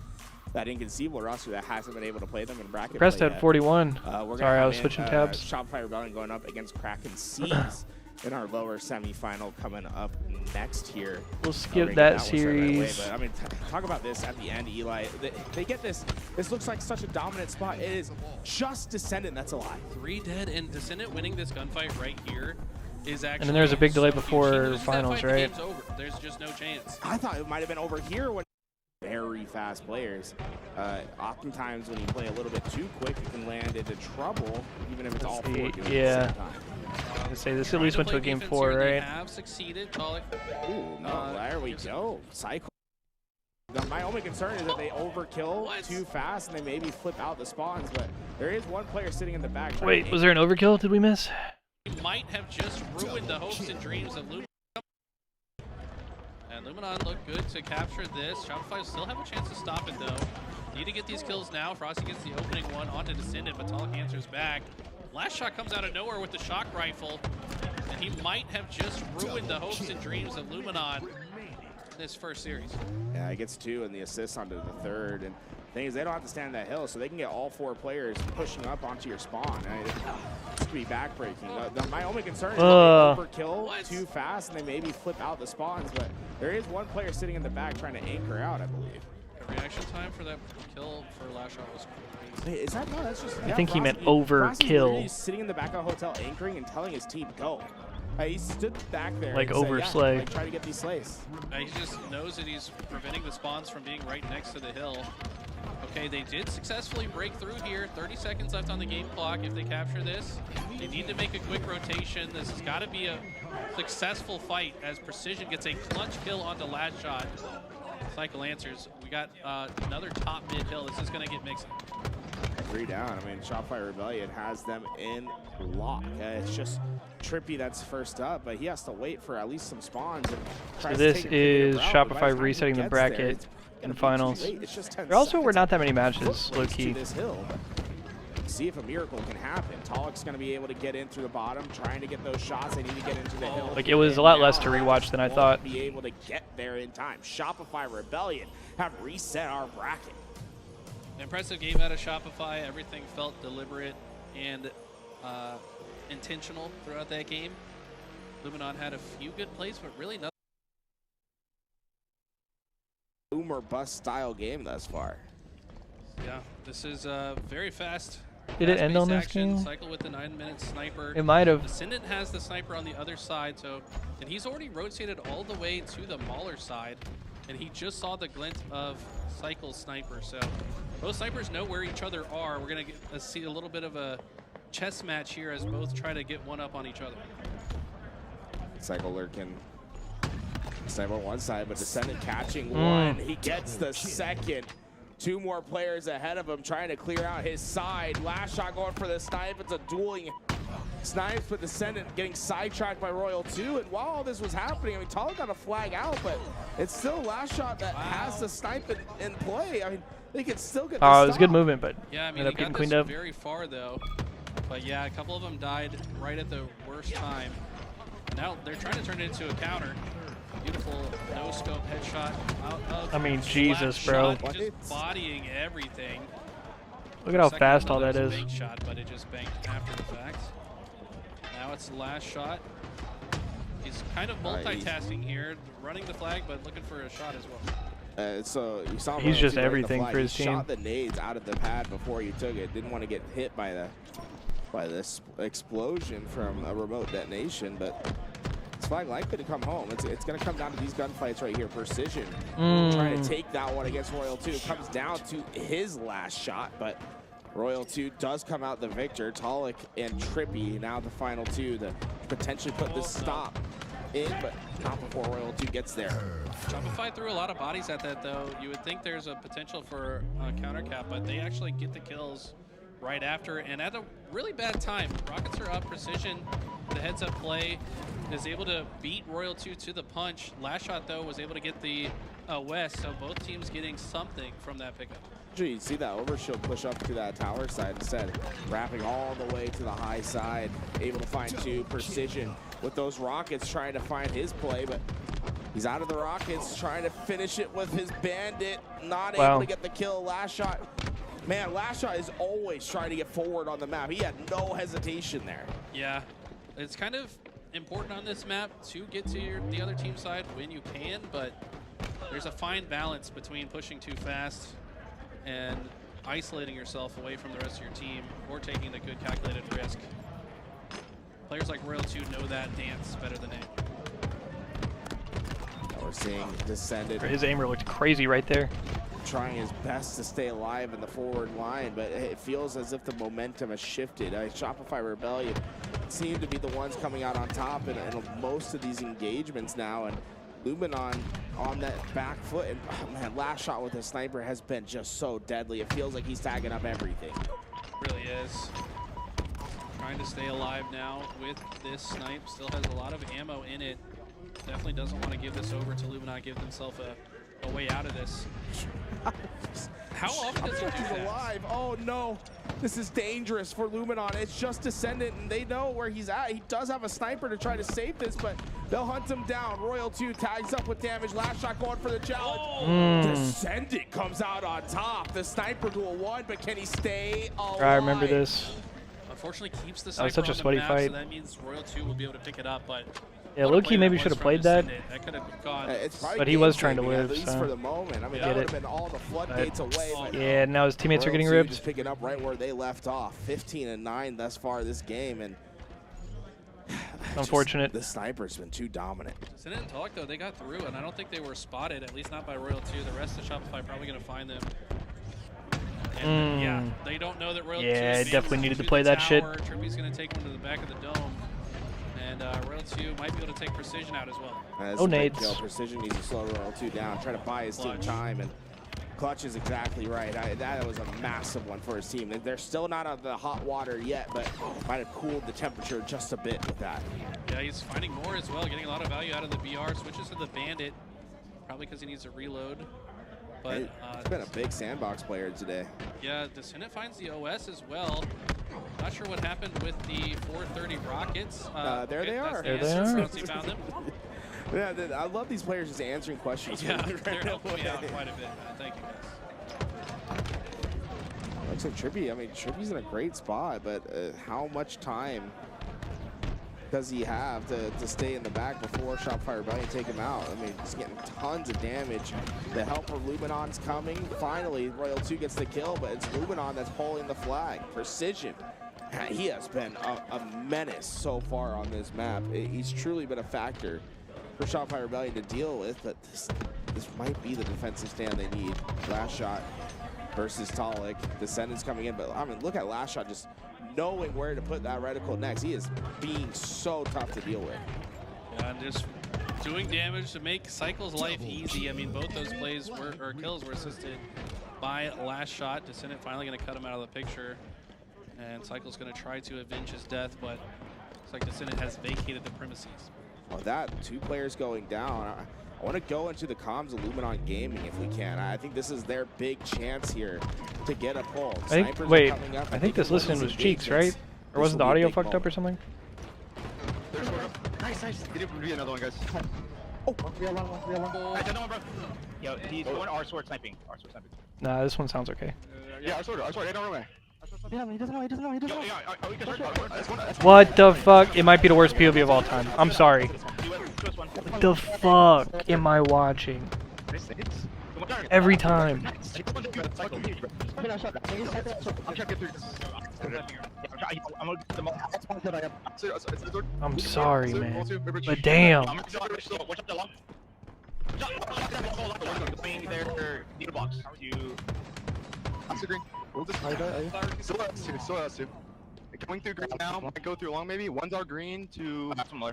E: that Inconceivable roster that hasn't been able to play them in bracket
A: Pressed
E: play
A: at 41.
E: Sorry,
A: I was switching tabs.
E: Shopify Rebellion going up against Kraken Seas in our lower semifinal coming up next here.
A: We'll skip that series.
E: Right away, but, I mean, talk about this at the end, Eli. They get this. This looks like such a dominant spot. It is just Descendant that's alive.
D: 3 dead, and Descendant winning this gunfight right here is actually.
A: And then there's a big delay before finals,
D: fight,
A: right?
D: The game's over. There's just no chance.
E: I thought it might have been over here when. Very fast players. Oftentimes when you play a little bit too quick, you can land into trouble, even if it's all 4 doing it at the same time.
A: I was say this at least went to a game 4, right?
D: They have succeeded.
E: Ooh, no, there we go. Cycle. Now, my only concern is that they overkill too fast and they maybe flip out the spawns, but there is one player sitting in the back.
A: Wait, was there an overkill? Did we miss?
D: He might have just ruined the hopes and dreams of Luminon. And Luminon look good to capture this. Shopify still have a chance to stop it though. Need to get these kills now. Frosty gets the opening one onto Descendant, but Vitalik answers back. Last shot comes out of nowhere with the shock rifle. And he might have just ruined the hopes and dreams of Luminon in this first series.
E: Yeah, he gets 2 and the assist onto the 3rd. And the thing is, they don't have to stand that hill, so they can get all 4 players pushing up onto your spawn. It's be backbreaking. My only concern is that they overkill too fast and they maybe flip out the spawns, but there is one player sitting in the back trying to anchor out, I believe.
D: The reaction time for that kill for last shot was crazy.
E: Wait, is that no? That's just.
A: I think he meant overkill.
E: He's sitting in the back of a hotel anchoring and telling his team go. He stood back there.
A: Like
E: and said,
A: overslay.
E: like, try to get these slays.
D: He just knows that he's preventing the spawns from being right next to the hill. Okay, they did successfully break through here. 30 seconds left on the game clock. If they capture this, they need to make a quick rotation. This has got to be a successful fight as Precision gets a clutch kill onto last shot. Cycle answers. We got another top mid hill. This is going to get mixed.
E: 3 down. I mean, Shopify Rebellion has them in lock. It's just Trippy that's first up, but he has to wait for at least some spawns. And
A: So this is Shopify resetting the bracket in finals. There also were not that many matches, low-key.
E: See if a miracle can happen. Talik's going to be able to get in through the bottom, trying to get those shots. They need to get into the hill.
A: Like, it was a lot less to rewatch than I thought.
E: Be able to get there in time. Shopify Rebellion have reset our bracket.
D: Impressive game out of Shopify. Everything felt deliberate and intentional throughout that game. Luminon had a few good plays, but really nothing.
E: Boom or bust style game thus far.
D: Yeah, this is very fast.
A: Did it end on this
D: action.
A: game?
D: Cycle with the 9-minute sniper.
A: It might have.
D: Descendant has the sniper on the other side, and he's already rotated all the way to the Mauler side, and he just saw the glint of Cycle's sniper. So both snipers know where each other are. We're gonna see a little bit of a chess match here as both try to get one up on each other.
E: Cycle lurking. Sniper on one side, but Descendant catching one. He gets the second. 2 more players ahead of him trying to clear out his side. Last shot going for the snipe. It's a dueling snipes, but Descendant getting sidetracked by Royal 2. And while all this was happening, I mean, Talik got a flag out, but it's still last shot that has the snipe in play. I mean, they can still get the
A: it was good movement, but
D: yeah, I mean,
A: ended up
D: he
A: getting
D: got
A: cleaned
D: this
A: up.
D: very far though. But yeah, a couple of them died right at the worst time. Now they're trying to turn it into a counter. Beautiful no-scope headshot out of
A: I mean, Jesus, bro.
D: shot, just bodying everything.
A: Look at how
D: Second
A: fast
D: one,
A: all that
D: there was
A: is.
D: a bank shot, but it just banked after the fact. Now it's the last shot. He's kind of multitasking here, running the flag, but looking for a shot as well.
E: So you saw him
A: He's just
E: running
A: everything
E: the
A: for his
E: he
A: team.
E: shot the nades out of the pad before he took it. Didn't want to get hit by this explosion from a remote detonation, but this flag likely to come home. It's going to come down to these gunfights right here. Precision trying to take that one against Royal 2. Comes down to his last shot, but Royal 2 does come out the victor. Talik and Trippy now the final two to potentially put this stop in, but not before Royal 2 gets there.
D: Shopify threw a lot of bodies at that, though. You would think there's a potential for a counter cap, but they actually get the kills right after, and at a really bad time. Rockets are up, Precision, the heads-up play, is able to beat Royal 2 to the punch. Last shot, though, was able to get the West, so both teams getting something from that pickup.
E: You see that overshield push up to that tower side instead, wrapping all the way to the high side, able to find two. Precision with those rockets trying to find his play, but he's out of the rockets, trying to finish it with his bandit, not able to get the kill. Last shot, man, last shot is always trying to get forward on the map. He had no hesitation there.
D: Yeah, it's kind of important on this map to get to the other team side when you can, but there's a fine balance between pushing too fast and isolating yourself away from the rest of your team or taking the good calculated risk. Players like Royal 2 know that dance better than anyone.
E: We're seeing Descended.
A: His aimer looked crazy right there.
E: Trying his best to stay alive in the forward line, but it feels as if the momentum has shifted. Shopify Rebellion seem to be the ones coming out on top in most of these engagements now, and Luminon on that back foot. And oh man, last shot with the sniper has been just so deadly. It feels like he's tagging up everything.
D: Really is. Trying to stay alive now with this snipe. Still has a lot of ammo in it. Definitely doesn't want to give this over to Luminon, give himself a way out of this. How often does he do that?
E: Alive. Oh no, this is dangerous for Luminon. It's just Descendant, and they know where he's at. He does have a sniper to try to save this, but they'll hunt him down. Royal 2 tags up with damage. Last shot going for the challenge. Descendant comes out on top. The sniper duel won, but can he stay alive?
A: I remember this.
D: Unfortunately, keeps the
A: That was
D: sniper
A: such a
D: on the
A: sweaty
D: map,
A: fight.
D: so that means Royal 2 will be able to pick it up, but
A: Yeah, Loki maybe should have played that.
D: That could have gone.
A: But he was trying to live,
E: at least
A: so
E: for the moment. I mean,
A: I
E: that
A: get
E: would
A: it.
E: have been all the floodgates away. But
A: Yeah, now his teammates are getting
E: Royal 2
A: ripped.
E: just picking up right where they left off. 15-9 thus far this game, and
A: Unfortunate.
E: The sniper's been too dominant.
D: Descendant and Talk, though, they got through, and I don't think they were spotted, at least not by Royal 2. The rest of Shopify probably going to find them. And yeah, they don't know that Royal 2
A: Yeah,
D: is
A: definitely needed to
D: the
A: play that shit.
D: tower. Trippy's going to take one to the back of the dome, and Royal 2 might be able to take Precision out as well.
A: Oh, nades.
E: Precision needs to slow Royal 2 down, try to buy his team time, and Clutch is exactly right. That was a massive one for his team. They're still not on the hot water yet, but might have cooled the temperature just a bit with that.
D: Yeah, he's finding more as well, getting a lot of value out of the BR, switches to the Bandit, probably because he needs to reload. But
E: it's been a big sandbox player today.
D: Yeah, Descendant finds the OS as well. Not sure what happened with the 430 Rockets.
E: There they are.
D: There they are. He found them.
E: Yeah, I love these players just answering questions.
D: Yeah, they're helping me out quite a bit, man. Thank you, guys.
E: Looks like Trippy, I mean, Trippy's in a great spot, but how much time does he have to stay in the back before Shopify Rebellion take him out? I mean, he's getting tons of damage. The help from Luminon's coming. Finally, Royal 2 gets the kill, but it's Luminon that's pulling the flag. Precision. He has been a menace so far on this map. He's truly been a factor for Shopify Rebellion to deal with, but this might be the defensive stand they need. Last shot versus Talik. Descendants coming in, but I mean, look at Last Shot just knowing where to put that reticle next. He is being so tough to deal with.
D: Yeah, and just doing damage to make Cycle's life easy. I mean, both those plays or kills were assisted by Last Shot. Descendant finally going to cut him out of the picture, and Cycle's going to try to avenge his death, but looks like Descendant has vacated the premises.
E: Well, that 2 players going down. I want to go into the comms of Luminon Gaming if we can. I think this is their big chance here to get a pull.
A: Wait, I think this listening was Cheeks, right? Or wasn't the audio fucked up or something?
F: nice. Did it be another one, guys? Oh, we have one. Alright, another one, bro. Yo, he's going R sword sniping.
A: Nah, this one sounds okay.
F: Yeah, R sword, hey, don't run away. Yeah, he doesn't know. Are we good?
A: What the fuck? It might be the worst POV of all time. I'm sorry. What the fuck am I watching? Every time. I'm sorry, man. But damn.
F: Still has two. Going through green now, might go through long maybe. One's our green to similar.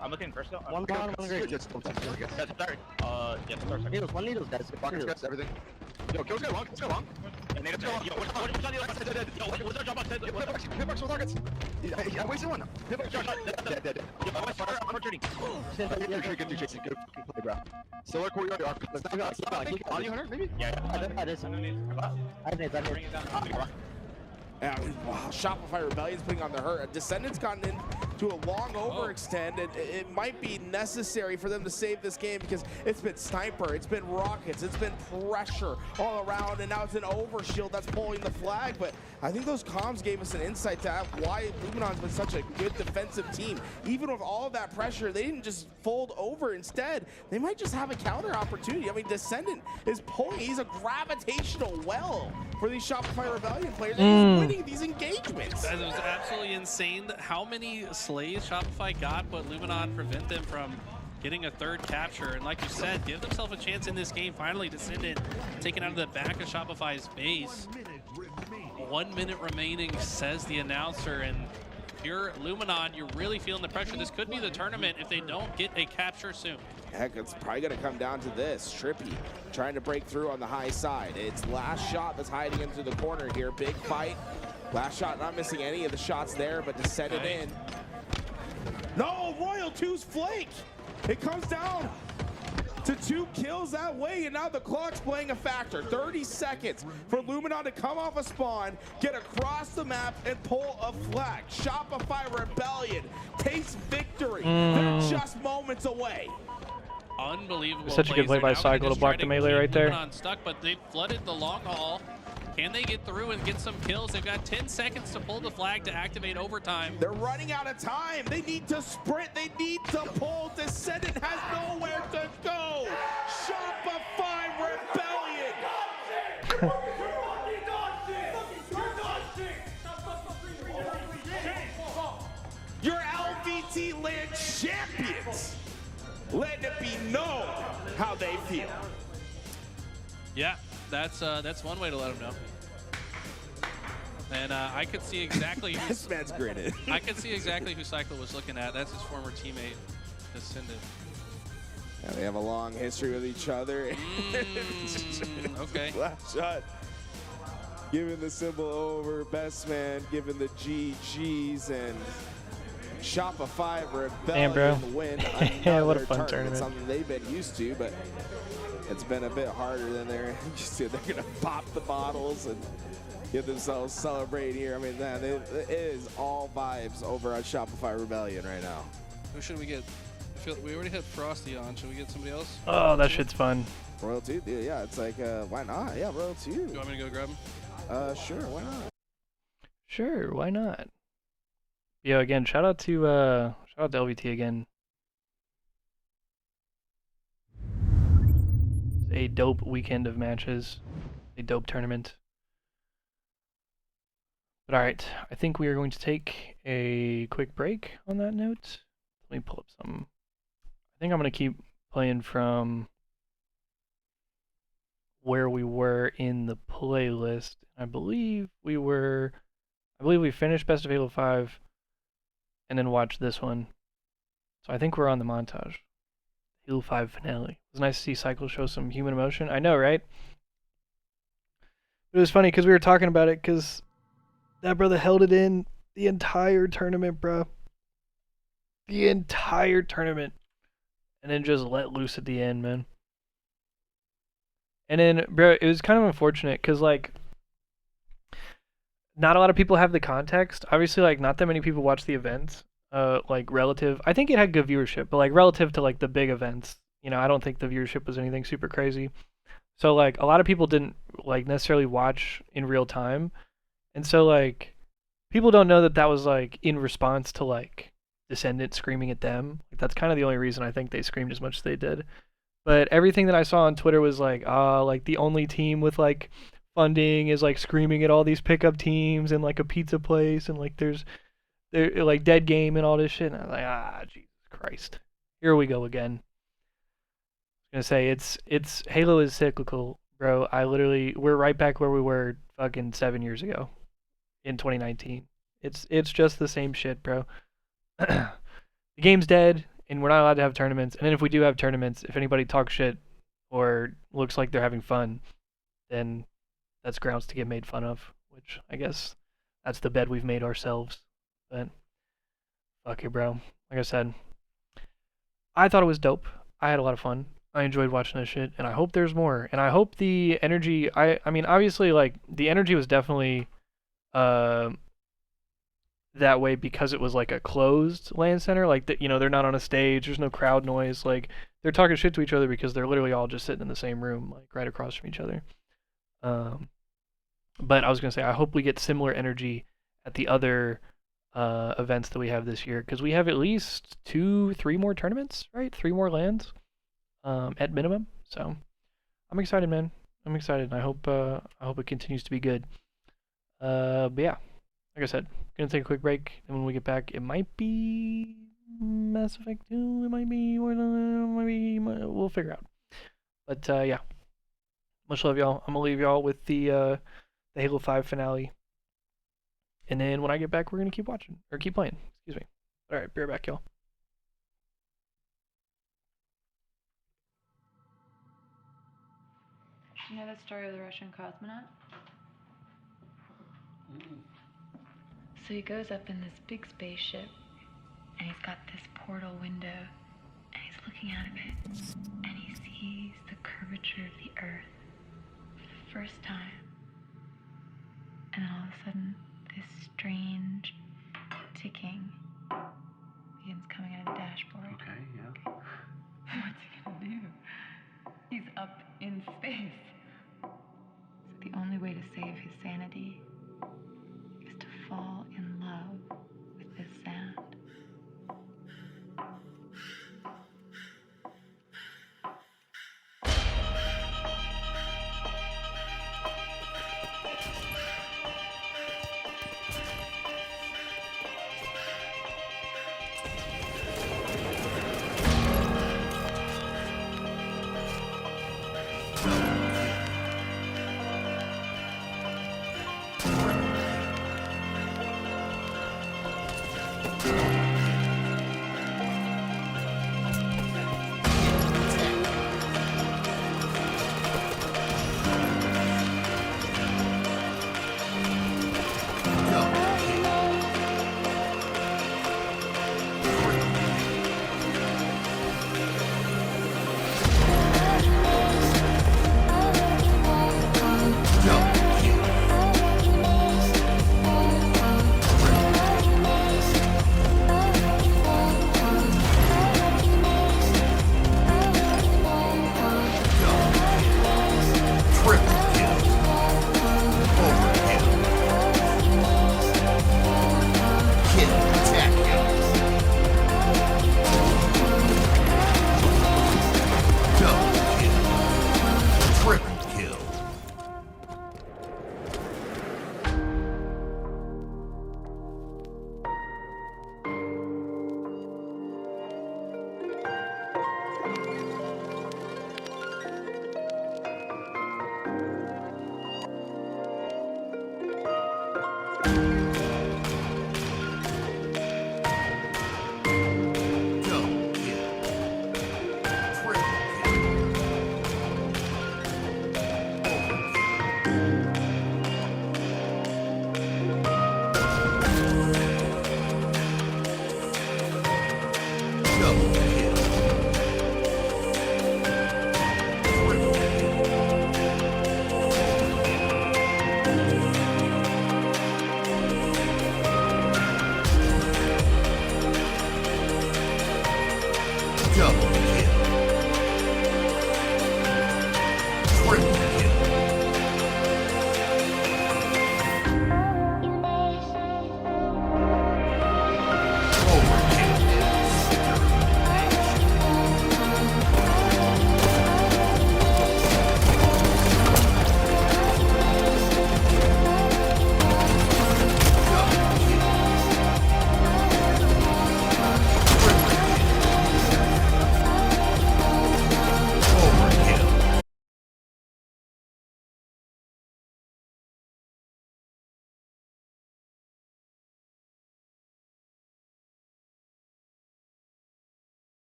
F: I'm looking first though. One green. That's third. Needles, one needles, guys. Pockets, everything. Yo, kills go long, let's go long. Yo, what's on the other side? Yo, what's our drop box? Hitbox with targets. I wasted one. Hitbox, dead. Yo, I'm shooting. Good, Jason. Good play, bro. Solar courtyard, on you, Hunter, maybe? Yeah. I did.
G: Wow, Shopify Rebellion's putting on the hurt. Descendants gotten into a long overextend, and it might be necessary for them to save this game because it's been sniper, it's been rockets, it's been pressure all around, and now it's an overshield that's pulling the flag. But I think those comms gave us an insight to why Luminon's been such a good defensive team. Even with all of that pressure, they didn't just fold over. Instead, they might just have a counter opportunity. I mean, Descendant is pulling. He's a gravitational well for these Shopify Rebellion players. He's winning these engagements.
D: That was absolutely insane. How many slays Shopify got, but Luminon prevent them from getting a third capture. And like you said, give themselves a chance in this game. Finally, Descendant taken out of the back of Shopify's base. 1 minute remaining, says the announcer. And if you're Luminon, you're really feeling the pressure. This could be the tournament if they don't get a capture soon.
G: Heck, it's probably going to come down to this. Trippy trying to break through on the high side. It's Last Shot that's hiding into the corner here. Big fight. Last Shot not missing any of the shots there, but to set it in. No, Royal 2's flank. It comes down to 2 kills that way, and now the clock's playing a factor. 30 seconds for Luminon to come off a spawn, get across the map, and pull a flag. Shopify Rebellion takes victory. They're just moments away.
D: Unbelievable.
A: Such a good play by Cycle to block the melee right there.
D: Stuck, but they flooded the long haul. Can they get through and get some kills? They've got 10 seconds to pull the flag to activate overtime.
G: They're running out of time. They need to sprint. They need to pull. Descendant has nowhere to go. Shopify Rebellion. Your LVT LAN champions. Let it be known how they feel.
D: Yeah, that's one way to let them know. And I could see exactly who
G: this man's grinning.
D: I could see exactly who Cycle was looking at. That's his former teammate, Descendant.
G: Yeah, they have a long history with each other.
D: Okay.
G: Last Shot giving the symbol over. Best man giving the GGs, and Shopify Rebellion win.
A: Yeah, what a fun tournament.
G: Something they've been used to, but it's been a bit harder than they're used to. They're gonna pop the bottles and get themselves celebrate here. I mean, man, it is all vibes over on Shopify Rebellion right now.
D: Who should we get? I feel we already had Frosty on. Should we get somebody else?
A: Oh, that shit's fun.
G: Royal 2, yeah, it's like, why not? Yeah, Royal 2.
D: You want me to go grab him?
G: Sure, why not?
A: Sure, why not? Yeah, again, shout out to LVT again. A dope weekend of matches, a dope tournament. But alright, I think we are going to take a quick break on that note. Let me pull up some. I think I'm going to keep playing from where we were in the playlist. I believe we finished Best of Halo 5 and then watched this one. So I think we're on the montage. Halo 5 finale. It was nice to see Cycle show some human emotion. I know, right? It was funny because we were talking about it because that brother held it in the entire tournament, bro. The entire tournament. And then just let loose at the end, man. And then, bro, it was kind of unfortunate because, like, not a lot of people have the context. Obviously, like, not that many people watch the events. Like, relative, I think it had good viewership, but like relative to like the big events, you know, I don't think the viewership was anything super crazy. So like a lot of people didn't like necessarily watch in real time, and so like people don't know that that was like in response to like Descendant screaming at them. Like that's kind of the only reason I think they screamed as much as they did. But everything that I saw on Twitter was like, like the only team with like funding is like screaming at all these pickup teams and like a pizza place and like they're like dead game and all this shit. And I was like, Jesus Christ, here we go again. I was gonna say it's Halo is cyclical, bro. We're right back where we were fucking 7 years ago, in 2019. It's just the same shit, bro. The game's dead, and we're not allowed to have tournaments. And then if we do have tournaments, if anybody talks shit or looks like they're having fun, then that's grounds to get made fun of. Which I guess that's the bed we've made ourselves. But fuck it, bro. Like I said, I thought it was dope. I had a lot of fun. I enjoyed watching this shit, and I hope there's more. And I hope the energy. I mean, obviously, like the energy was definitely that way because it was like a closed LAN center. Like that, you know, they're not on a stage. There's no crowd noise. Like they're talking shit to each other because they're literally all just sitting in the same room, like right across from each other. But I was gonna say, I hope we get similar energy at the other events that we have this year, because we have at least 2-3 more tournaments, right? 3 more LANs, at minimum. So I'm excited, man. I'm excited. I hope it continues to be good. But yeah, like I said, gonna take a quick break, and when we get back, it might be Mass Effect 2. It might be we'll figure out. But yeah, much love, y'all. I'm gonna leave y'all with the Halo 5 finale. And then when I get back, we're going to keep watching. Or keep playing. Excuse me. Alright, be right back, y'all.
H: You know the story of the Russian cosmonaut? So he goes up in this big spaceship, and he's got this portal window, and he's looking out of it, and he sees the curvature of the Earth for the first time. And then all of a sudden, this strange ticking begins coming out of the dashboard.
I: Okay, yeah.
H: What's he gonna do? He's up in space. So the only way to save his sanity is to fall in love with this sound.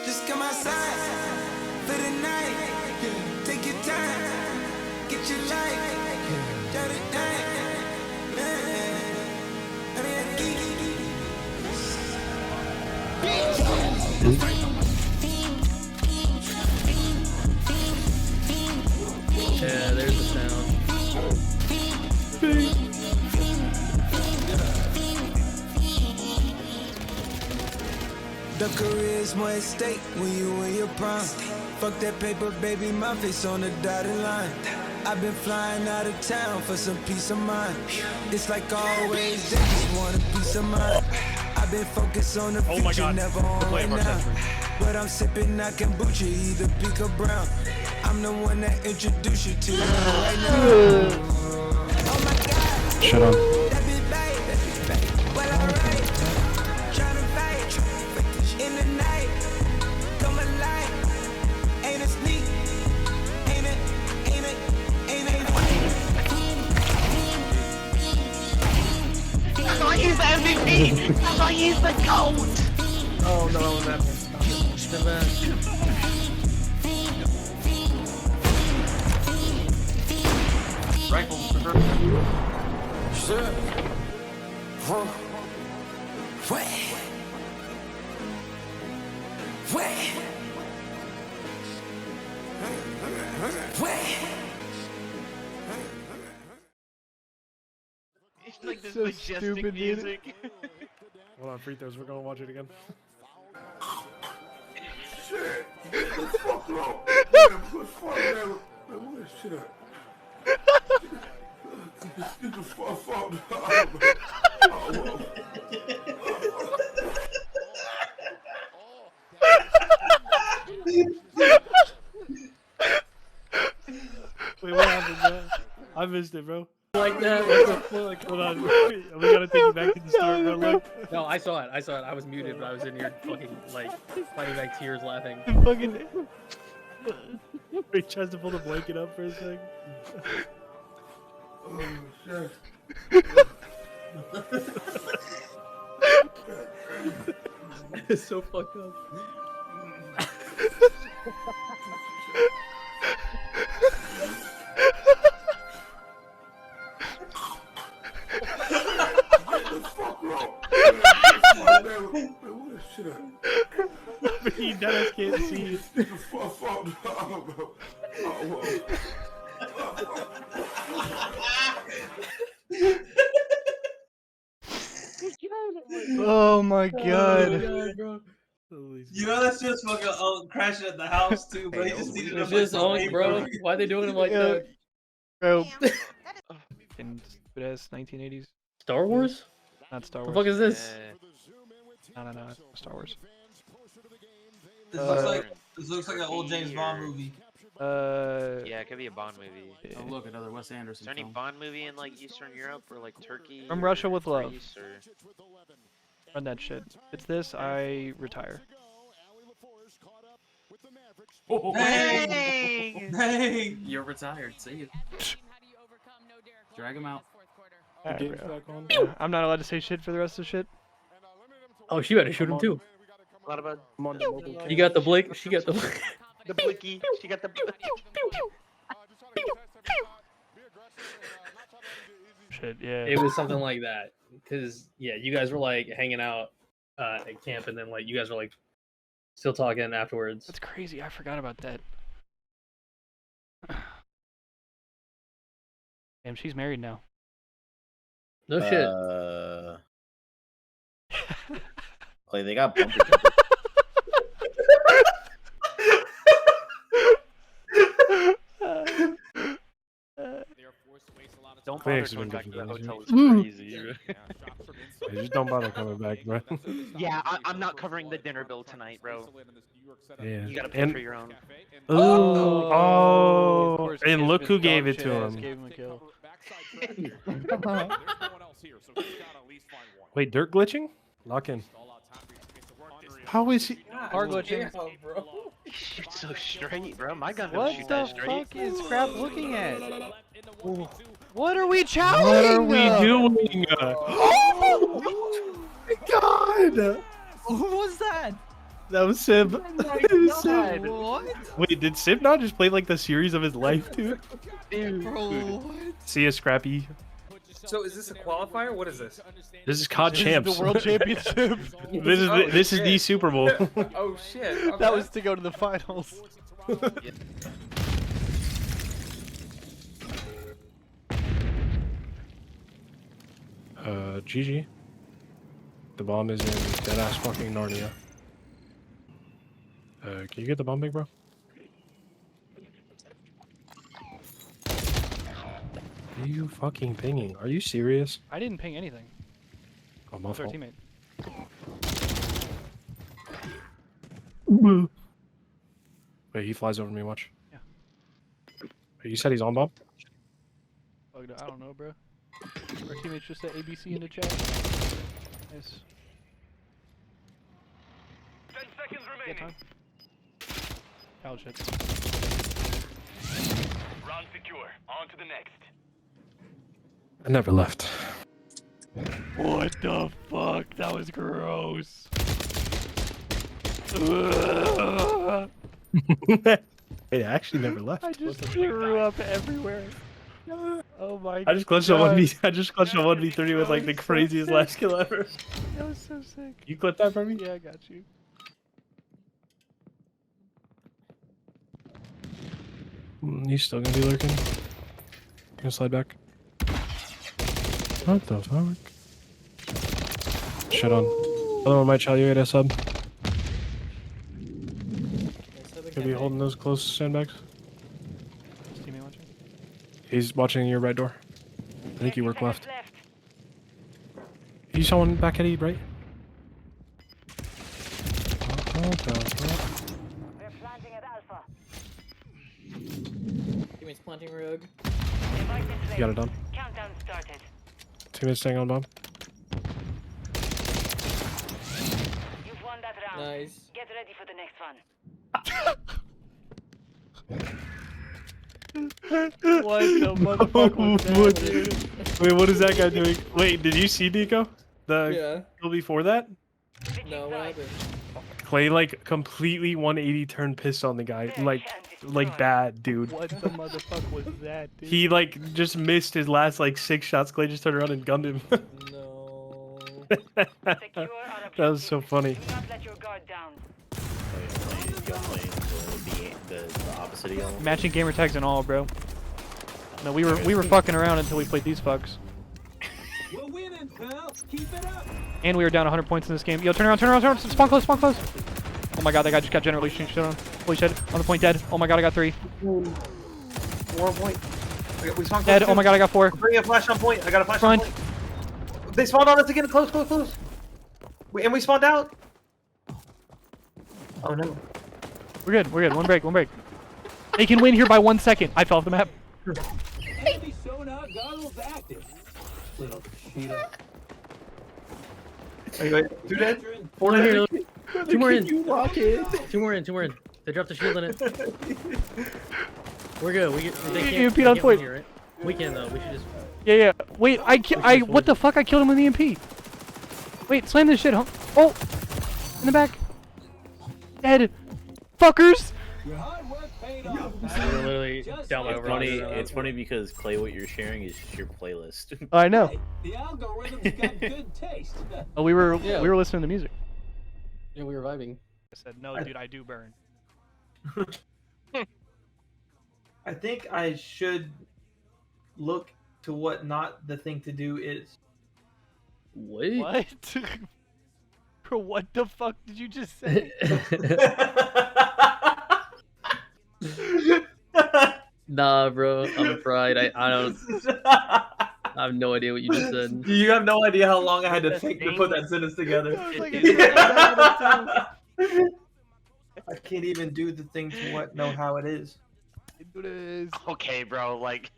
I: Just come outside for the night. Take your time, get your life. Jot it down.
A: Yeah, there's the sound.
I: The career's more at stake when you in your prime. Fuck that paper, baby, my face on the dotted line. I've been flying out of town for some peace of mind. It's like always, they just want a piece of mind. I've been focused on the future, never on right now. But I'm sipping that kombucha, either pink or brown. I'm the one that introduced you to right now. Oh my God.
A: Shut up.
I: That be bad. Well, alright. Tryna fight in the night. Come alive. Ain't it sneak? Ain't it?
V: That's why he's the MVP! That's why he's the GOAT!
A: Oh no, that
V: Rifle.
I: Shit. Wait.
V: It's like this
A: So
V: majestic
A: stupid,
V: music.
J: Hold on, free throws. We're gonna watch it again.
I: Shit. Fuck no. Man, put fuck man. Where this shit at? Get the fuck out.
J: Wait, what happened, bro? I missed it, bro.
A: Like that? What the fuck?
J: Hold on. We gotta take you back to the start, bro. Look.
A: No, I saw it. I was muted, but I was in here fucking like fighting back tears, laughing.
J: Fucking. He tries to pull the blanket up for a second.
I: Oh shit.
A: It's so fucked up.
J: He deadass can't see it.
A: Oh my god.
K: You know that's just fucking crashing at the house too, bro. He just needed
A: It's
K: to
A: just on, bro. Why are they doing him like that? Bro. In badass 1980s. Star Wars? Not Star Wars. What the fuck is this? No, Star Wars.
K: This looks like an old James Bond movie.
N: Yeah, it could be a Bond movie.
O: Oh look, another Wes Anderson
N: Is there any
O: film.
N: Bond movie in like Eastern Europe or like Turkey?
A: From
N: or
A: Russia with Love.
N: Greece, or...
A: Run that shit. It's this, I retire.
K: Dang! Dang!
O: You're retired. See you. Drag him out.
A: Alright, bro. I'm not allowed to say shit for the rest of the shit. Oh, she better shoot him too.
F: What about
A: You got the blink, she got the blink.
F: the blicky? She got the.
A: Shit, yeah.
P: It was something like that. Cause yeah, you guys were like hanging out at camp, and then like you guys were like still talking afterwards.
A: That's crazy. I forgot about that. Damn, she's married now.
P: No shit.
F: Clay, they got bumper jumpers.
N: Don't
J: Clay
N: bother
J: actually
N: coming
J: been
N: back to the
J: different
N: hotel. It's
J: things,
N: crazy.
J: Hey, just don't bother coming back, bro.
F: Yeah, I'm not covering the dinner bill tonight, bro.
J: Yeah.
F: You gotta pay for your own.
J: Oh, and look who gave it to him.
A: Gave him a kill.
J: Wait, dirt glitching? Lock in. How is he?
A: Hard glitching.
N: He shoots so straight, bro. My gun
A: What
N: don't shoot that
A: the
N: straight.
A: fuck is Crap looking at? What are we challenging?
J: What are we doing?
A: Oh
J: my god!
R: Who was that?
L: That was Sib.
Q: God, what?
L: Wait, did Sib not just play like the series of his life, dude?
Q: Bro, what?
L: See ya, Scrappy.
Q: So is this a qualifier? What is this?
L: This is COD Champs.
A: The World Championship.
L: This is the Super Bowl.
Q: Oh shit. Okay.
A: That was to go to the finals.
L: GG. The bomb is in deadass fucking Narnia. Can you get the bomb, big bro? Are you fucking pinging? Are you serious?
A: I didn't ping anything.
L: Oh, my
A: It's our
L: fault.
A: teammate.
L: Wait, he flies over me, watch.
A: Yeah.
L: Wait, you said he's on bomb?
A: I don't know, bro. Our teammates just said ABC in the chat. Nice.
V: 10 seconds
A: Get time. Foul shit.
V: Round secure. On to the next.
L: I never left.
A: What the fuck? That was gross.
L: It actually never left.
A: I just threw up everywhere. Oh my god.
L: I just clutched a 1v. I just clutched a 1v3 with like the craziest last kill ever.
A: That was so sick.
L: You clipped that for me?
A: Yeah, I got you.
L: You still gonna be lurking? Gonna slide back. What the fuck? Shit on. Other one might tell you a sub. Could be holding those close sandbags.
A: Is teammate watching?
L: He's watching your right door. I think you work left. You saw one back at E, right? What the fuck?
Q: Teammates planting rogue.
L: You got it done.
V: Countdown started.
L: Teammates staying on bomb.
V: You've won that round.
Q: Nice.
V: Get ready for the next one.
A: What the motherfucker was that, dude?
L: Wait, what is that guy doing? Wait, did you see Nico? The
Q: Yeah.
L: kill before that?
Q: No, what happened?
L: Clay like completely 180 turn pissed on the guy. Like bad, dude.
A: What the motherfucker was that, dude?
L: He like just missed his last like 6 shots. Clay just turned around and gunned him.
Q: No.
L: That was so funny.
V: Do not let your guard down.
N: The opposite of y'all.
A: Matching gamer tags and all, bro. No, we were fucking around until we played these fucks.
V: We're winning, pal. Keep it up.
A: And we were down 100 points in this game. Yo, turn around, turn around, turn around. Spawn close, spawn close. Oh my god, that guy just got generally shit on. Holy shit. On the point, dead. Oh my god, I got 3.
F: 4 point. We spawned
A: Dead. Oh my god, I got 4.
F: I'm bringing a flash on point. I got a flash
A: Front.
F: on point. They spawned on us again. Close, close, close. And we spawned out. Oh no.
A: We're good, we're good. One break, one break. They can win here by 1 second. I fell off the map.
V: Enemy sonar goggles active. Little cheater.
F: Wait, 2 dead?
Q: 4 in here. 2 more in.
F: You lock it.
Q: 2 more in. 2 more in. They dropped the shield in it. We're good. They
A: You
Q: can't,
A: beat
Q: they
A: on
Q: can't
A: point.
Q: win here, right? We can though. We should just.
A: Yeah, yeah. Wait, what the fuck? I killed him with the EMP. Wait, slam this shit, huh? Oh! In the back. Dead. Fuckers!
V: Your hard work paid off.
Q: We're literally down by over.
N: It's funny because Clay, what you're sharing is just your playlist.
A: I know.
V: The algorithm's got good taste.
A: Oh, we were listening to music.
Q: Yeah, we were vibing.
A: I said, no, dude, I do burn.
F: I think I should look to what not the thing to do is.
Q: Wait.
A: What? Bro, what the fuck did you just say?
Q: Nah, bro. I'm fried. I don't. I have no idea what you just said.
F: You have no idea how long I had to think to put that sentence together. I can't even do the thing to know how it is.
N: Okay, bro. Like.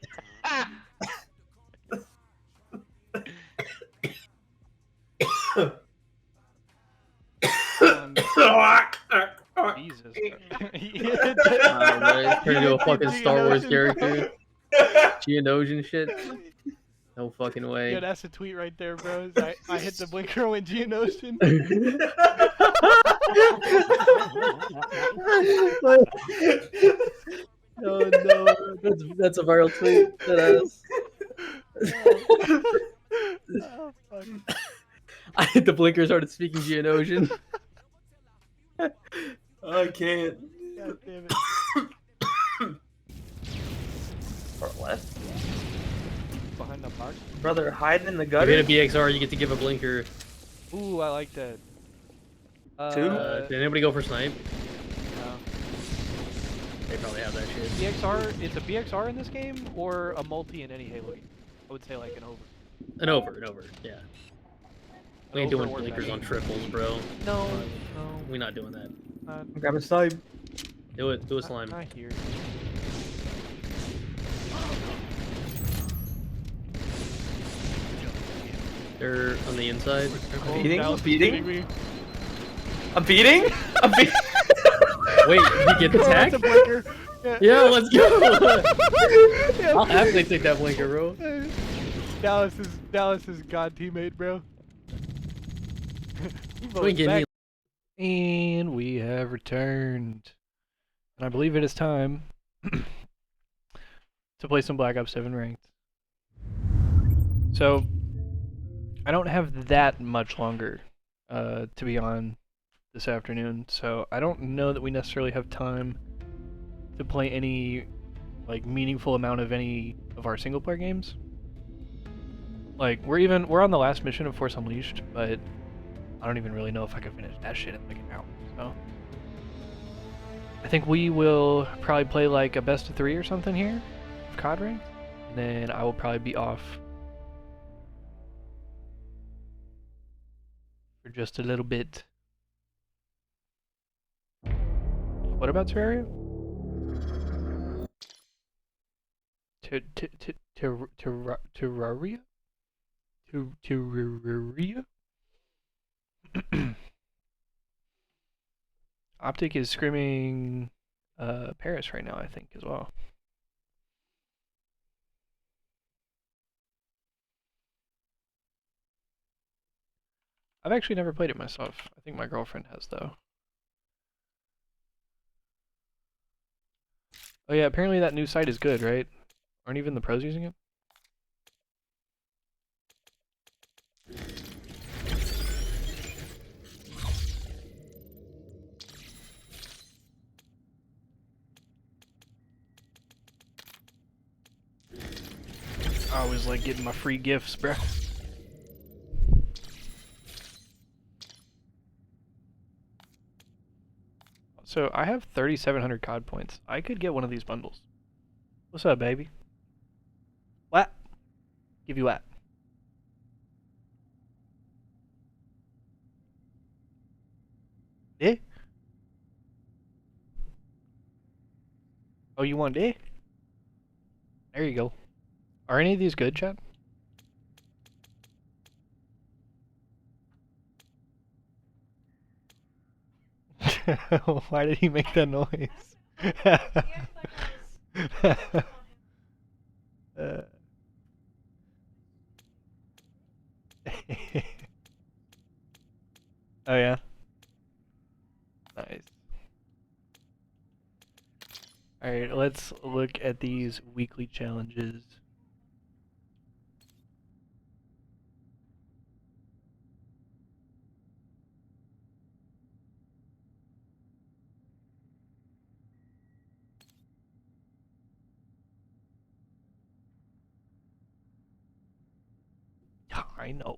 A: Jesus.
Q: Turn into a fucking Star Wars character. Geonosian shit. No fucking way.
A: Yeah, that's a tweet right there, bro. I hit the blinker when Geonosian.
Q: Oh no, that's a viral tweet. That
A: Oh, fuck.
Q: I hit the blinker, started speaking Geonosian.
K: I can't.
A: God damn it.
R: Or left.
A: Behind the box.
R: Brother, hiding in the
Q: If
R: gutter.
Q: you hit a BXR, you get to give a blinker.
A: Ooh, I like that.
Q: Did anybody go for snipe?
A: No.
Q: They probably have that shit.
A: BXR, it's a BXR in this game or a multi in any Halo game? I would say like an over.
Q: An over, yeah. We ain't doing
A: over or
Q: blinkers
A: better.
Q: on triples, bro.
A: No,
Q: No.
A: no.
Q: We're not doing that.
R: Grab a snipe.
Q: Do it. Do a slime.
A: I hear.
Q: They're on the inside.
R: Beating?
A: Dallas is
R: Beating?
A: beating me.
R: I'm beating? I'm beating.
Q: Wait, you get the
A: Oh,
Q: tag?
A: that's a blinker.
Q: Yeah, let's go. I'll happily take that blinker, bro.
A: Dallas is god teammate, bro.
Q: Swing me.
A: And we have returned. And I believe it is time to play some Black Ops 7 ranked. So I don't have that much longer to be on this afternoon, so I don't know that we necessarily have time to play any like meaningful amount of any of our single player games. Like we're on the last mission of Force Unleashed, but I don't even really know if I can finish that shit in like an hour. So I think we will probably play like a best of 3 or something here of COD ranked, and then I will probably be off for just a little bit. What about Terraria? Terraria? Terraria? Optic is screaming Paris right now, I think, as well. I've actually never played it myself. I think my girlfriend has, though. Oh yeah, apparently that new site is good, right? Aren't even the pros using it? I always like getting my free gifts, bruh. So I have 3,700 COD points. I could get one of these bundles. What's up, baby? What? Give you what? Eh? Oh, you want eh? There you go. Are any of these good, Chad? Why did he make that noise? Oh yeah? Nice. Alright, let's look at these weekly challenges. I know.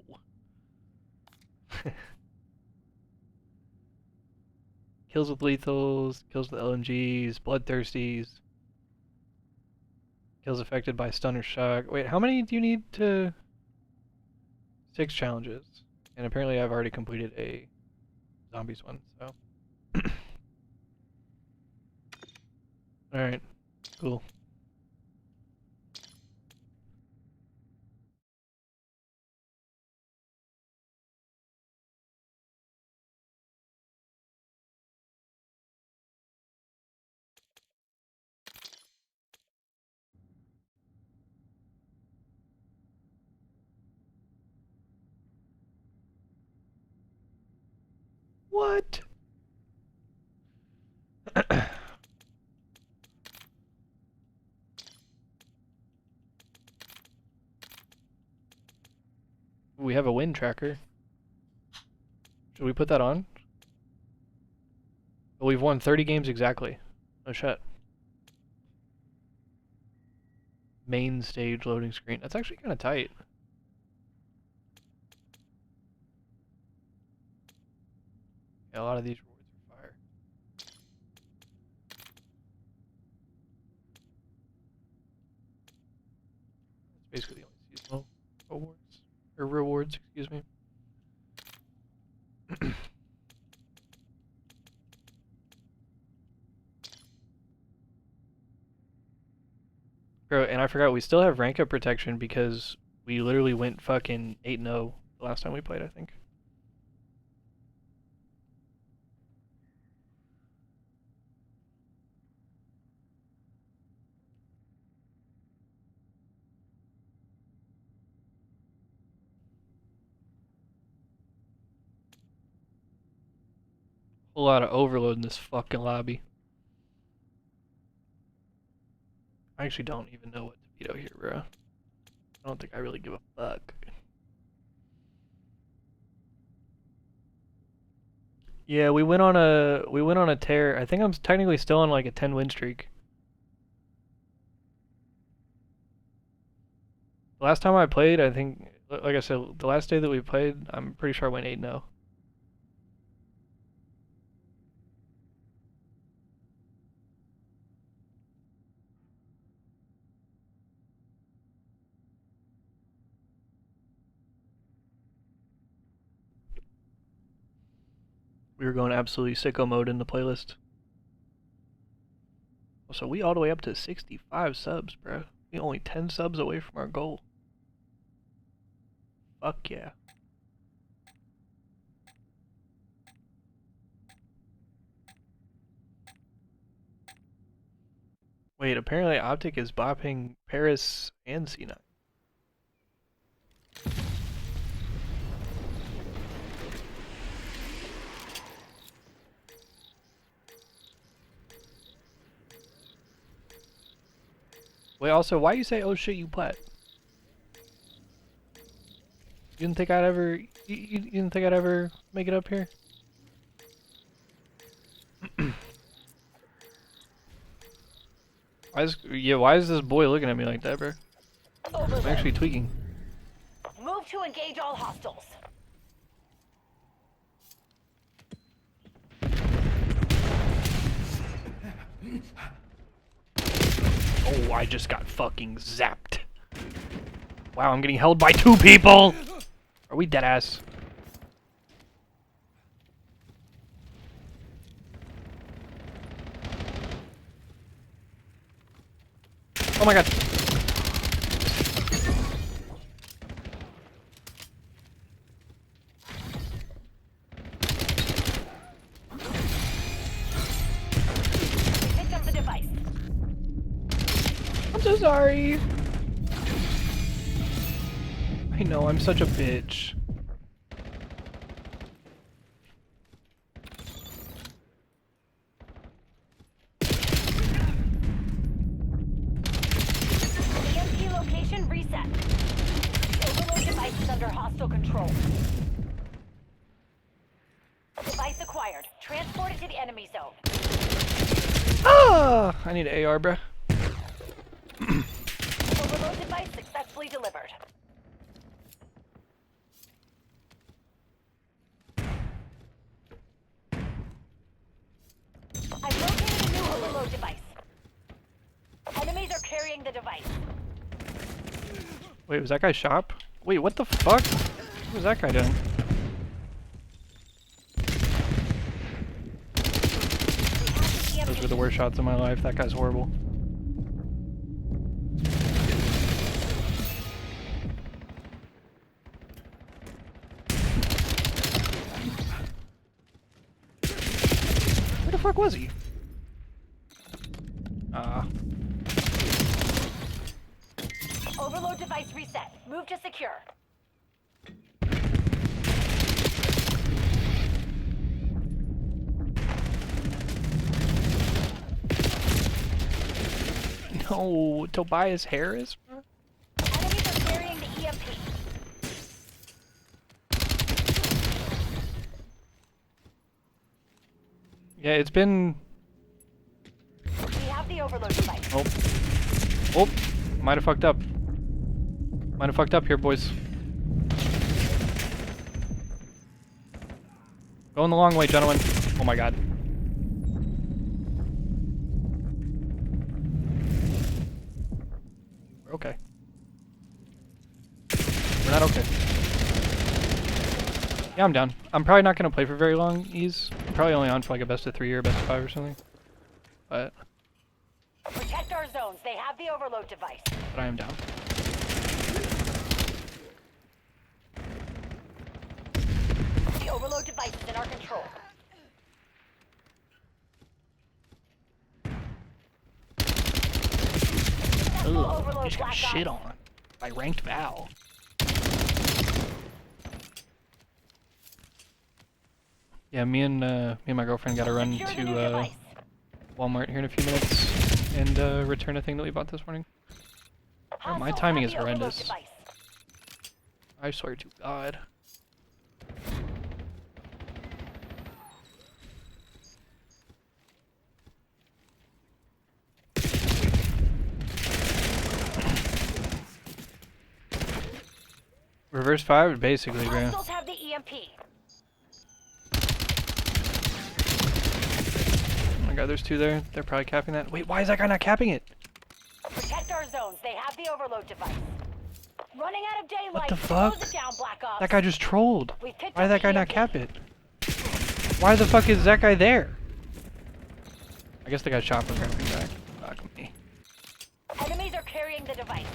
A: Kills with lethals, kills with LMGs, bloodthirsties, kills affected by stun or shock. Wait, how many do you need to... 6 challenges. And apparently I've already completed a zombies one, so... Alright, cool. What? We have a win tracker. Should we put that on? Oh, we've won 30 games exactly. No shit. Main stage loading screen. That's actually kind of tight. Yeah, a lot of these rewards are fire. It's basically the only seasonal awards. Or rewards, excuse me. Bro, and I forgot, we still have rank up protection because we literally went fucking 8-0 the last time we played, I think. Whole lot of overload in this fucking lobby. I actually don't even know what to veto here, bro. I don't think I really give a fuck. Yeah, we went on a tear. I think I'm technically still on like a 10-win streak. The last time I played, I think, like I said, the last day that we played, I'm pretty sure I went 8-0. We were going absolutely sicko mode in the playlist. So we all the way up to 65 subs, bro. We only 10 subs away from our goal. Fuck yeah. Wait, apparently Optic is bopping Paris and C9. Wait, also, why you say, oh shit, you plat? You didn't think I'd ever, you didn't think I'd ever make it up here? Why is this boy looking at me like that, bro? I'm actually tweaking.
M: Move to engage all hostiles.
A: Oh, I just got fucking zapped. Wow, I'm getting held by 2 people! Are we deadass? Oh my god.
M: Pick up the device.
A: I'm so sorry. I know, I'm such a bitch.
M: EMP location reset. The overload device is under hostile control. Device acquired. Transport it to the enemy zone.
A: Ah! I need an AR, bruh.
M: Overload device successfully delivered. I've located a new overload device. Enemies are carrying the device.
A: Wait, was that guy shop? Wait, what the fuck? What was that guy doing? Those were the worst shots of my life. That guy's horrible. Where the fuck was he?
M: Overload device reset. Move to secure.
A: No, Tobias Harris, bro?
M: Enemies are carrying the EMP.
A: Yeah, it's been.
M: We have the overload device.
A: Oh. Oh. Might have fucked up. Might have fucked up here, boys. Going the long way, gentlemen. Oh my god. We're okay. We're not okay. Yeah, I'm down. I'm probably not going to play for very long, Ease. I'm probably only on for like a best of 3 or a best of 5 or something. But
M: Protect our zones. They have the overload device.
A: I am down.
M: The overload device is in our control.
A: Ugh, just got shit on by ranked Val. Yeah, me and my girlfriend gotta run to Walmart here in a few minutes and return a thing that we bought this morning. Oh, my timing is horrendous. I swear to God. Reverse 5, basically, bro.
M: Hostiles have the EMP.
A: Oh my god, there's 2 there. They're probably capping that. Wait, why is that guy not capping it?
M: Protect our zones. They have the overload device. Running out of daylight.
A: What the fuck?
M: Close it down, Black Ops.
A: That guy just trolled.
M: We've picked
A: Why did
M: up
A: that guy
M: the
A: not
M: EMP.
A: cap it? Why the fuck is that guy there? I guess the guy shot from grabbing back. Fuck me.
M: Enemies are carrying the device.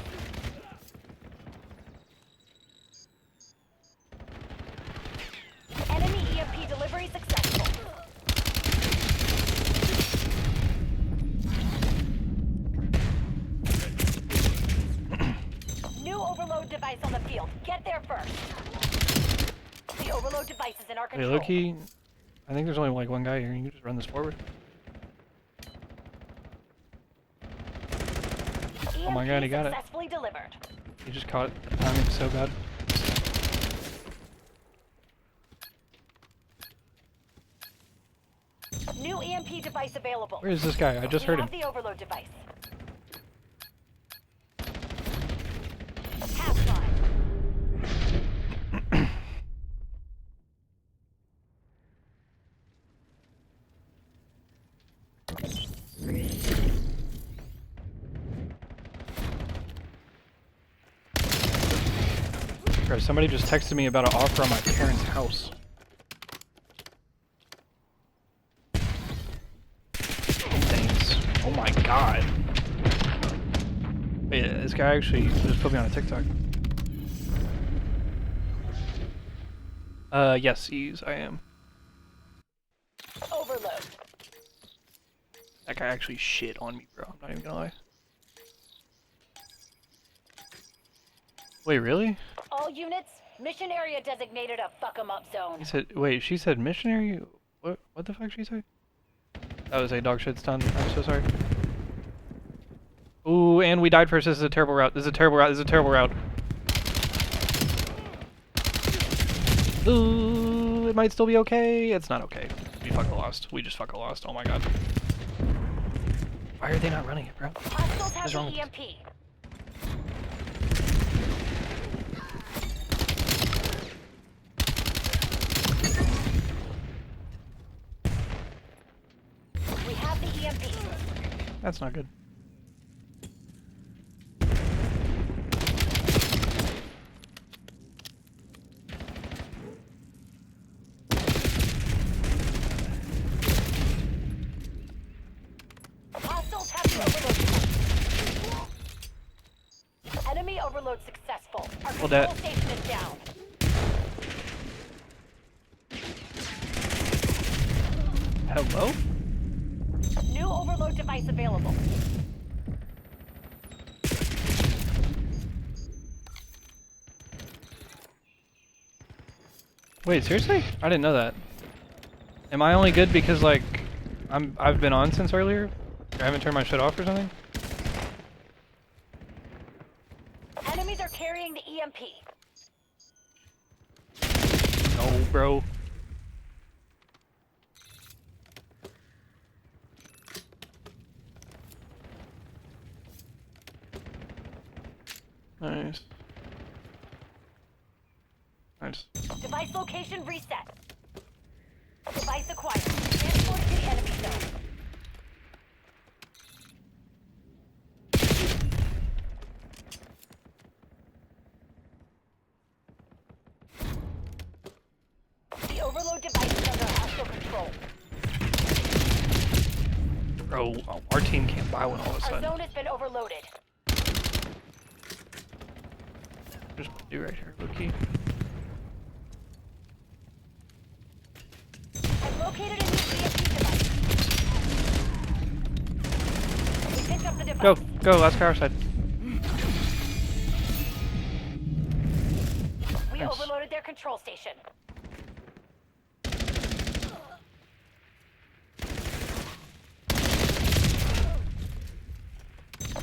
M: Enemy EMP delivery successful. New overload device on the field. Get there first. The overload device is in our
A: Wait,
M: control.
A: Loki, I think there's only like one guy here. You can just run this forward. Oh my god, he got it.
M: Successfully delivered.
A: He just caught it. The timing's so bad.
M: New EMP device available.
A: Where is this guy? I just heard him.
M: We have the overload device. Half time.
A: Bro, somebody just texted me about an offer on my parents' house. Thanks. Oh my god. Wait, this guy actually just put me on a TikTok. Yes, Ease, I am.
M: Overload.
A: That guy actually shit on me, bro. I'm not even gonna lie. Wait, really?
M: All units, mission area designated a fuck 'em up zone.
A: He said, wait, she said missionary? What the fuck she say? That was a dog shit stun. I'm so sorry. Ooh, and we died first. This is a terrible route. This is a terrible route. This is a terrible route. Ooh, it might still be okay. It's not okay. We fucking lost. We just fucking lost. Oh my god. Why are they not running it, bro?
M: Hostiles have
A: What's wrong
M: the
A: with
M: EMP. We have the EMP.
A: That's not good.
M: Hostiles have the overload device. Enemy overload successful. Our
A: Well,
M: control
A: that-
M: station is down.
A: Hello?
M: New overload device available.
A: Wait, seriously? I didn't know that. Am I only good because like I've been on since earlier? I haven't turned my shit off or something?
M: Enemies are carrying the EMP.
A: No, bro. Nice. Nice.
M: Device location reset. Device acquired. Transport to the enemy zone. The overload device is under hostile control.
A: Bro, our team can't buy one all of a
M: Our
A: sudden.
M: zone has been overloaded.
A: Just do right here, Loki.
M: I've located a new EMP device. We picked up the device.
A: Go, last car side.
M: We
A: Nice.
M: overloaded their control station.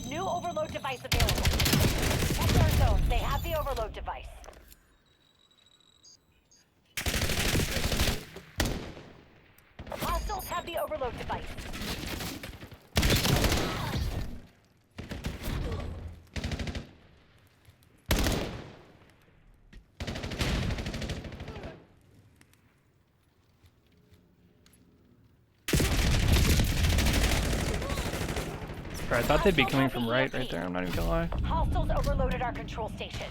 M: New overload device available. Check our zones. They have the overload device. Hostiles have the overload device.
A: Bro, I thought they'd be coming from right there, I'm not even gonna lie.
M: Hostiles overloaded our control station.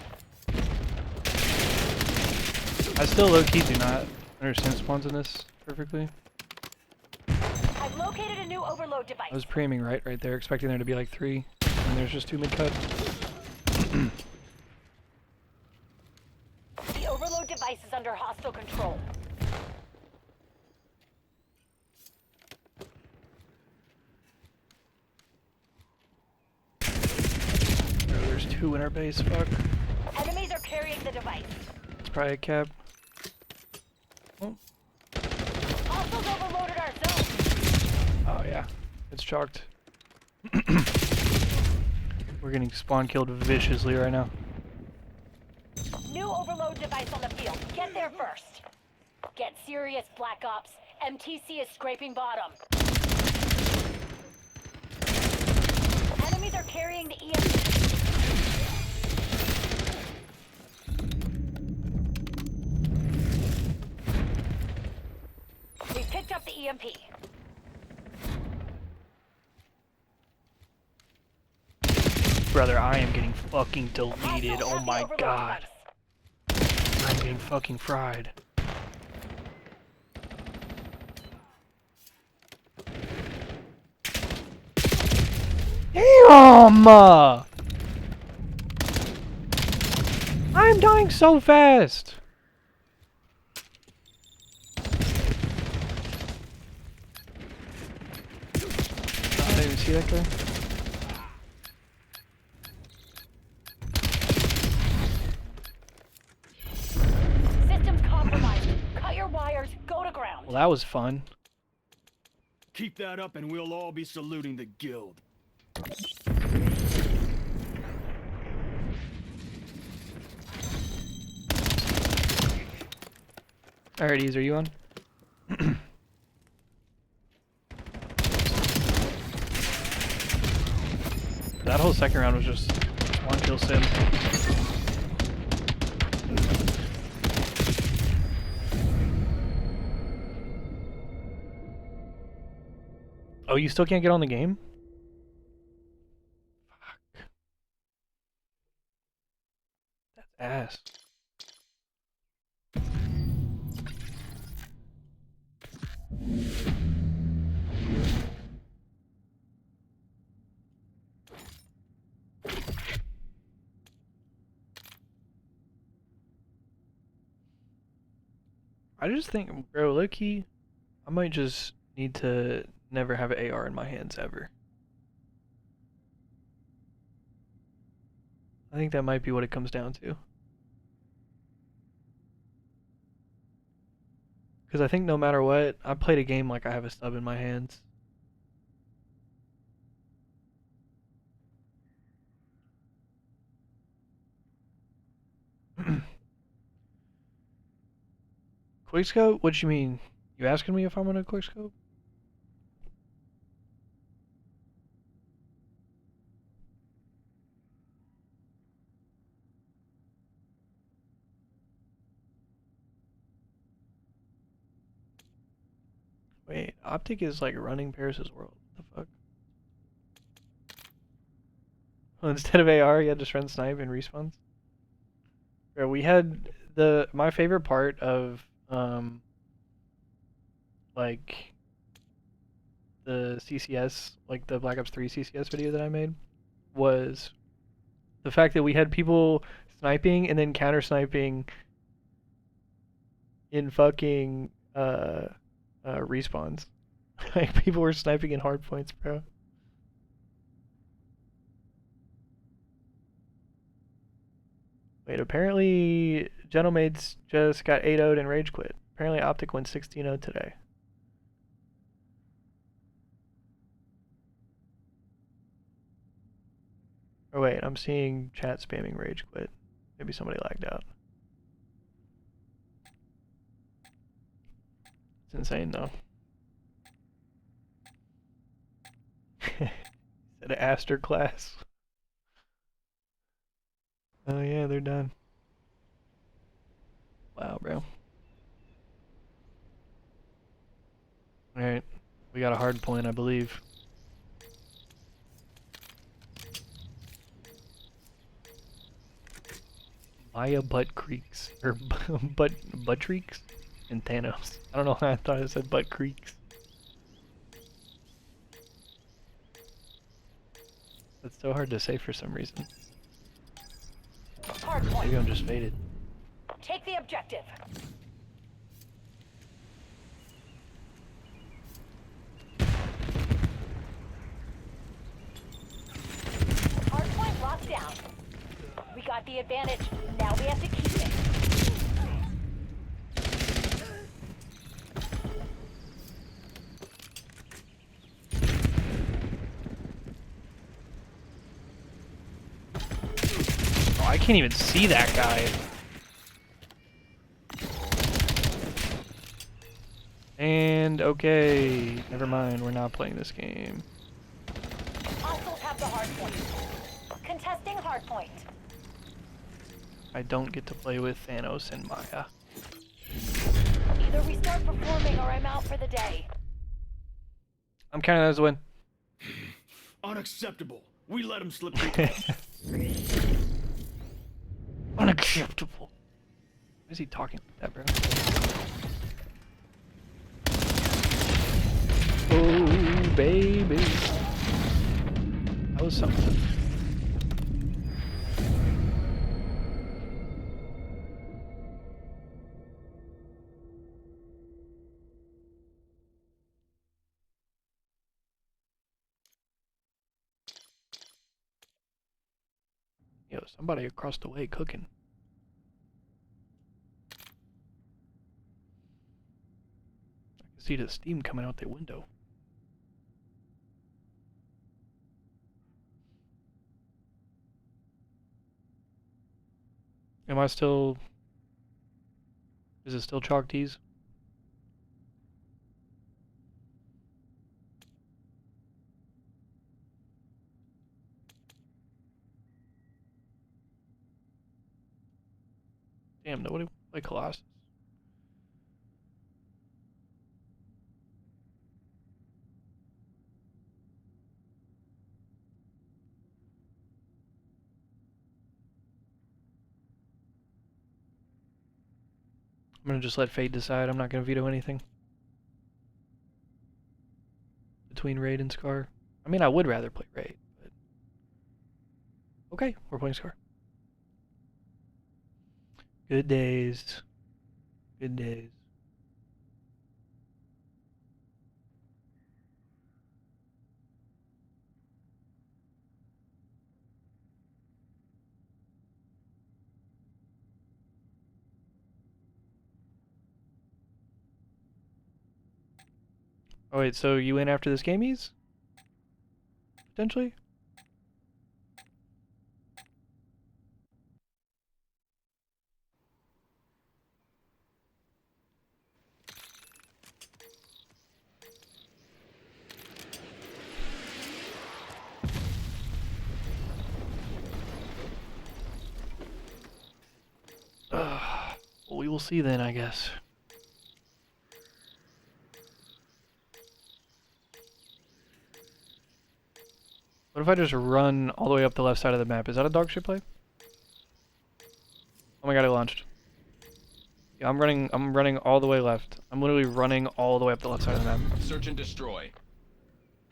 A: I still low-key do not understand spawns in this perfectly.
M: I've located a new overload device.
A: I was pre-aiming right there, expecting there to be like 3, and there's just 2 mid-cut.
M: The overload device is under hostile control.
A: Bro, there's 2 in our base, fuck.
M: Enemies are carrying the device.
A: It's probably a cap.
M: Hostiles overloaded our zone.
A: Oh yeah, it's chalked. We're getting spawn killed viciously right now.
M: New overload device on the field. Get there first. Get serious, Black Ops. MTC is scraping bottom. Enemies are carrying the EMP. We picked up the EMP.
A: Brother, I am getting fucking deleted. Oh my god. I'm getting fucking fried. Damn! I'm dying so fast! I didn't even see that guy.
M: Systems compromised. Cut your wires. Go to ground.
A: Well, that was fun.
S: Keep that up and we'll all be saluting the guild.
A: Alright, Ease, are you on? That whole second round was just one kill sim. Oh, you still can't get on the game? Fuck. That's ass. I just think, bro, low-key, I might just need to never have an AR in my hands ever. I think that might be what it comes down to. Because I think no matter what, I played a game like I have a stub in my hands. Quickscope? What you mean? You asking me if I'm on a quickscope? Wait, Optic is like running Paris's world. What the fuck? Well, instead of AR, you had to just run snipe and respawns. Bro, we had my favorite part of like the CCS, like the Black Ops 3 CCS video that I made, was the fact that we had people sniping and then counter sniping in fucking respawns. Like people were sniping in hard points, bro. Wait, apparently Gentlemates just got 8-0'd and rage quit. Apparently Optic went 16-0 today. Oh wait, I'm seeing chat spamming rage quit. Maybe somebody lagged out. It's insane though. Said Aster class. Oh yeah, they're done. Wow, bro. Alright, we got a hard point, I believe. Maya Butt Creeks, or Butt Creeks, and Thanos. I don't know why I thought it said Butt Creeks. That's so hard to say for some reason. Maybe I'm just faded.
M: Take the objective. Hardpoint locked down. We got the advantage. Now we have to keep it.
A: Oh, I can't even see that guy. And okay, never mind. We're not playing this game.
M: Hostiles have the hardpoint. Contesting hardpoint.
A: I don't get to play with Thanos and Maya.
M: Either we start performing or I'm out for the day.
A: I'm counting that as a win.
S: Unacceptable. We let him slip.
A: Unacceptable. Why is he talking like that, bro? Oh, baby. That was something. Yo, somebody across the way cooking. I can see the steam coming out the window. Am I still... Is it still chalk tees? Damn, nobody play Colossus. I'm gonna just let fate decide. I'm not gonna veto anything. Between Raid and Scar. I mean, I would rather play Raid, but... Okay, we're playing Scar. Good days. Good days. Oh wait, so you in after this gamies? Potentially? Well, we will see then, I guess. What if I just run all the way up the left side of the map? Is that a dog shit play? Oh my god, it launched. Yeah, I'm running all the way left. I'm literally running all the way up the left side of the map.
C: Search and destroy.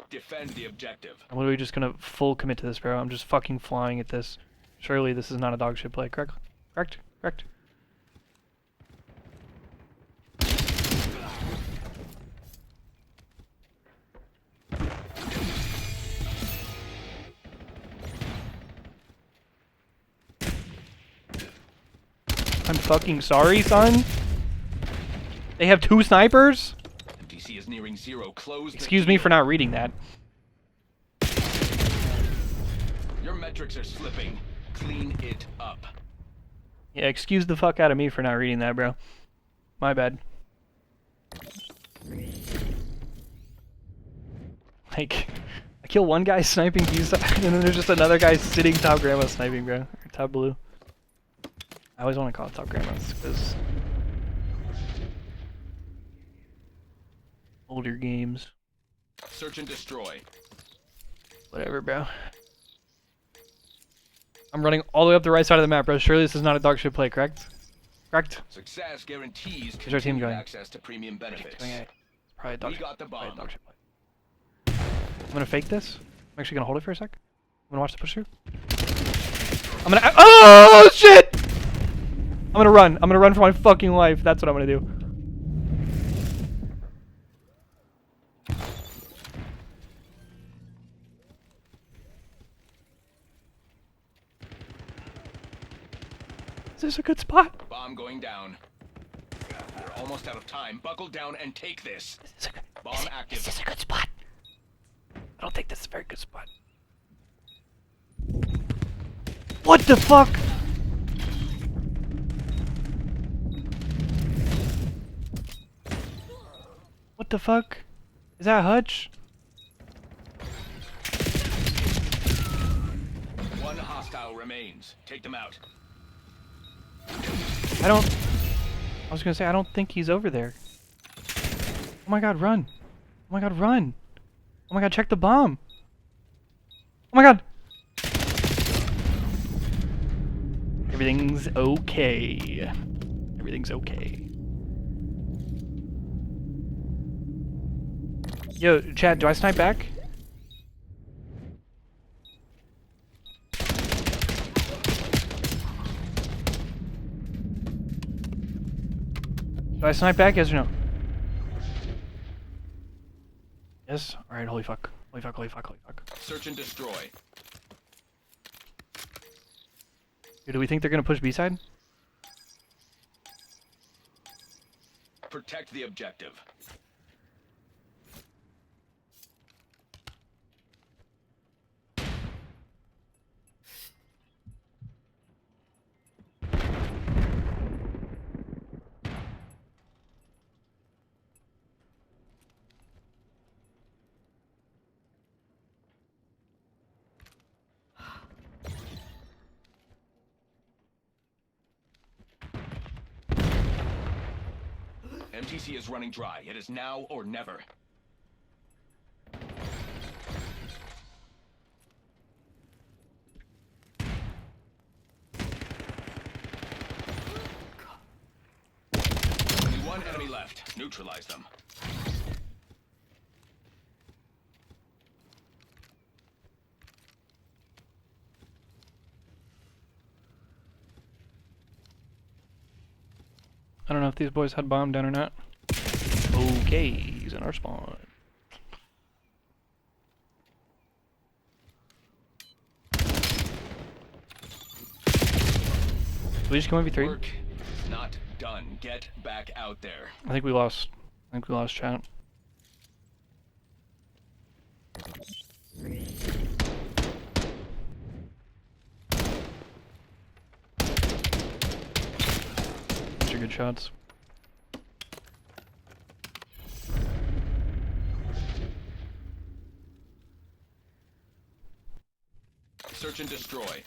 C: Defend the objective.
A: I'm literally just gonna full commit to this, bro. I'm just fucking flying at this. Surely this is not a dog shit play, correct? Correct? Correct? I'm fucking sorry, son. They have 2 snipers?
C: MTC is nearing zero. Close the
A: Excuse me for not reading that.
C: Your metrics are slipping. Clean it up.
A: Yeah, excuse the fuck out of me for not reading that, bro. My bad. Like, I kill one guy sniping B side, and then there's just another guy sitting top grandma sniping, bro. Or top blue. I always want to call it top grandmas, because older games.
C: Search and destroy.
A: Whatever, bro. I'm running all the way up the right side of the map, bro. Surely this is not a dog shit play, correct? Correct?
C: Success guarantees
A: Where's our team
C: continued
A: going?
C: access to premium benefits.
A: It's probably a dog
C: We
A: shit.
C: got the
A: Probably a
C: bomb.
A: dog shit play. I'm gonna fake this. I'm actually gonna hold it for a sec. I'm gonna watch the push through. I'm gonna. Oh shit! I'm gonna run. I'm gonna run for my fucking life. That's what I'm gonna do. Is this a good spot?
C: Bomb going down. We're almost out of time. Buckle down and take this. Bomb active.
A: Is this a good spot? I don't think this is a very good spot. What the fuck? What the fuck? Is that Hutch?
C: One hostile remains. Take them out.
A: I was gonna say, I don't think he's over there. Oh my god, run. Oh my god, run. Oh my god, check the bomb. Oh my god. Everything's okay. Everything's okay. Yo, Chad, do I snipe back? Do I snipe back, yes or no? Yes? Alright, holy fuck. Holy fuck, holy fuck, holy fuck.
C: Search and destroy.
A: Yo, do we think they're gonna push B-side?
C: Protect the objective. MTC is running dry. It is now or never. Only one enemy left. Neutralize them.
A: I don't know if these boys had bomb down or not. Okay, he's in our spawn. We just come V3?
C: Work not done. Get back out there.
A: I think we lost. I think we lost chat. Those are good shots.
C: Search and destroy.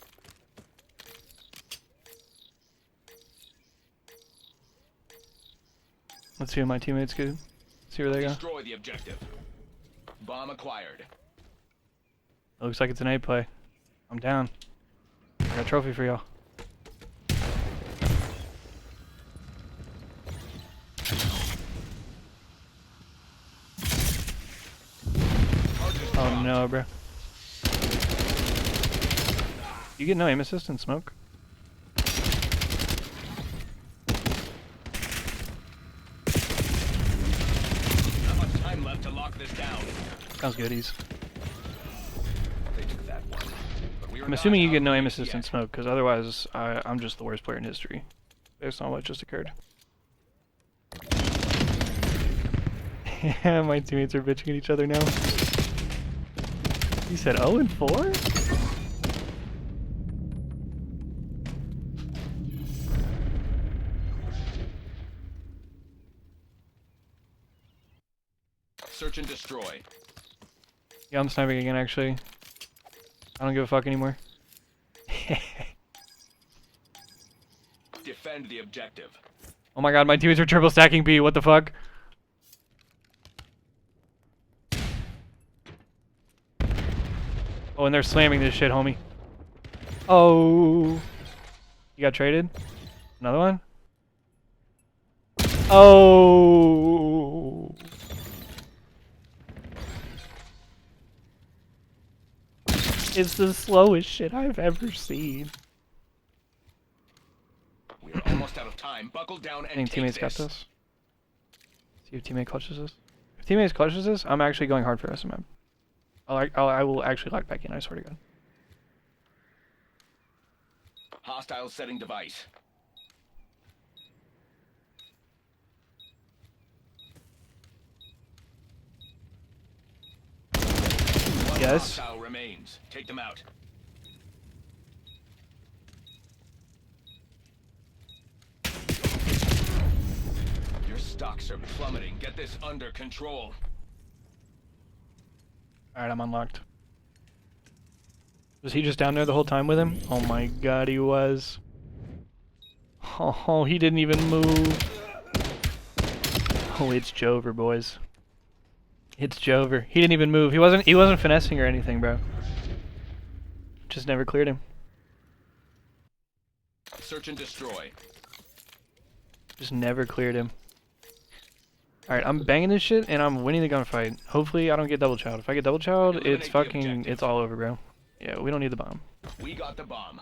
A: Let's see what my teammates do. See where they go.
C: Destroy the objective. Bomb acquired.
A: It looks like it's an A play. I'm down. I got a trophy for y'all. Oh no, bro. You get no aim assist in smoke?
C: Not much time left to lock this down.
A: Sounds goodies.
C: They took that one. But we were
A: I'm
C: not
A: assuming you
C: out
A: get no aim
C: yet.
A: assist in smoke, because otherwise I'm just the worst player in history. Based on what just occurred. Yeah, my teammates are bitching at each other now. You said 0 and 4?
C: Search and destroy.
A: Yeah, I'm sniping again, actually. I don't give a fuck anymore.
C: Defend the objective.
A: Oh my god, my teammates are triple stacking B, what the fuck? Oh, and they're slamming this shit, homie. Oh. You got traded? Another one? Oh. It's the slowest shit I've ever seen.
C: We're almost out of time. Buckle down and
A: I think
C: take
A: teammates
C: this.
A: got this. See if teammate clutches this. If teammates clutches this, I'm actually going hard for SMM. I will actually lock back in, I swear to God.
C: Hostile setting device. One
A: Yes.
C: hostile remains. Take them out. Your stocks are plummeting. Get this under control.
A: Alright, I'm unlocked. Was he just down there the whole time with him? Oh my god, he was. Oh, he didn't even move. Oh, it's Jover, boys. It's Jover. He didn't even move. He wasn't finessing or anything, bro. Just never cleared him.
C: Search and destroy.
A: Just never cleared him. Alright, I'm banging this shit and I'm winning the gunfight. Hopefully I don't get double chowed. If I get double chowed, it's fucking, it's all over, bro. Yeah, we don't need the bomb.
C: We got the bomb.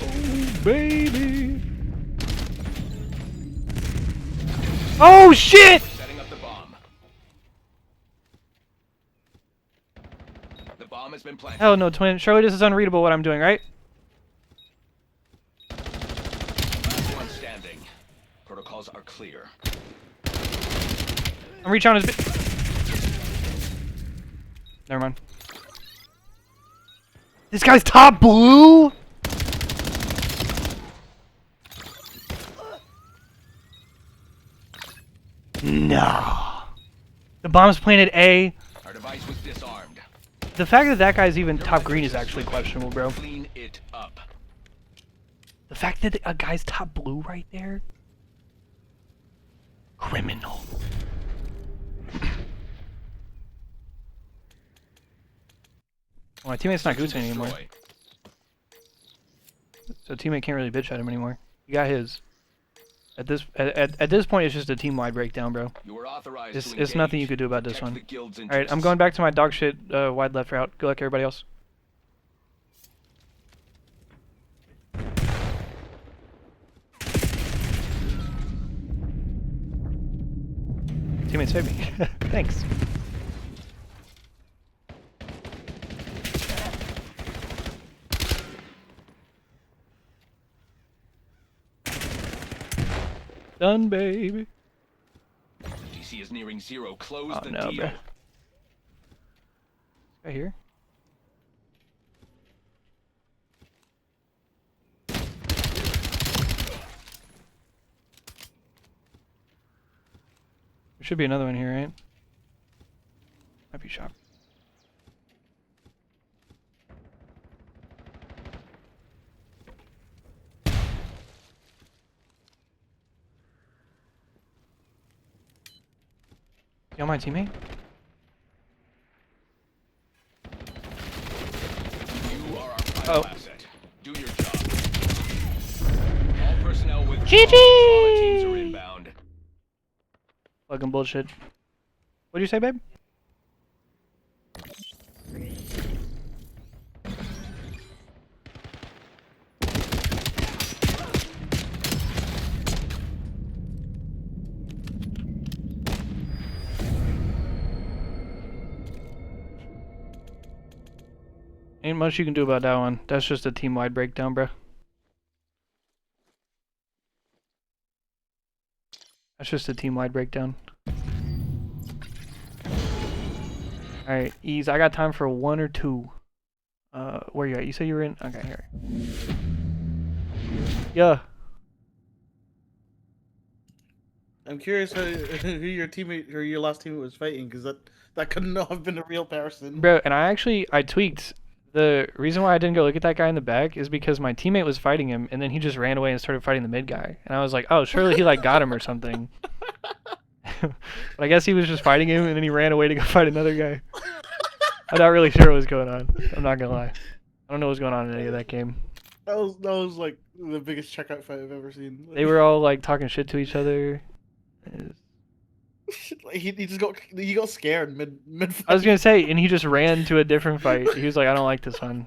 A: Oh, baby. Oh, shit!
C: Setting up the bomb. The bomb has been planted.
A: Hell no, twin. Surely this is unreadable what I'm doing, right?
C: Last one standing. Protocols are clear.
A: I'm reaching on his Never mind. This guy's top blue? No. The bomb's planted A.
C: Our device was disarmed.
A: The fact that that guy's even top green is actually questionable, bro.
C: Clean it up.
A: The fact that a guy's top blue right there? Criminal. Well, my teammate's not goosing anymore. So teammate can't really bitch at him anymore. He got his. At this point, it's just a team-wide breakdown, bro.
C: You were authorized to
A: It's nothing you
C: engage.
A: could do about this
C: Protect
A: one.
C: the guild's
A: Alright, I'm
C: interests.
A: going back to my dog shit wide left route. Good luck, everybody else. Teammate saved me. Thanks. Done, baby.
C: DC is nearing zero. Close
A: Oh
C: the
A: no,
C: deal.
A: bro. Right here. There should be another one here, right? Might be shop. You on my teammate?
C: You are our final asset. Do your job. All personnel with
A: GG!
C: Trauma teams are inbound.
A: Fucking bullshit. What'd you say, babe? Ain't much you can do about that one. That's just a team-wide breakdown, bro. That's just a team-wide breakdown. Alright, Ease, I got time for one or two. Where you at? You say you were in? Okay, here. Yeah.
T: I'm curious who your teammate or your last teammate was fighting, because that could not have been a real person.
A: Bro, and I tweaked. The reason why I didn't go look at that guy in the back is because my teammate was fighting him, and then he just ran away and started fighting the mid guy. And I was like, oh, surely he like got him or something. But I guess he was just fighting him, and then he ran away to go fight another guy. I'm not really sure what was going on. I'm not gonna lie. I don't know what's going on in any of that game.
T: That was like the biggest checkout fight I've ever seen.
A: They were all like talking shit to each other.
T: Like, he got scared mid fight.
A: I was gonna say, and he just ran to a different fight. He was like, I don't like this one.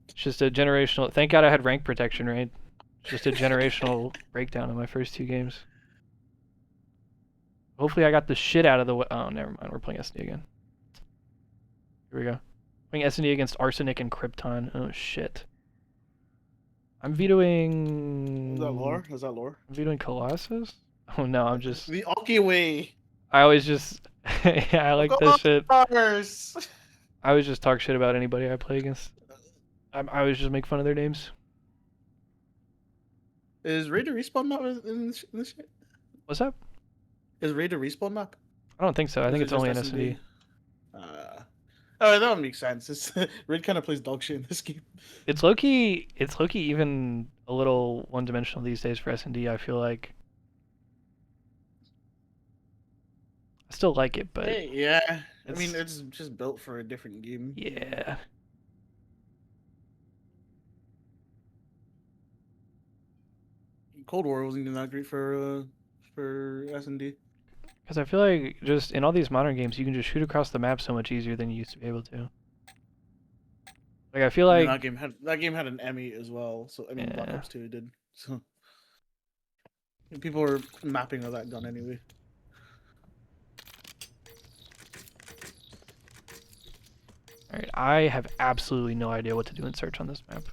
A: It's just a generational. Thank God I had rank protection, right? It's just a generational breakdown of my first two games. Hopefully I got the shit out of the way. Oh, never mind. We're playing S&D again. Here we go. Playing S&D against Arsenic and Krypton. Oh shit. I'm vetoing.
T: Is that lore? Is that lore?
A: I'm vetoing Colossus? Oh no, I'm just.
T: The Aki way.
A: I always just. Yeah, I like this shit.
T: Stars.
A: I always just talk shit about anybody I play against. I always just make fun of their names.
T: Is Raid a respawn map in this shit?
A: What's up?
T: Is Raid a respawn map?
A: I don't think so. I think it's only an S&D.
T: Oh, that would make sense. Raid kind of plays dog shit in this game.
A: It's low-key even a little one-dimensional these days for S&D, I feel like. I still like it, but...
T: Hey, yeah. I mean, it's just built for a different game.
A: Yeah.
T: Cold War wasn't even that great for S&D.
A: Because I feel like just in all these modern games, you can just shoot across the map so much easier than you used to be able to. Like I feel like
T: that game had an Emmy as well. So I mean, Black Ops 2 did. So people were mapping on that gun anyway.
A: All right, I have absolutely no idea what to do in search on this map.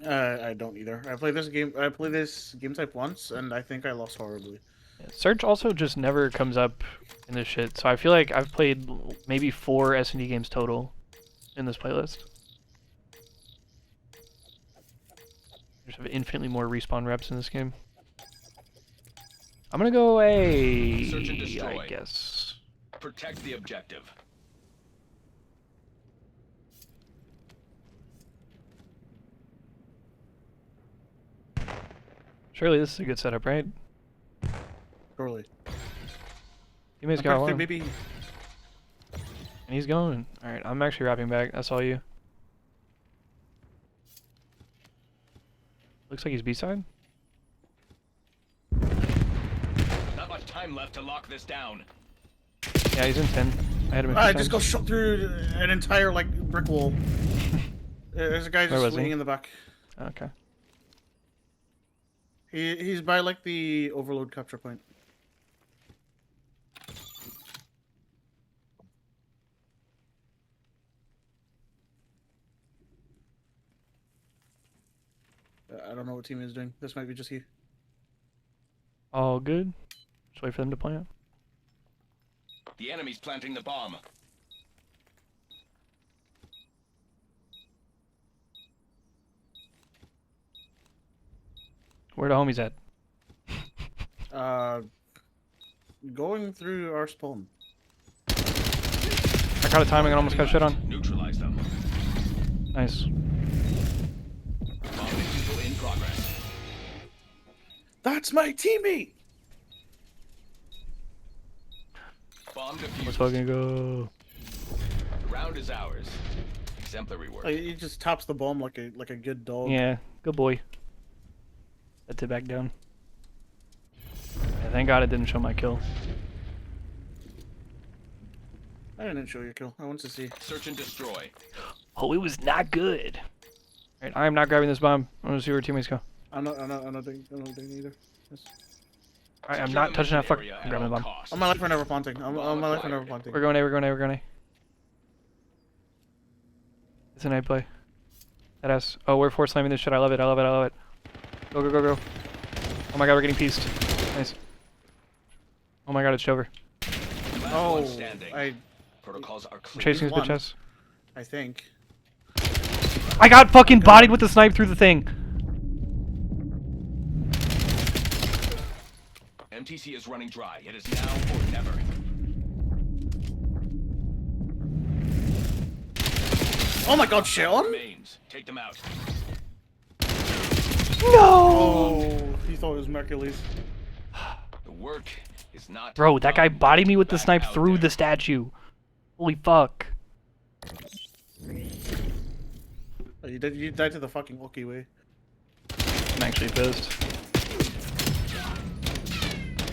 T: I don't either. I played this game type once, and I think I lost horribly.
A: Search also just never comes up in this shit, so I feel like I've played maybe 4 S&D games total in this playlist. There's infinitely more respawn reps in this game. I'm gonna go A,
C: Search and destroy.
A: I guess.
C: Protect the objective.
A: Surely this is a good setup, right?
T: Surely.
A: Teammate's got one.
T: Maybe.
A: And he's going. Alright, I'm actually wrapping back. That's all you. Looks like he's B-side.
C: Not much time left to lock this down.
A: Yeah, he's in 10. I had him in
T: I just got shot through an entire like brick wall. There's a guy just swinging in the back.
A: Okay.
T: He's by like the overload capture point. I don't know what team is doing. This might be just you.
A: All good. Just wait for them to plant.
C: The enemy's planting the bomb.
A: Where the homies at?
T: Going through our spawn.
A: I caught a timing and almost got shit on.
C: Neutralize them.
A: Nice.
C: Bomb in progress.
T: That's my teammate!
C: Bomb defused.
A: Let's fucking go.
C: The round is ours. Exemplary work.
T: He just taps the bomb like a good dog.
A: Yeah, good boy. Set it back down. Yeah, thank God it didn't show my kill.
T: I didn't show your kill. I want to see.
C: Search and destroy.
A: Oh, it was not good. Alright, I am not grabbing this bomb. I want to see where teammates go.
T: I'm not doing either. Yes.
A: Alright, I'm not touching that fuck. I'm grabbing the bomb.
T: On my life, we're never ponting. On my life, we're never ponting.
A: We're going A, we're going A, we're going A. It's an A play. That ass. Oh, we're force slamming this shit. I love it, I love it, I love it. Go, go, go, go. Oh my god, we're getting pieced. Nice. Oh my god, it's over.
T: Oh,
C: Protocols are
A: I'm chasing his bitch ass.
T: I think.
A: I got fucking bodied with the snipe through the thing.
C: MTC is running dry. It is now or never.
T: Oh my god, Sean!
C: Remains. Take them out.
A: No!
T: Oh, he thought it was Mercules.
C: The work is not.
A: Bro, that guy bodied me with the snipe through the statue. Holy fuck.
T: Oh, you died to the fucking Wookiee way.
A: I'm actually pissed.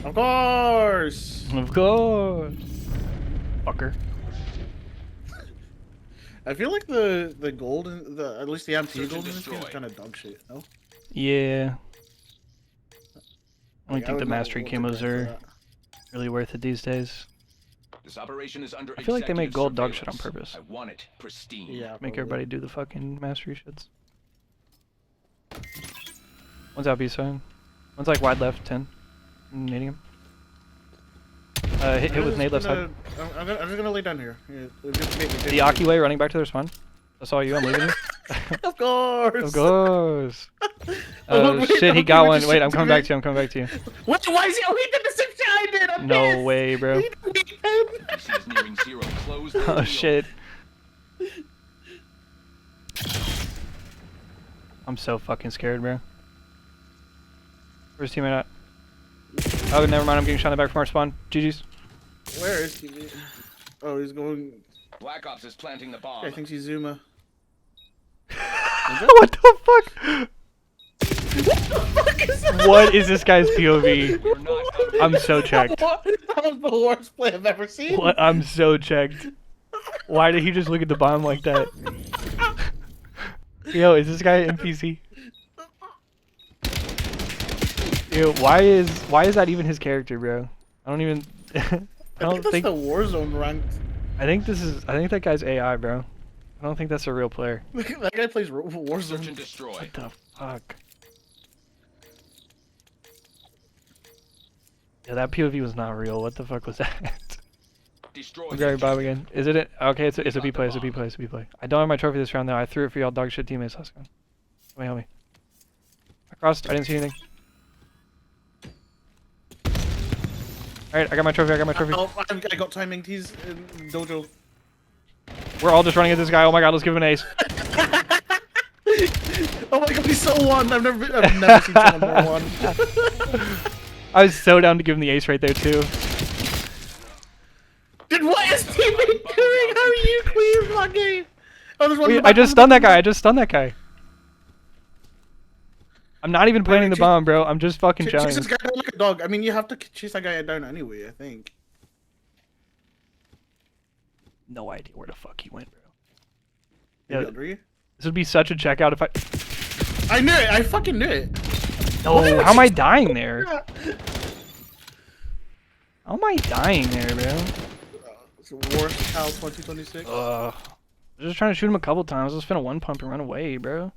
T: Of course!
A: Of course! Fucker.
T: I feel like the gold, at least the MT gold in this game is kind of dog shit, no?
A: Yeah. I don't
T: I
A: think the
T: would not
A: mastery
T: want to
A: camos
T: get for
A: are
T: that.
A: really worth it these days.
C: This operation is under
A: I feel like they make
C: executive
A: gold dog shit on
C: surveillance.
A: purpose.
C: I want it pristine.
T: Yeah,
A: Make
T: probably.
A: everybody do the fucking mastery shits. One's out B side. One's like wide left, 10. Nading him. Hit with nade left side.
T: I'm just gonna lay down here. Yeah, just make me
A: The Aki way running back to their spawn. That's all you, I'm leaving you.
T: Of course!
A: Of course!
T: Oh,
A: Oh
T: wait,
A: shit, he
T: no,
A: got
T: we
A: one.
T: just
A: Wait, I'm
T: shot
A: coming
T: the
A: back to you, I'm coming back to you.
T: What? Why is he? Oh, he did the same shit I did! I'm
A: No
T: pissed.
A: way, bro.
C: MTC is nearing zero. Close the
A: Oh
C: deal.
A: shit. I'm so fucking scared, bro. Where's teammate at? Oh, never mind, I'm getting shot in the back from our spawn. GG's.
T: Where is he? Oh, he's going.
C: Black Ops is planting the bomb.
T: I think he's Zuma.
A: What the fuck?
T: What the fuck is that?
A: What is this guy's POV? I'm so checked.
T: What? That was the worst play I've ever seen.
A: What? I'm so checked. Why did he just look at the bomb like that? Yo, is this guy NPC? Yo, why is that even his character, bro? I don't even.
T: I think that's the Warzone ranked.
A: I think that guy's AI, bro. I don't think that's a real player.
T: That guy plays
C: Search and
T: Warzone.
C: destroy.
A: What the fuck? Yeah, that POV was not real. What the fuck was that?
C: Destroy.
A: I'm grabbing Bob again. Is it? Okay, it's a B play. It's a B play. It's a B play. I don't have my trophy this round though. I threw it for y'all dog shit teammates last round. Somebody help me. I crossed. I didn't see anything. Alright, I got my trophy. I got my trophy.
T: Oh, I got timing. He's in dojo.
A: We're all just running at this guy. Oh my god, let's give him an ace.
T: Oh my god, he's so one. I've never seen someone more one.
A: I was so down to give him the ace right there too.
T: Dude, what is teammate doing? How are you clear my game? Oh, there's one.
A: Wait, I just stunned that guy. I just stunned that guy. I'm not even planning the bomb, bro. I'm just fucking
T: Chase
A: challenging.
T: this guy down like a dog. I mean, you have to chase that guy down anyway, I think.
A: No idea where the fuck he went, bro.
T: Yeah,
A: Yeah, this would be such a checkout if I.
T: I knew it. I fucking knew it.
A: No, how am I dying there? How am I dying there, bro?
T: It's the worst Cal 2026.
A: I'm just trying to shoot him a couple times. Let's spin a one pump and run away, bro.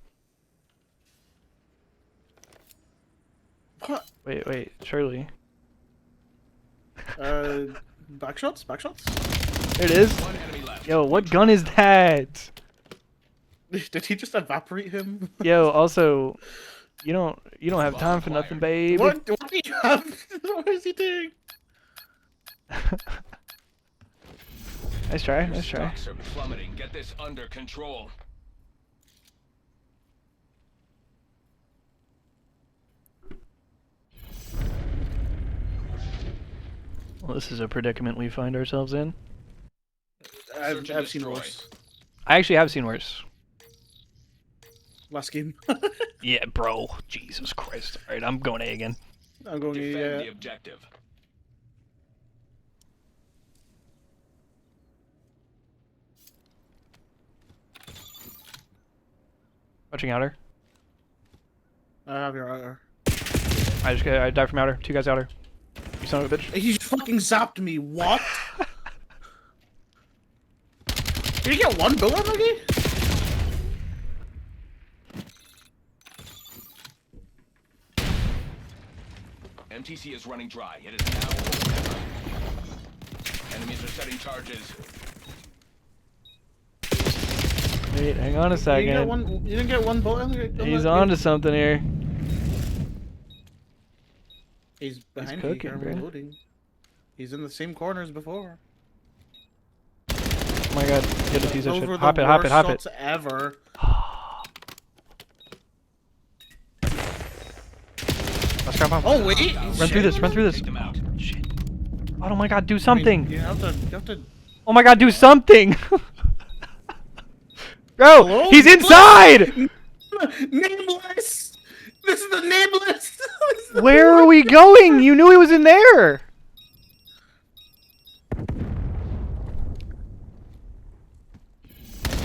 T: What?
A: Wait, surely.
T: Backshots? Backshots?
A: There it is. Yo, what gun is that?
T: Did he just evaporate him?
A: Yo, also, you don't have time for nothing, baby.
T: What do you have? What is he doing?
A: Nice try, nice try.
C: Stocks are plummeting. Get this under control.
A: Well, this is a predicament we find ourselves in.
T: I've seen worse.
A: I actually have seen worse.
T: Last game.
A: Yeah, bro. Jesus Christ. Alright, I'm going A again.
T: I'm going
C: Defend
T: A.
C: the objective.
A: Watching outer.
T: I have your outer.
A: I died from outer. 2 guys outer. You son of a bitch.
T: He just fucking zapped me. What? Did you get 1 bullet, Muggy?
C: MTC is running dry. It is now or never. Enemies are setting charges.
A: Wait, hang on a second.
T: You didn't get 1 bullet?
A: He's on to something here.
T: He's behind
A: cooking,
T: you,
A: bro.
T: reloading. He's in the same corner as before.
A: Oh my god, get to use that
T: Those
A: shit.
T: were
A: Hop
T: the
A: it, hop it,
T: worst
A: hop it.
T: shots ever.
A: Let's grab him.
T: Oh wait!
A: Run through this, run through this. Shit. Oh my god, do something!
T: You have to...
A: Oh my god, do something! Bro,
T: Hello?
A: he's inside!
T: Nameless! This is the nameless!
A: Where are we going? You knew he was in there!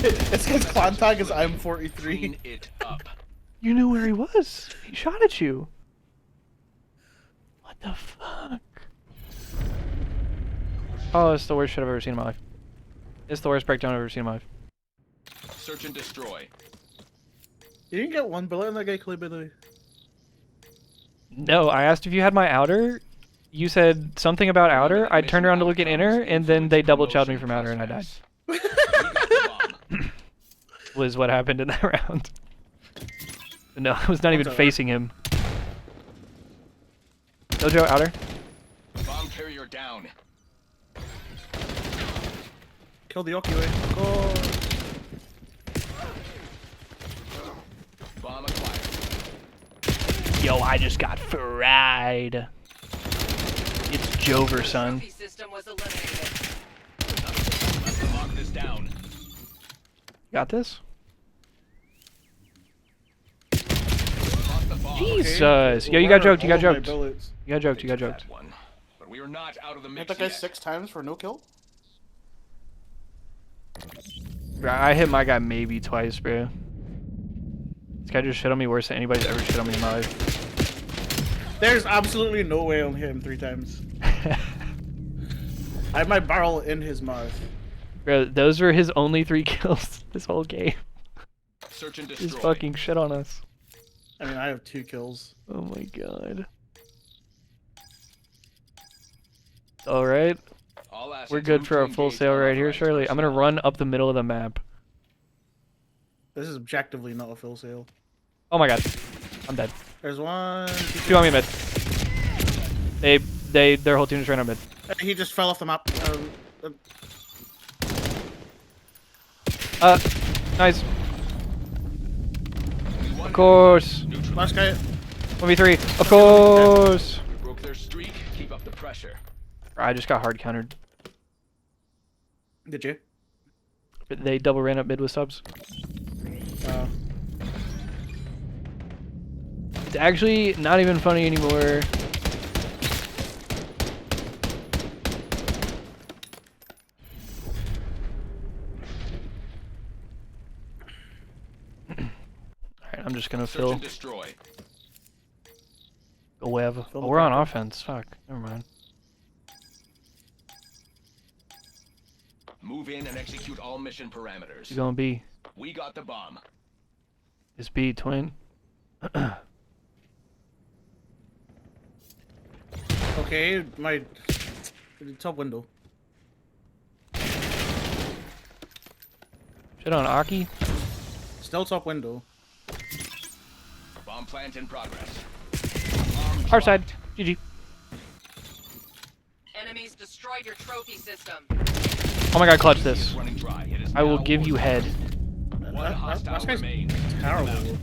T: It's his clan tag is I'm 43.
C: Clean it up.
A: You knew where he was. He shot at you. What the fuck? Oh, it's the worst shit I've ever seen in my life. It's the worst breakdown I've ever seen in my life.
C: Search and destroy.
T: You didn't get 1 bullet in that guy, Clay, by the way.
A: No, I asked if you had my outer. You said something about outer. I turned around to look at inner, and then they double chowed me from outer, and I died. Was what happened in that round. But no, I was not even facing him. Dojo outer.
C: Bomb carrier down.
T: Kill the Okiway. Go.
C: Bomb acquired.
A: Yo, I just got fried. It's Jover, son.
C: System was eliminated. Let's lock this down.
A: Got this?
C: Lost the bomb.
A: Jesus. Yo, you got joked, you got joked. You got joked, you got
C: That
A: joked.
C: one. But we are not out of the
T: Hit
C: mix
T: that guy
C: yet.
T: 6 times for no kill?
A: Bro, I hit my guy maybe twice, bro. This guy just shit on me worse than anybody's ever shit on me in my life.
T: There's absolutely no way I'll hit him 3 times. I have my barrel in his mouth.
A: Bro, those were his only 3 kills this whole game.
C: Search and
A: He's
C: destroy.
A: fucking shit on us.
T: I mean, I have 2 kills.
A: Oh my god. Alright.
C: All assets
A: We're good
C: moved
A: for
C: to
A: our full
C: engage
A: sail right here,
C: unauthorized
A: Shirley. I'm gonna run up the middle of the map.
T: This is objectively not a full sale.
A: Oh my god. I'm dead.
T: There's 1.
A: 2 on me mid. Their whole team is right on mid.
T: He just fell off the map.
A: Nice. Of course.
T: Last guy.
A: 1v3. Of course.
C: We broke their streak. Keep up the pressure.
A: I just got hard countered.
T: Did you?
A: But they double ran up mid with subs. It's actually not even funny anymore. Alright, I'm just gonna
C: Search
A: fill
C: and destroy.
A: a web. Oh, we're on offense. Fuck. Never mind.
C: Move in and execute all mission parameters.
A: You gonna be?
C: We got the bomb.
A: Is B twin?
T: Okay, my top window.
A: Shit on Aki.
T: Still top window.
C: Bomb plant in progress.
A: Our side. GG.
B: Enemies destroyed your trophy system.
A: Oh my god, clutch this.
C: Running dry. It is
A: I will
C: now
A: give
C: or
A: you head.
C: One hostile
T: guy's
C: remains.
T: terrible.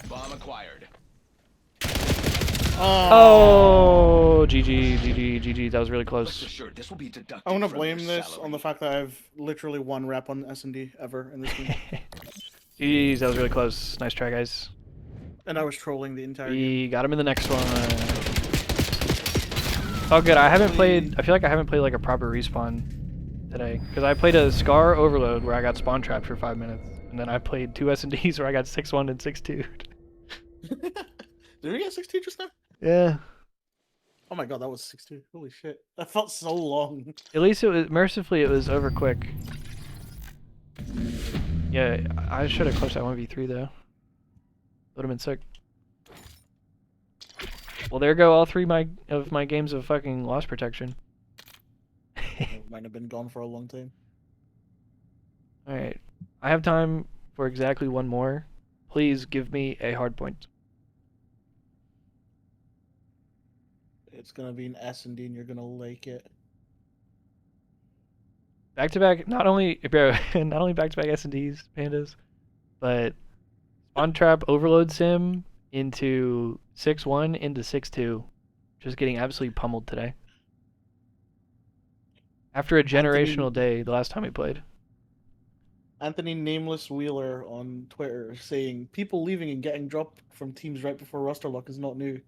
C: Bomb acquired.
A: Oh, GG. That was really close.
C: Assured, this will be deducted
T: I'm gonna
C: from
T: blame
C: your
T: this
C: salary.
T: on the fact that I've literally one rep on S&D ever in this game.
A: Jeez, that was really close. Nice try, guys.
T: And I was trolling the entire game.
A: We got him in the next one. Oh, good. I haven't played. I feel like I haven't played like a proper respawn today because I played a Scar Overload where I got spawn trapped for 5 minutes, and then I played 2 S&Ds where I got 6-1 and 6-2.
T: Did we get 6-2 just now?
A: Yeah.
T: Oh my god, that was 6-2. Holy shit. That felt so long.
A: At least it was mercifully it was over quick. Yeah, I should have clutched that 1v3 though. Would have been sick. Well, there go all 3 of my games of fucking loss protection.
T: Might have been gone for a long time.
A: Alright. I have time for exactly one more. Please give me a hard point.
T: It's gonna be an S&D and you're gonna like it.
A: Back to back, not only back to back S&Ds, pandas, but spawn trap overload sim into 6-1 into 6-2. Just getting absolutely pummeled today. After a generational day, the last time we played.
T: Anthony Nameless Wheeler on Twitter saying, people leaving and getting dropped from teams right before roster lock is not new.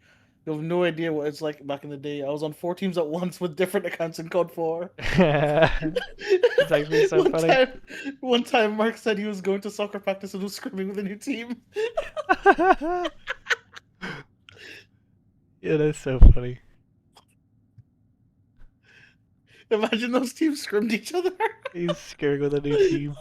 T: You have no idea what it's like back in the day. I was on 4 teams at once with different accounts in COD 4.
A: It's actually so funny.
T: One time Mark said he was going to soccer practice and was scrimming with a new team.
A: Yeah, that's so funny.
T: Imagine those teams scrimmed each other.
A: He's scared with a new team.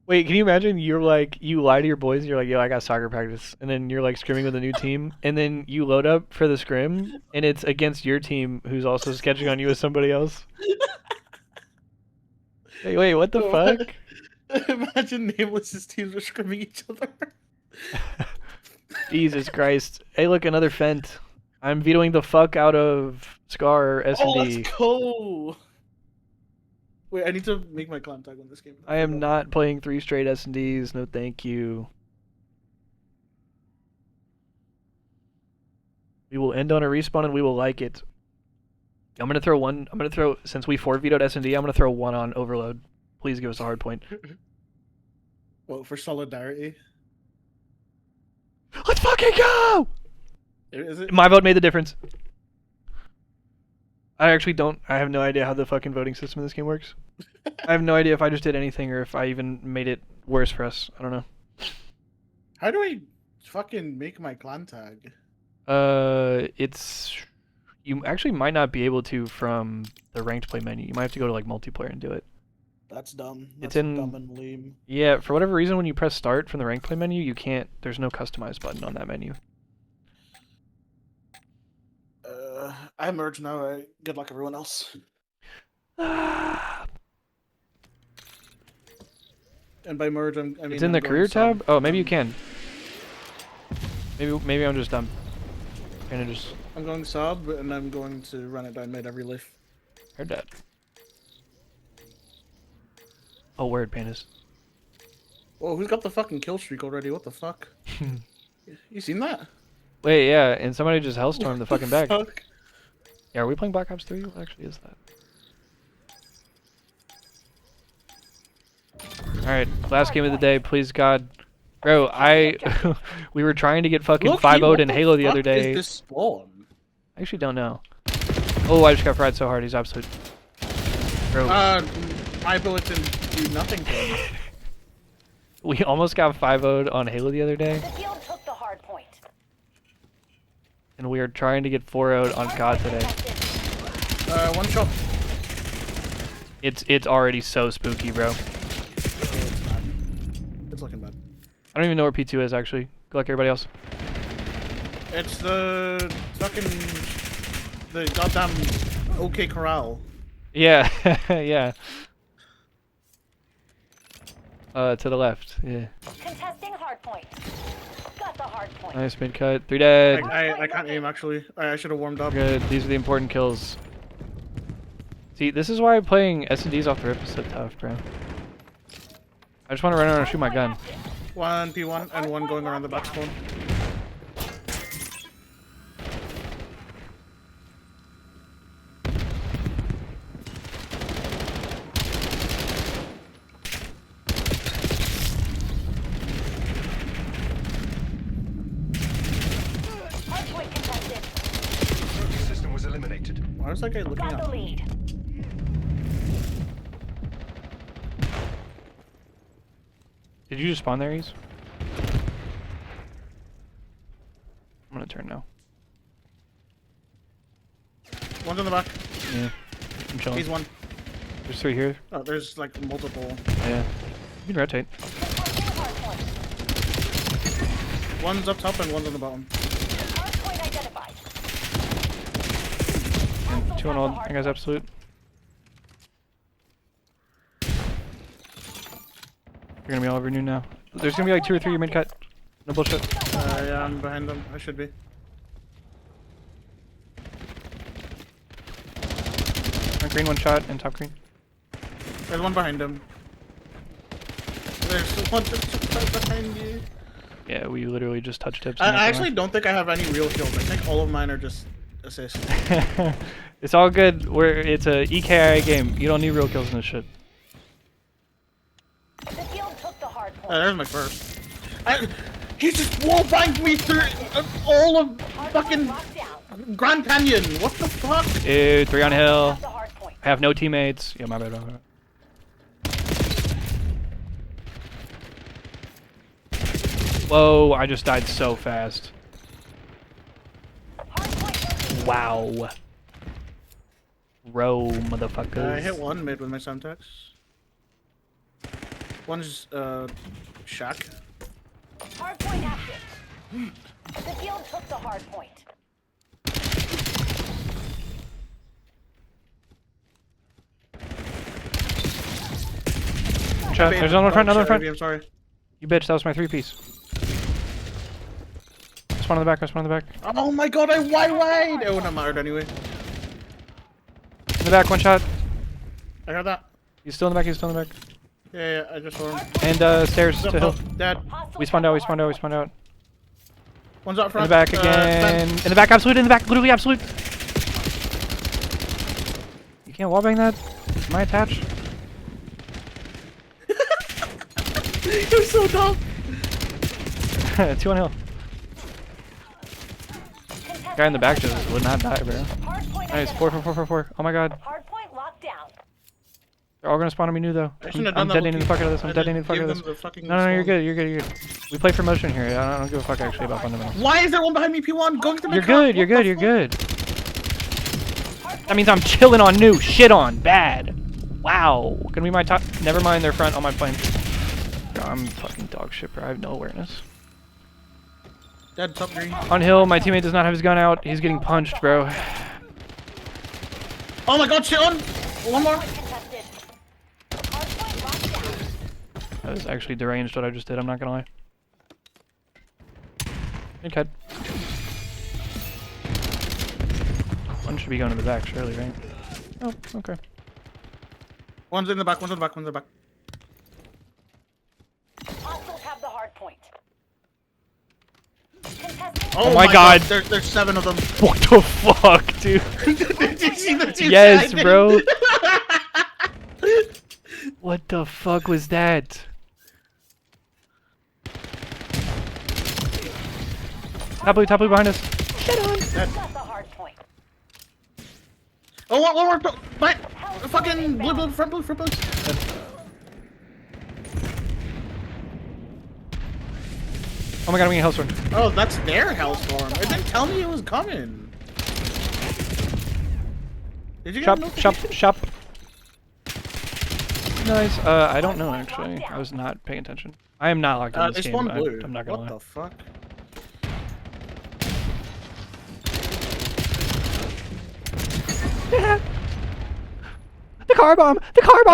A: Wait, can you imagine you're like, you lie to your boys and you're like, yo, I got soccer practice. And then you're like scrimming with a new team. And then you load up for the scrim and it's against your team who's also sketching on you with somebody else. Hey, wait, what the fuck?
T: Imagine Nameless's teams were scrimming each other.
A: Jesus Christ. Hey, look, another Fent. I'm vetoing the fuck out of Scar S&D.
T: Oh, let's go! Wait, I need to make my clan tag on this game.
A: I am not playing 3 straight S&Ds. No, thank you. We will end on a respawn and we will like it. I'm gonna throw since we 4 vetoed S&D, I'm gonna throw 1 on Overload. Please give us a hard point.
T: Well, for solidarity.
A: Let's fucking go!
T: Is it?
A: My vote made the difference. I have no idea how the fucking voting system in this game works. I have no idea if I just did anything or if I even made it worse for us. I don't know.
T: How do I fucking make my clan tag?
A: You actually might not be able to from the ranked play menu. You might have to go to like multiplayer and do it.
T: That's dumb.
A: It's
T: That's
A: in
T: dumb and lame.
A: Yeah, for whatever reason when you press start from the ranked play menu, you can't, there's no customize button on that menu.
T: I merge now. Good luck, everyone else. And by merge, I mean
A: It's in the career tab? Oh, maybe you can. Maybe I'm just dumb.
T: I'm going sub, and I'm going to run it down mid every lift.
A: Heard that. Oh, word, Pandas.
T: Whoa, who's got the fucking kill streak already? What the fuck? You seen that?
A: Wait, yeah, and somebody just hellstormed the fucking back.
T: Fuck?
A: Yeah, are we playing Black Ops 3? What actually is that? Alright, last game of the day, please God. Bro, we were trying to get fucking 5-0'd in Halo the other day.
T: Is this spawn?
A: I actually don't know. Oh, I just got fried so hard, he's absolute. Bro.
T: My bullets didn't do nothing to him.
A: We almost got 5-0'd on Halo the other day.
M: The field took the hard point.
A: And we are trying to get 4-0'd on COD today.
T: One shot.
A: It's already so spooky, bro.
T: It's looking bad.
A: I don't even know where P2 is, actually. Good luck, everybody else.
T: It's the fucking... the goddamn OK Corral.
A: Yeah, yeah. To the left, yeah.
M: Contesting hard point. Got the hard point.
A: Nice mid cut. 3 dead.
T: I can't aim, actually. I should have warmed up.
A: Good. These are the important kills. See, this is why playing S&Ds off the rip is so tough, bro. I just want to run around and shoot my gun.
T: 1 P1 and 1 going around the back spawn. that guy looking
M: Got
T: at
M: the
T: me?
M: lead.
A: Did you just spawn there, Ease? I'm gonna turn now.
T: One's in the back.
A: Yeah. I'm chilling.
T: He's one.
A: There's 3 here.
T: Oh, there's like multiple.
A: Yeah. You can rotate.
T: One's up top and one's on the bottom.
M: Hardpoint identified.
A: 2 on old. That guy's absolute. You're gonna be all over noon now. There's gonna be like 2 or 3 mid cut. No bullshit.
T: Yeah, I'm behind them. I should be.
A: One green, 1 shot, and top green.
T: There's one behind him. There's one just right behind you.
A: Yeah, we literally just touched tips.
T: I actually don't think I have any real kills. I think all of mine are just assists.
A: It's all good. It's a EKI game. You don't need real kills in this shit.
M: The field took the hard point.
T: There's my first. He just wall banged me through all of fucking Grand Canyon. What the fuck?
A: Dude, 3 on hill. I have no teammates. Yeah, my bad. Whoa, I just died so fast. Wow. Row, motherfuckers.
T: I hit one mid with my Semtex. One's shack.
M: Hardpoint active. The field took the hard point.
A: Shot. There's another front, another front.
T: I'm sorry.
A: You bitch, that was my 3-piece. Spawn in the back, spawn in the back.
T: Oh my god, I wide. Oh, not mattered anyway.
A: In the back, 1 shot.
T: I heard that.
A: He's still in the back, he's still in the back.
T: Yeah, I just saw him.
A: And stairs to hill.
T: Dead.
A: We spawned out, we spawned out, we spawned out.
T: One's out front.
A: In the back again. In the back, absolute, in the back, literally absolute. You can't wallbang that? Am I attached?
T: You're so dumb.
A: 2 on hill. Guy in the back just would not die, bro. Nice, 4. Oh my god.
M: Hardpoint locked down.
A: They're all gonna spawn on me new though. I'm deadening the fuck out of this. I'm deadening the fuck out of this. No, you're good. You're good. We play for motion here. I don't give a fuck actually about fundamentals.
T: Why is there one behind me, P1? Going to
A: You're good. You're good. You're good. That means I'm chilling on new. Shit on. Bad. Wow. Gonna be my top. Never mind. They're front on my plane. Bro, I'm fucking dog shit, bro. I have no awareness.
T: Dead top green.
A: On hill, my teammate does not have his gun out. He's getting punched, bro.
T: Oh my god, shit on! One more.
A: That was actually deranged what I just did, I'm not gonna lie. Okay. One should be going to the back, surely, right? Oh, okay.
T: One's in the back, one's in the back, one's in the back.
M: Hostiles have the hard point.
A: Oh my god!
T: There's 7 of them.
A: What the fuck, dude?
T: Did you see the 2
A: Yes,
T: sided?
A: bro. What the fuck was that? Top blue behind us.
M: Shit on. Got the hard point.
T: Oh, one more. Fucking blue, front blue.
A: Oh my god, I'm getting Hellstorm.
T: Oh, that's their Hellstorm. It didn't tell me it was coming. Did you
A: Shop.
T: get
A: Nice. I don't know actually. I was not paying attention. I am not locked in this game. I'm not gonna lie.
T: What the fuck?
A: The car bomb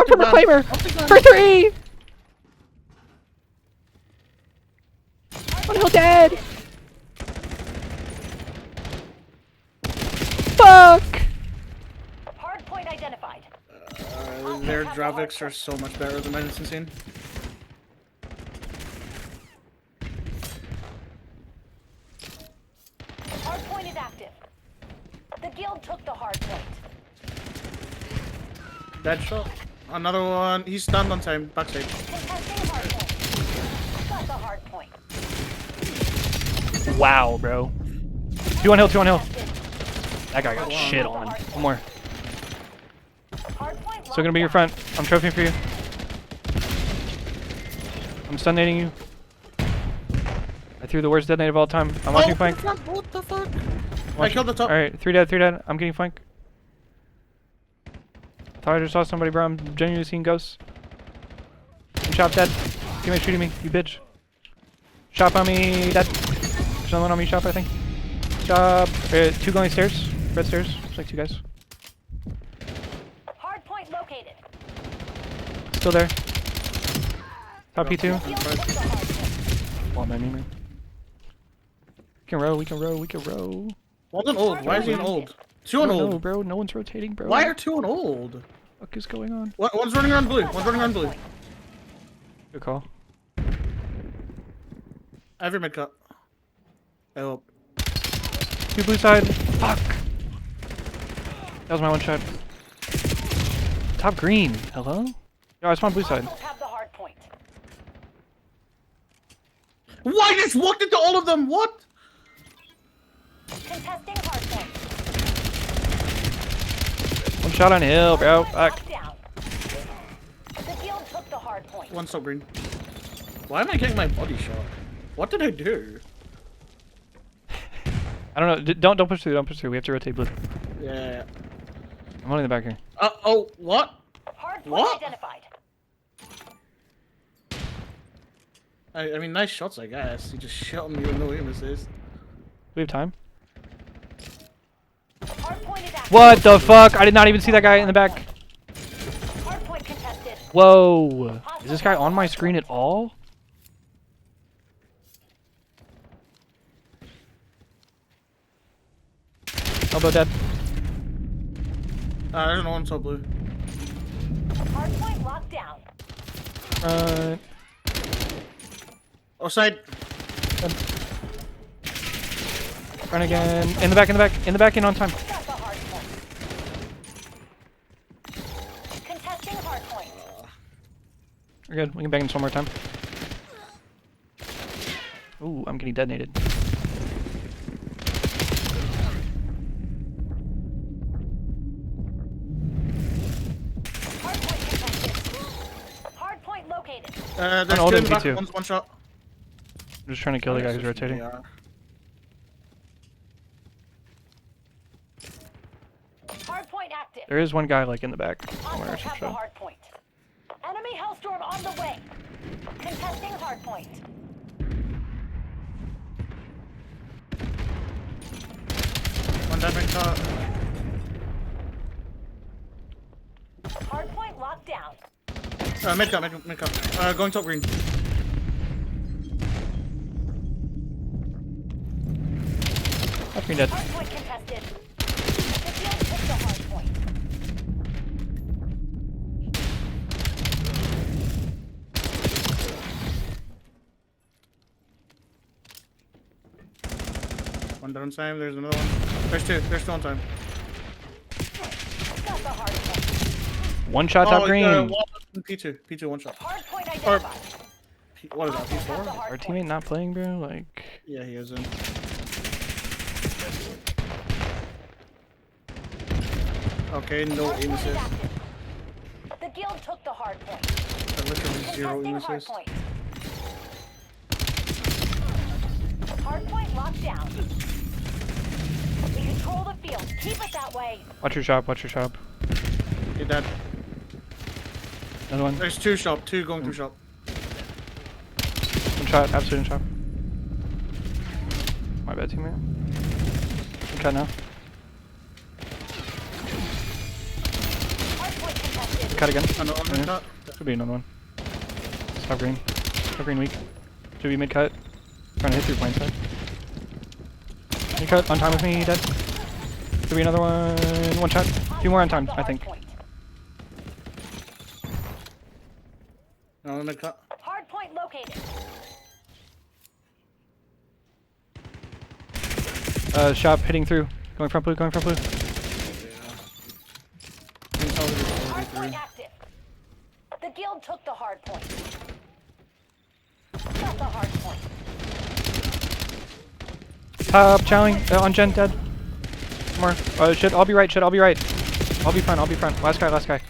A: from Reclximer for 3. One hill dead. Fuck.
M: Hardpoint identified.
T: Their Dravics are so much better than mine. It's insane.
M: Hardpoint is active. The guild took the hard point.
T: Dead shot. Another one. He's stunned on time. Backside.
M: Contesting hardpoint. Got the hard point.
A: Wow, bro. 2 on hill. That guy got shit on. One more. Still gonna be your front. I'm trophying for you. I'm stun-nading you. I threw the worst detonate of all time. I'm watching flank.
T: What the fuck? I killed the top.
A: Alright, 3 dead, 3 dead. I'm getting flank. Thought I just saw somebody, bro. I'm genuinely seeing ghosts. I'm shot dead. Teammate shooting me, you bitch. Shop on me, dead. There's another one on me, shop, I think. Shop. 2 going stairs. Red stairs. Looks like 2 guys.
M: Hard point located.
A: Still there. Top P2. Want my memory. We can row, we can row, we can row.
T: One's on old. Why is he on old? 2 on old.
A: No, bro. No one's rotating, bro.
T: Why are 2 on old?
A: What the fuck is going on?
T: One's running around blue. One's running around blue.
A: Good call.
T: I have your mid cut. I hope.
A: 2 blue side. Fuck. That was my one shot. Top green. Hello? Yo, I spawned blue side.
T: Why just walked into all of them? What?
M: Contesting hard point.
A: One shot on hill, bro. Fuck.
M: The guild took the hard point.
T: One so green. Why am I getting my body shot? What did I do?
A: I don't know. Don't push through. Don't push through. We have to rotate blue.
T: Yeah.
A: I'm only in the back here.
T: Oh, what?
M: Hard point
T: What?
M: identified.
T: I mean, nice shots, I guess. He just shot me with no aim assist.
A: Do we have time?
M: Hard point is active.
A: What the fuck? I did not even see that guy in the back.
M: Hard point contested.
A: Whoa. Is this guy on my screen at all? Elbow dead.
T: I don't know, I'm so blue.
M: Hard point locked down.
T: Outside.
A: Run again. In the back, in the back, in the back, in on time.
M: Got the hard point. Contesting hard point.
A: We're good. We can bang this one more time. Ooh, I'm getting detonated.
M: Hard point contested. Hard point located.
T: There's
A: An
T: 2
A: old
T: in the back,
A: MP2.
T: one's one shot.
A: I'm just trying to kill the guy who's rotating.
T: Yeah.
M: Hard point active.
A: There is one guy like in the back somewhere or
M: Hostiles
A: some
M: have the
A: shit.
M: hard point. Enemy Hellstorm on the way. Contesting hard point.
T: One dead mid cut.
M: Hard point locked down.
T: Mid cut, mid cut. Going top green.
A: Top green dead.
M: Hard point contested. The field took the hard point.
T: One down time, there's another one. There's 2 on time.
M: Got the hard point.
A: One shot top green.
T: P2 one shot.
M: Hard point identified.
T: What is that, P4?
A: Our teammate not playing, bro? Like...
T: Yeah, he is in. Okay, no aim assist.
M: The guild took the hard point.
T: Literally 0 aim
M: Contesting hard
T: assist.
M: point. Hard point locked down. We control the field. Keep it that way.
A: Watch your shop, watch your shop.
T: You're dead.
A: Another one.
T: There's 2 shop, 2 going through shop.
A: One shot, absolute shot. My bad, teammate. One cut now.
M: Hard point contested.
A: Cut again.
T: Another one, cut.
A: Could be another one. Top green. Top green weak. Should be mid cut. Trying to hit through blind side. Mid cut, on time with me, dead. Could be another one. One shot. 2 more on time, I think.
T: Another mid cut.
M: Hard point located.
A: Shop hitting through. Going front blue, going front blue.
M: Hard point active. The guild took the hard point. Got the hard point.
A: Top chowing. On Gen, dead. More. Shit, I'll be right, shit, I'll be right. I'll be front, I'll be front. Last guy, last guy.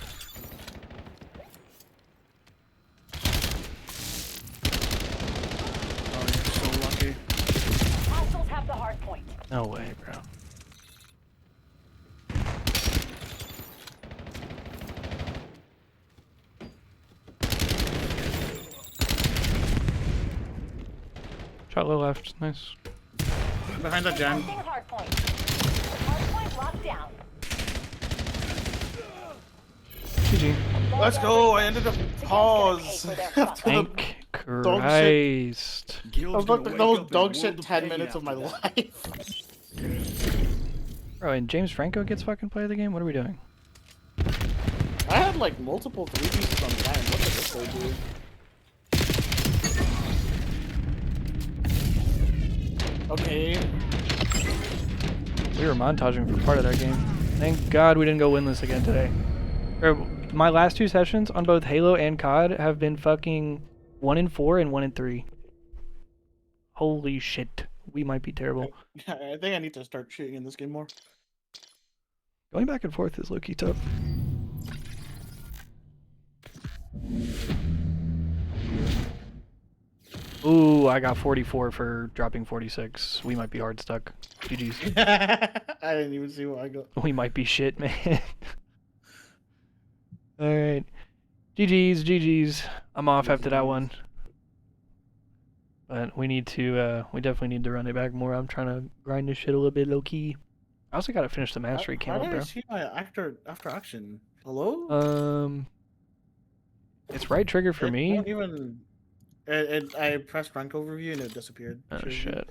A: No way, bro. Shot low left, nice.
T: Behind the gen.
M: Hardpoint. Hardpoint locked down.
A: GG.
T: Let's go. I ended up pause after the
A: Thank
T: dog shit.
A: Christ.
T: I was about to, that was dog shit 10 minutes of my life.
A: Bro, and James Franco gets fucking play of the game? What are we doing?
T: I had like multiple 3 pieces on time. What did this guy do? Okay.
A: We were montaging for part of that game. Thank God we didn't go winless again today. Bro, my last 2 sessions on both Halo and COD have been fucking 1-4 and 1-3. Holy shit. We might be terrible.
T: I think I need to start shooting in this game more.
A: Going back and forth is low-key tough. Ooh, I got 44 for dropping 46. We might be hard stuck. GG's.
T: I didn't even see what I got.
A: We might be shit, man. Alright. GG's, GG's. I'm off after that one. But we need to, we definitely need to run it back more. I'm trying to grind this shit a little bit low-key. I also gotta finish the mastery
T: How
A: camo,
T: did I
A: bro.
T: see my after action? Hello?
A: It's right trigger for me.
T: Won't even. I pressed rank overview and it disappeared.
A: Oh
T: Should
A: shit.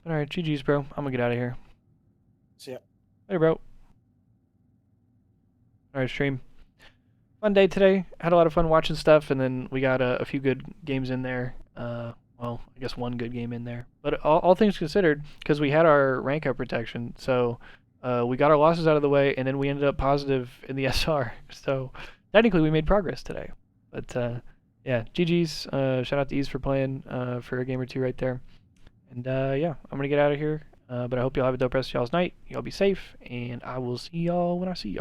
A: Alright, GG's, bro. I'm gonna get out of here.
T: See ya.
A: Later, bro. Alright, stream. Fun day today. Had a lot of fun watching stuff, and then we got a few good games in there. Well, I guess one good game in there. But all things considered, because we had our rank up protection, so we got our losses out of the way, and then we ended up positive in the SR. So technically, we made progress today. But yeah, GG's. Shout out to Ease for playing for a game or two right there. And yeah, I'm gonna get out of here. But I hope y'all have a dope rest of y'all's night. Y'all be safe, and I will see y'all when I see y'all.